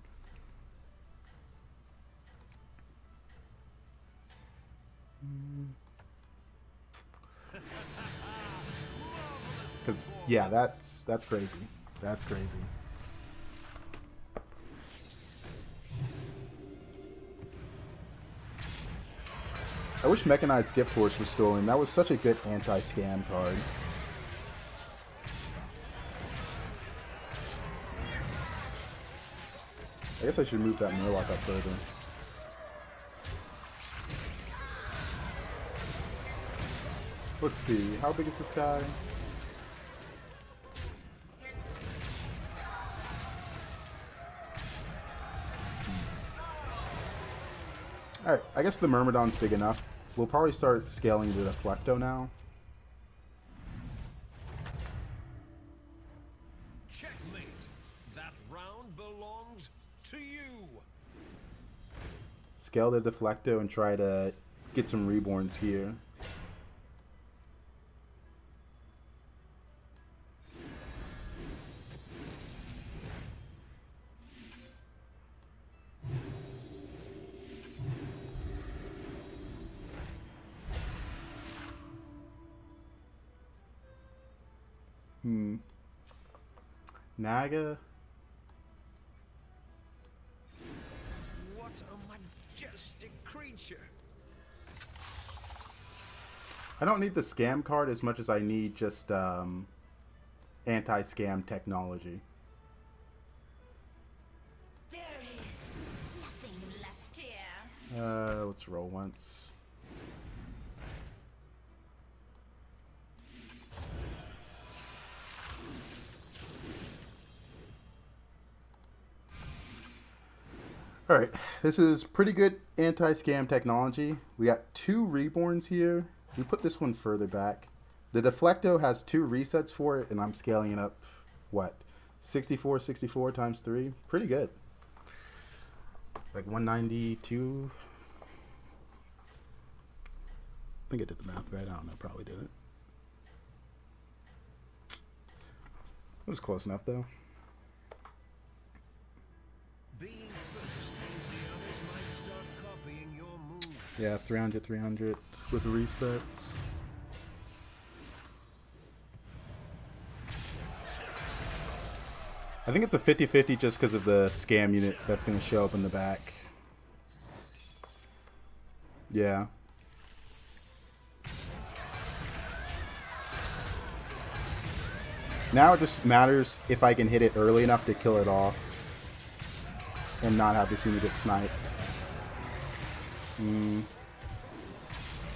A: Because, yeah, that's crazy. That's crazy. I wish Mechanized Skip Force was stolen. That was such a good anti-scam card. I guess I should move that Murloc up further. Let's see. How big is this guy? Alright, I guess the Myrmidon's big enough. We'll probably start scaling the Deflecto now.
B: Checkmate. That round belongs to you.
A: Scale the Deflecto and try to get some Reborns here. Naga.
B: What a majestic creature.
A: I don't need the scam card as much as I need just anti-scam technology.
C: There is nothing left here.
A: Let's roll once. Alright, this is pretty good anti-scam technology. We got 2 Reborns here. We put this one further back. The Deflecto has 2 resets for it, and I'm scaling it up, what, 64 times 3? Pretty good. Like 192. I think I did the math right. I don't know, probably did it. It was close enough, though.
B: Being first means the others might start copying your moves.
A: Yeah, 300 with resets. I think it's a 50-50 just because of the scam unit that's going to show up in the back. Yeah. Now it just matters if I can hit it early enough to kill it off and not have this unit get sniped.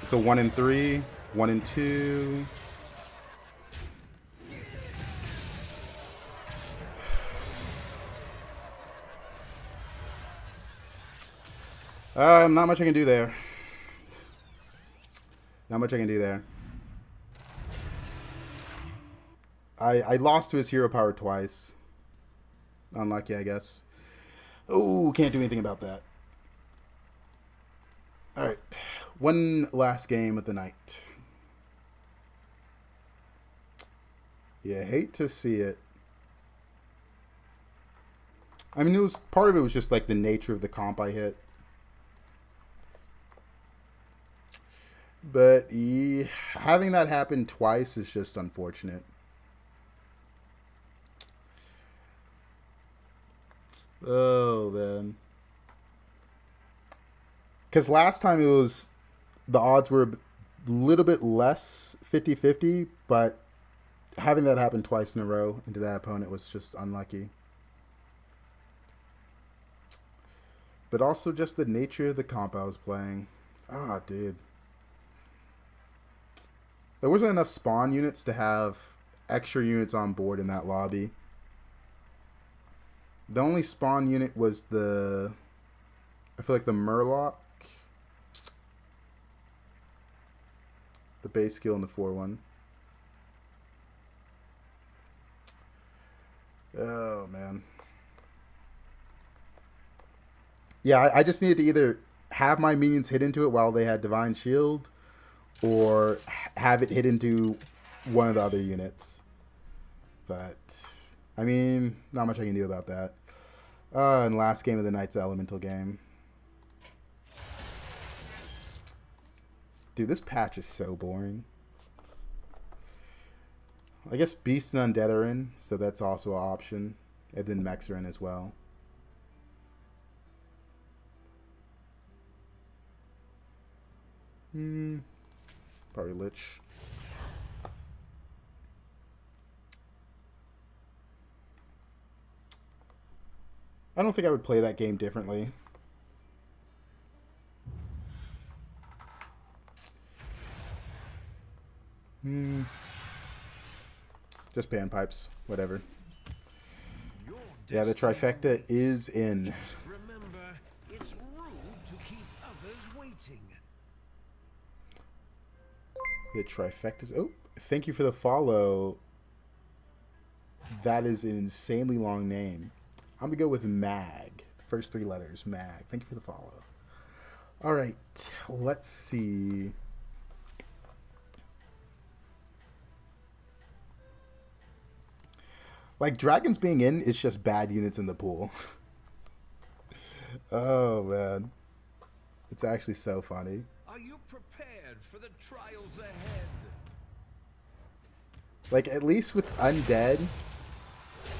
A: It's a 1 in 3, 1 in 2. Not much I can do there. Not much I can do there. I lost to his hero power twice. Unlucky, I guess. Oh, can't do anything about that. Alright. One last game of the night. Yeah, hate to see it. I mean, it was part of it was just like the nature of the comp I hit. But having that happen twice is just unfortunate. Oh, man. Because last time it was, the odds were a little bit less 50-50, but having that happen twice in a row into that opponent was just unlucky. But also just the nature of the comp I was playing. Ah, dude. There wasn't enough spawn units to have extra units on board in that lobby. The only spawn unit was the, I feel like the Murloc, the base skill, and the 4-1. Oh, man. Yeah, I just needed to either have my minions hit into it while they had Divine Shield, or have it hit into one of the other units. But, I mean, not much I can do about that. And last game of the night's Elemental game. Dude, this patch is so boring. I guess Beast and Undead are in, so that's also an option. And then Mechs are in as well. Probably Lich. I don't think I would play that game differently. Just panpipes, whatever.
B: Your
A: Yeah, the
B: destiny
A: trifecta
B: awaits.
A: is in.
B: Remember, it's rude to keep others waiting.
A: The trifectas. Oh, thank you for the follow. That is an insanely long name. I'm gonna go with Mag. First 3 letters, Mag. Thank you for the follow. All right, let's see. Like, dragons being in, it's just bad units in the pool. Oh, man. It's actually so funny.
B: Are you prepared for the trials ahead?
A: Like, at least with Undead,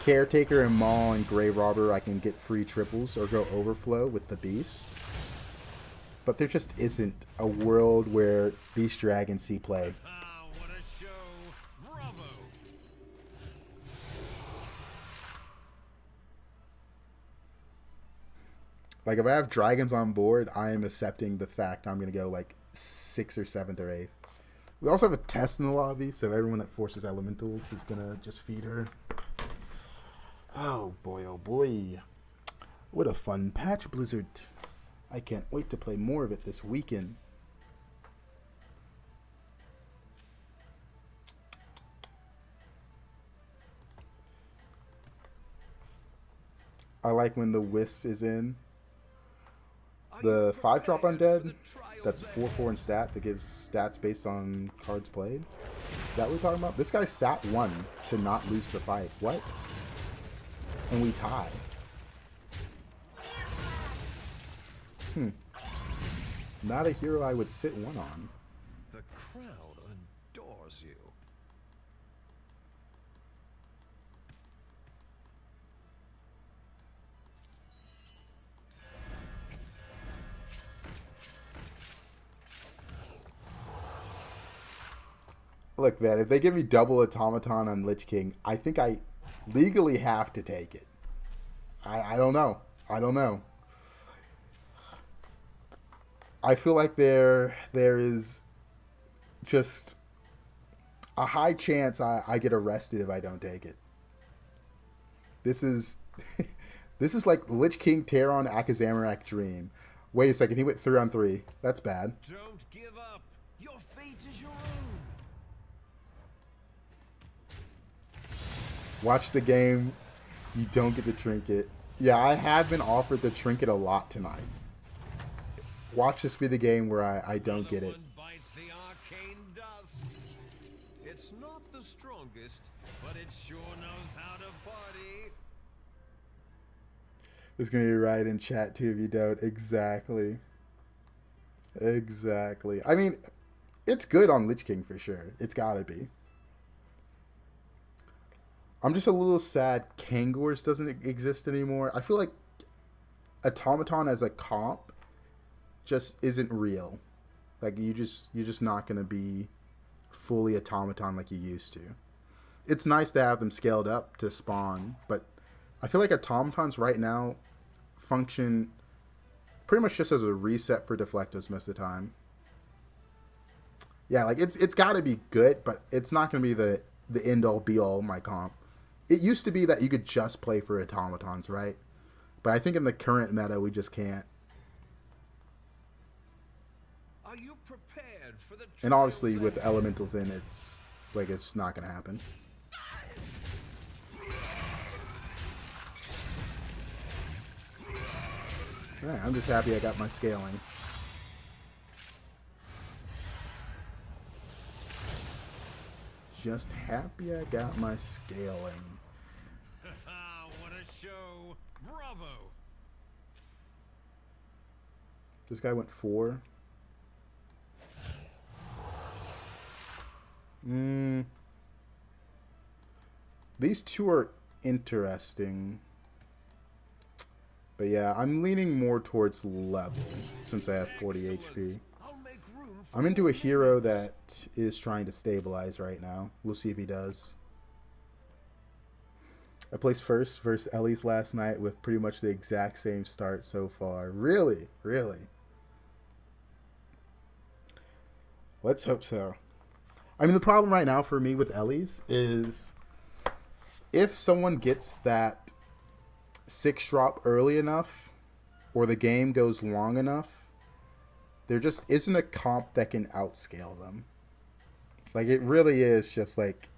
A: Caretaker and Maul and Grave Robber, I can get free triples or go Overflow with the Beast. But there just isn't a world where Beast Dragons see play.
B: Ah, what a show! Bravo!
A: Like, if I have dragons on board, I am accepting the fact I'm going to go, like, 6th or 7th or 8th. We also have a test in the lobby, so everyone that forces elementals is going to just feed her. Oh, boy, oh, boy. What a fun patch, Blizzard. I can't wait to play more of it this weekend. I like when the Wisp is in. The 5-drop Undead, that's 4/4 in stat, that gives stats based on cards played. Is that what we're talking about? This guy sat 1 to not lose the fight. What? And we tie. Not a hero I would sit 1 on.
B: The crowd adores you.
A: Look, man, if they give me double Automaton on Lich King, I think I legally have to take it. I don't know. I don't know. I feel like there is just a high chance I get arrested if I don't take it. This is this is like Lich King, Terran, Akazamorak Dream. Wait a second, he went 3-on-3. That's bad.
B: Don't give up. Your fate is your own.
A: Watch the game. You don't get the trinket. Yeah, I have been offered the trinket a lot tonight. Watch this be the game where I don't get it.
B: Another one bites the arcane dust. It's not the strongest, but it sure knows how to party.
A: It's going to be right in chat too if you don't. Exactly. Exactly. I mean, it's good on Lich King for sure. It's got to be. I'm just a little sad Kangors doesn't exist anymore. I feel like Automaton as a comp just isn't real. Like, you're just not going to be fully Automaton like you used to. It's nice to have them scaled up to spawn, but I feel like Automatons right now function pretty much just as a reset for Deflectos most of the time. Yeah, like, it's got to be good, but it's not going to be the end-all be-all my comp. It used to be that you could just play for Automatons, right? But I think in the current meta, we just can't.
B: Are you prepared for the
A: And obviously,
B: trials
A: with
B: ahead?
A: elementals in, it's like it's not going to happen. Alright, I'm just happy I got my scaling. Just happy I got my scaling.
B: What a show! Bravo!
A: This guy went 4. These two are interesting. But yeah, I'm leaning more towards level since I have 40 HP.
B: I'll make room for
A: I'm into a
B: more
A: hero
B: minions.
A: that is trying to stabilize right now. We'll see if he does. I placed first versus Ellie's last night with pretty much the exact same start so far. Really? Really? Let's hope so. I mean, the problem right now for me with Ellie's is if someone gets that 6-drop early enough or the game goes long enough, there just isn't a comp that can outscale them. Like, it really is just like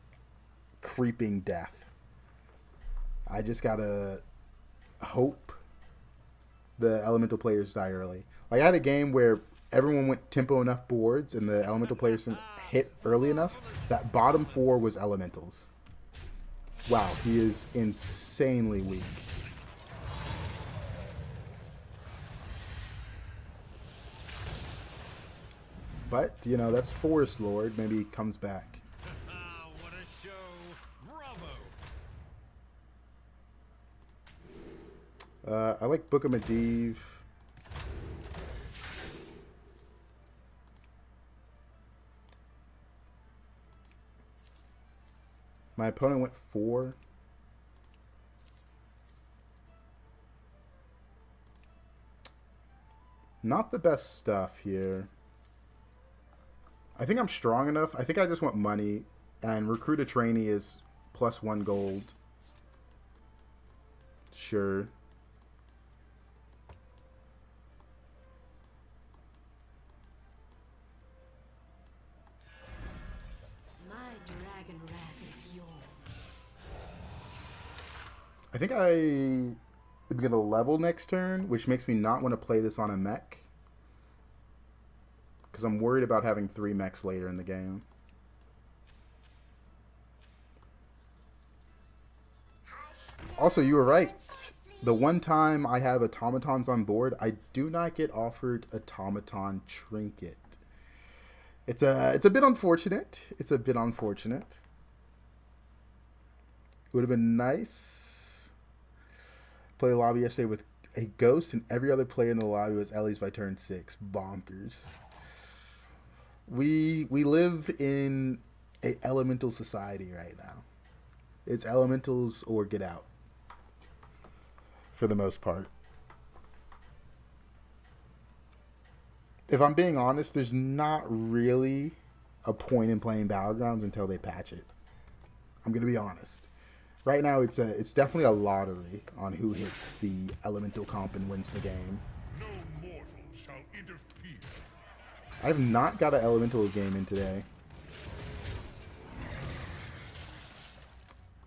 A: creeping death. I just gotta hope the elemental players die early. Like, I had a game where everyone went tempo enough boards and the elemental players didn't hit early enough that bottom 4 was elementals. Wow, he is insanely weak. But, you know, that's Forest Lord. Maybe he comes back.
B: What a show! Bravo!
A: I like Book of Medivh. My opponent went 4. Not the best stuff here. I think I'm strong enough. I think I just want money. And Recruit a Trainee is +1 gold. Sure.
C: My dragon wrath is yours.
A: I think I am going to level next turn, which makes me not want to play this on a mech. Because I'm worried about having 3 mechs later in the game. Also, you were right. The one time I have automatons on board, I do not get offered automaton trinket. It's a bit unfortunate. It's a bit unfortunate. It would have been nice. Play lobby yesterday with a ghost, and every other player in the lobby was Ellie's by turn 6. Bonkers. We live in a elemental society right now. It's elementals or get out. For the most part. If I'm being honest, there's not really a point in playing Battlegrounds until they patch it. I'm going to be honest. Right now, it's definitely a lottery on who hits the elemental comp and wins the game.
D: No mortal shall interfere.
A: I have not got an elemental game in today.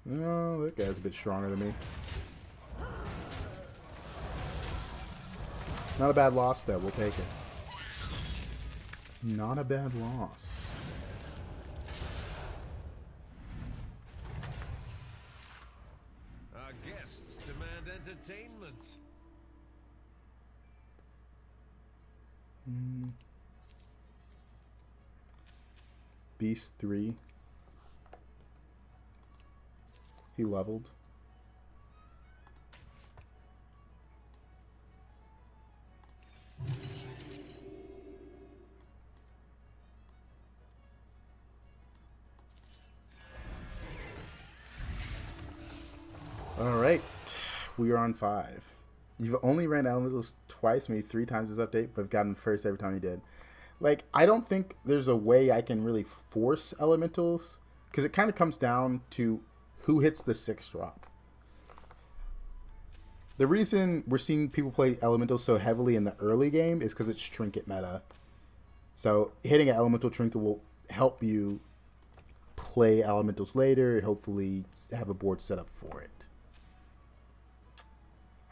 A: Oh, that guy's a bit stronger than me. Not a bad loss, though. We'll take it. Not a bad loss.
B: Our guests demand entertainment.
A: Beast 3. He leveled. Alright, we are on 5. You've only ran elementals twice, maybe 3 times this update, but have gotten first every time you did. Like, I don't think there's a way I can really force elementals, because it kind of comes down to who hits the 6-drop. The reason we're seeing people play elementals so heavily in the early game is because it's trinket meta. So hitting an elemental trinket will help you play elementals later and hopefully have a board set up for it.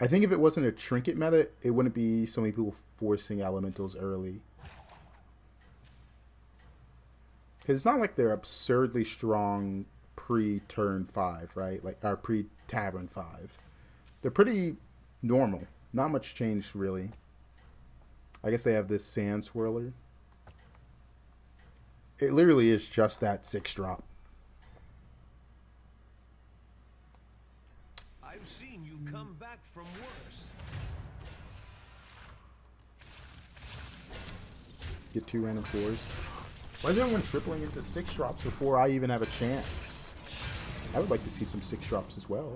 A: I think if it wasn't a trinket meta, it wouldn't be so many people forcing elementals early. Because it's not like they're absurdly strong pre-turn 5, right? Like, or pre-tavern 5. They're pretty normal. Not much changed, really. I guess they have this sand swirler. It literally is just that 6-drop.
B: I've seen you come back from worse.
A: Get 2 random 4s. Why is everyone tripling into 6-drops before I even have a chance? I would like to see some 6-drops as well.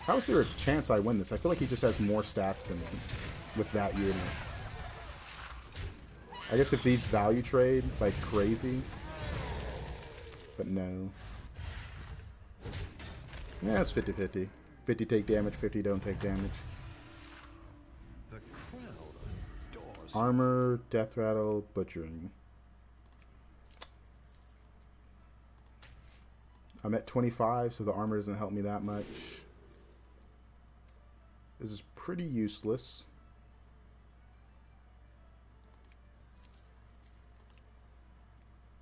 A: How is there a chance I win this? I feel like he just has more stats than me with that unit. I guess if these value trade like crazy. But no. Yeah, it's 50-50. 50 take damage, 50 don't take damage.
B: The crowd adores
A: Armor, death rattle, butchering. I'm at 25, so the armor doesn't help me that much. This is pretty useless.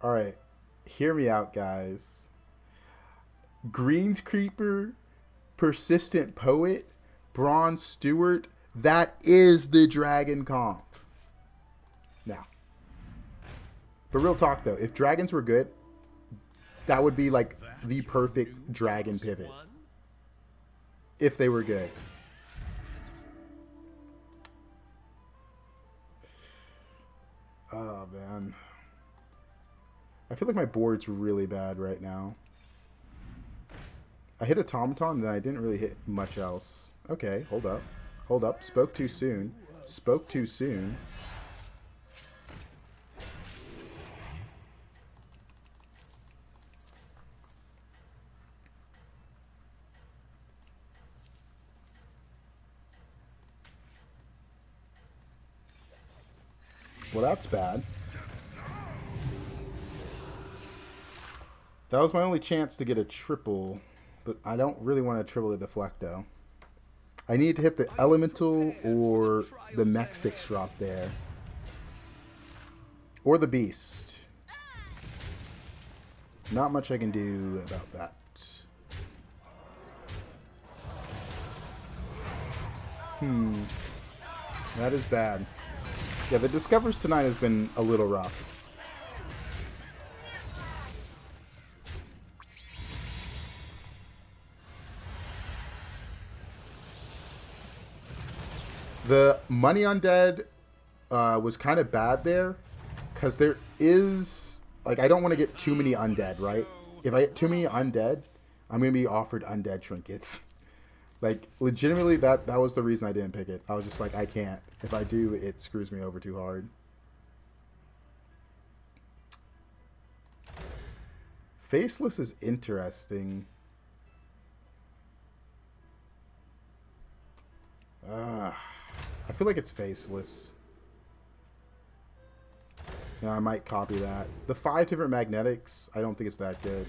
A: Alright, hear me out, guys. Greens Creeper, Persistent Poet, Bronze Steward, that is the dragon comp. Now. But real talk though, if dragons were good, that would be like the perfect dragon pivot. If they were good. Oh man. I feel like my board's really bad right now. I hit Automaton, and then I didn't really hit much else. Okay, hold up. Hold up. Spoke too soon. Spoke too soon. Well, that's bad. That was my only chance to get a triple, but I don't really want to triple the Deflecto. I need to hit the Elemental or the next 6-drop there. Or the Beast. Not much I can do about that. That is bad. Yeah, the Discovers tonight has been a little rough. The money undead was kind of bad there, because there is, like, I don't want to get too many undead, right? If I get too many undead, I'm going to be offered undead trinkets. Like, legitimately, that was the reason I didn't pick it. I was just like, I can't. If I do, it screws me over too hard. Faceless is interesting. I feel like it's Faceless. Yeah, I might copy that. The 5 different magnetics, I don't think it's that good.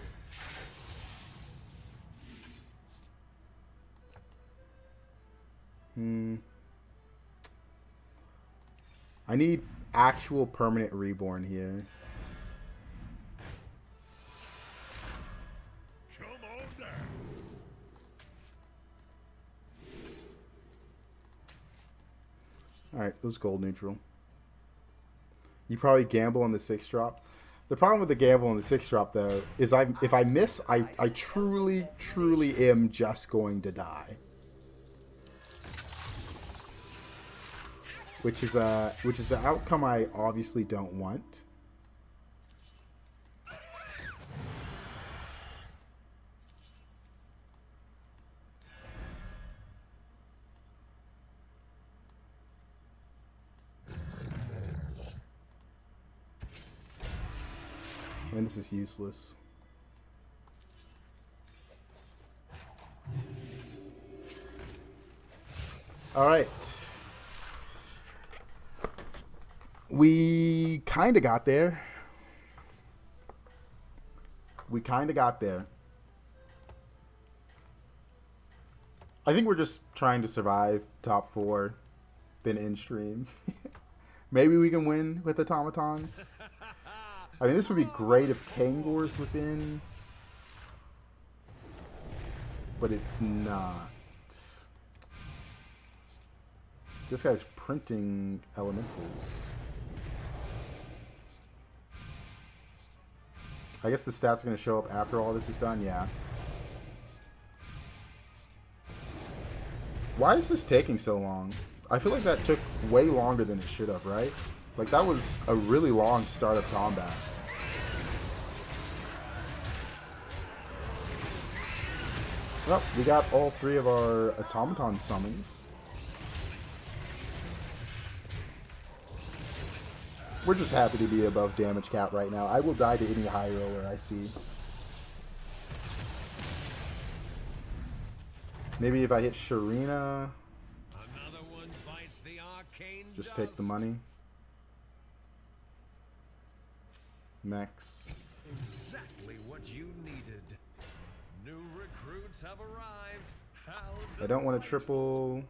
A: I need actual permanent reborn here.
D: Come on down.
A: Alright, it was gold neutral. You probably gamble on the 6-drop. The problem with the gamble on the 6-drop, though, is if I miss, I truly, truly am just going to die. Which is an outcome I obviously don't want. I mean, this is useless. All right. We kind of got there. We kind of got there. I think we're just trying to survive top 4, then in stream. Maybe we can win with automatons. I mean, this would be great if Kangors was in, but it's not. This guy's printing elementals. I guess the stats are going to show up after all this is done, yeah. Why is this taking so long? I feel like that took way longer than it should have, right? Like, that was a really long start of combat. Well, we got all 3 of our automaton summons. We're just happy to be above damage cap right now. I will die to any high roller I see. Maybe if I hit Sharina,
B: Another one bites the arcane
A: just take the
B: dust.
A: money. Next.
B: Exactly what you needed. New recruits have arrived. How
A: I don't want to triple.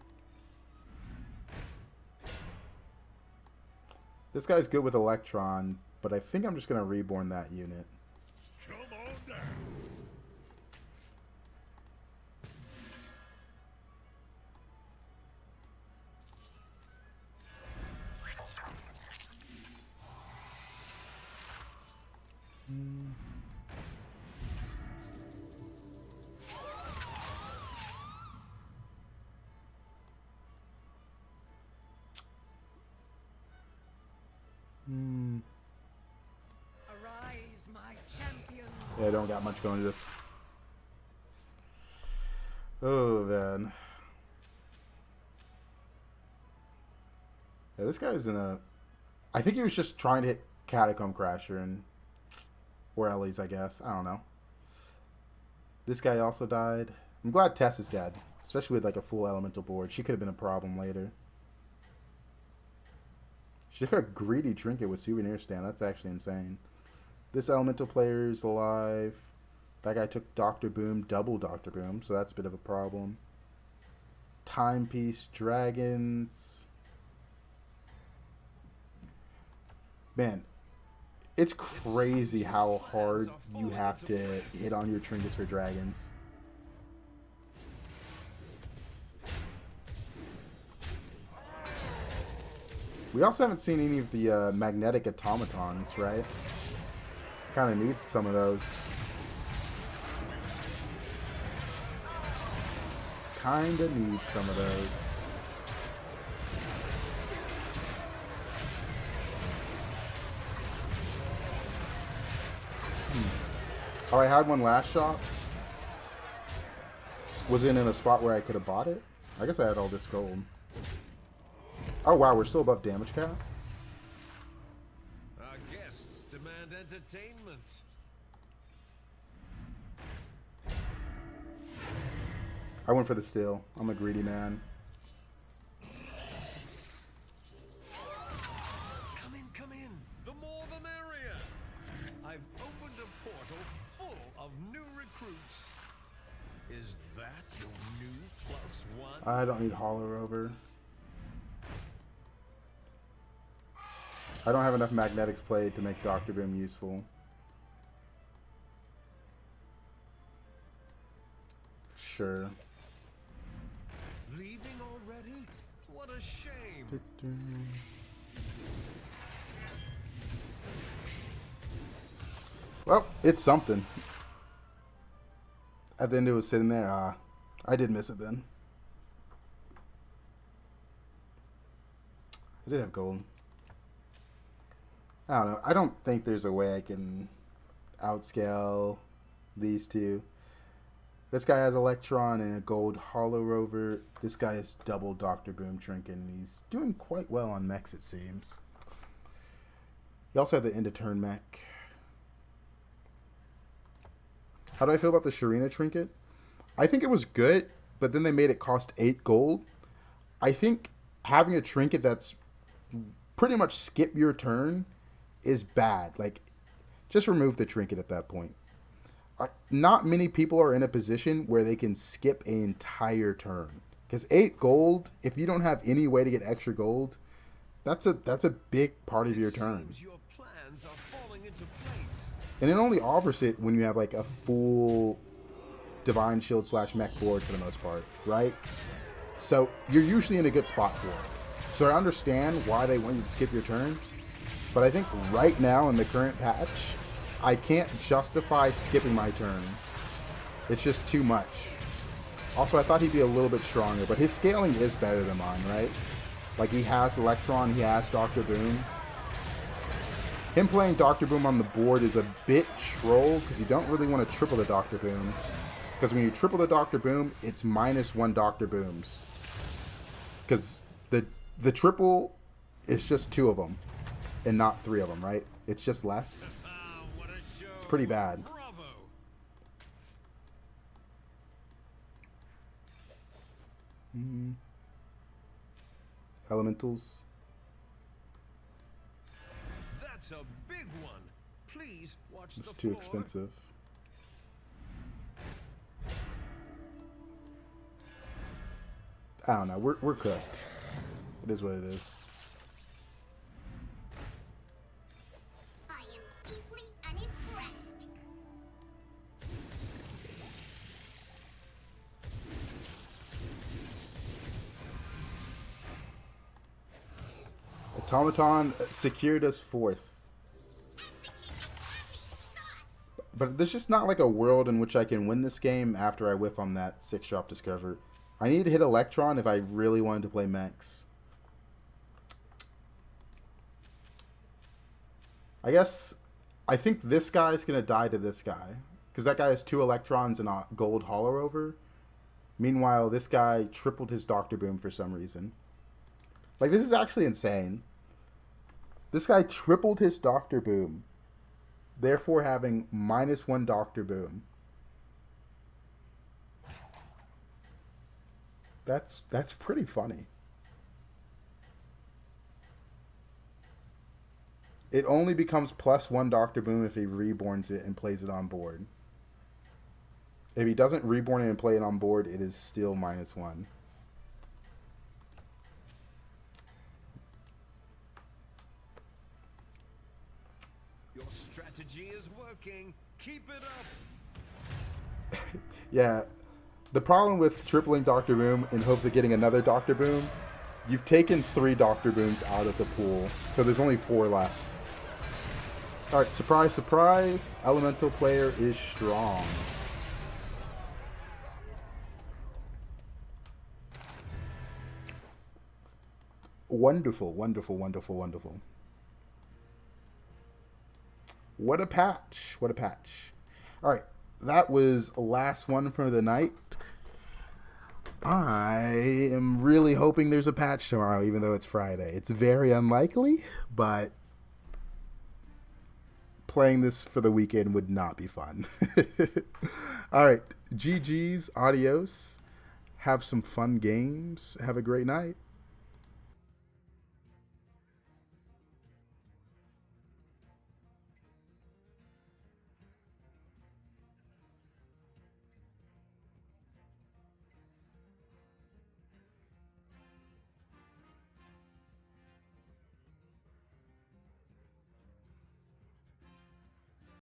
A: This guy's good with Electron, but I think I'm just going to reborn that unit.
D: Come on down.
F: Arise, my champion.
A: Yeah, I don't got much going to this. Oh, man. Yeah, this guy's in a... I think he was just trying to hit Catacomb Crasher and... Or Ellie's, I guess. I don't know. This guy also died. I'm glad Tess is dead. Especially with like a full elemental board. She could have been a problem later. She took a greedy trinket with souvenir stand. That's actually insane. This elemental player is alive. That guy took Dr. Boom, double Dr. Boom, so that's a bit of a problem. Timepiece, dragons. Man, it's crazy how hard you have to hit on your trinkets for dragons. We also haven't seen any of the magnetic automatons, right? Kind of need some of those. Kind of need some of those. Oh, I had one last shot. Was it in a spot where I could have bought it? I guess I had all this gold. Oh wow, we're still above damage cap?
B: Our guests demand entertainment.
A: I went for the steal. I'm a greedy man.
B: Come in. The more the merrier. I've opened a portal full of new recruits. Is that your new +1?
A: I don't need Hollow Rover. I don't have enough magnetics played to make Dr. Boom useful. Sure.
B: Leaving already? What a shame.
A: Well, it's something. At the end it was sitting there. I did miss it then. I did have gold. I don't know. I don't think there's a way I can outscale these two. This guy has Electron and a gold Hollow Rover. This guy has double Dr. Boom Trinket, and he's doing quite well on mechs, it seems. He also had the end of turn mech. How do I feel about the Sharina Trinket? I think it was good, but then they made it cost 8 gold. I think having a trinket that's pretty much skip your turn is bad. Like, just remove the trinket at that point. Not many people are in a position where they can skip an entire turn. Because 8 gold, if you don't have any way to get extra gold, that's a big part of your turn.
B: Seems your plans are falling into place.
A: And it only offers it when you have like a full Divine Shield / mech board for the most part, right? So you're usually in a good spot for it. So I understand why they want you to skip your turn. But I think right now in the current patch, I can't justify skipping my turn. It's just too much. Also, I thought he'd be a little bit stronger, but his scaling is better than mine, right? Like, he has Electron, he has Dr. Boom. Him playing Dr. Boom on the board is a bit troll, because you don't really want to triple the Dr. Boom. Because when you triple the Dr. Boom, it's -1 Dr. Booms. Because the triple is just 2 of them. and not 3 of them, right? It's just less.
B: What a joke.
A: It's pretty bad.
B: Bravo.
A: Elementals.
B: That's a big one. Please watch
A: It's
B: the
A: too
B: floor.
A: expensive. I don't know. We're cooked. It is what it is.
C: I am deeply unimpressed.
A: Automaton secured us 4th. But there's just not like a world in which I can win this game after I whiff on that 6-drop Discover. I need to hit Electron if I really wanted to play mechs. I think this guy's going to die to this guy. Because that guy has 2 Electrons and a gold hollow over. Meanwhile, this guy tripled his Dr. Boom for some reason. Like, this is actually insane. This guy tripled his Dr. Boom. Therefore having -1 Dr. Boom. That's pretty funny. It only becomes +1 Dr. Boom if he reborns it and plays it on board. If he doesn't reborn it and play it on board, it is still -1.
B: Your strategy is working. Keep it up.
A: Yeah. The problem with tripling Dr. Boom in hopes of getting another Dr. Boom, you've taken 3 Dr. Booms out of the pool, so there's only 4 left. Alright, surprise, surprise. Elemental player is strong. Wonderful, wonderful, wonderful, wonderful. What a patch. What a patch. Alright, that was the last one for the night. I am really hoping there's a patch tomorrow, even though it's Friday. It's very unlikely, but playing this for the weekend would not be fun. Alright, GG's, adios. Have some fun games. Have a great night.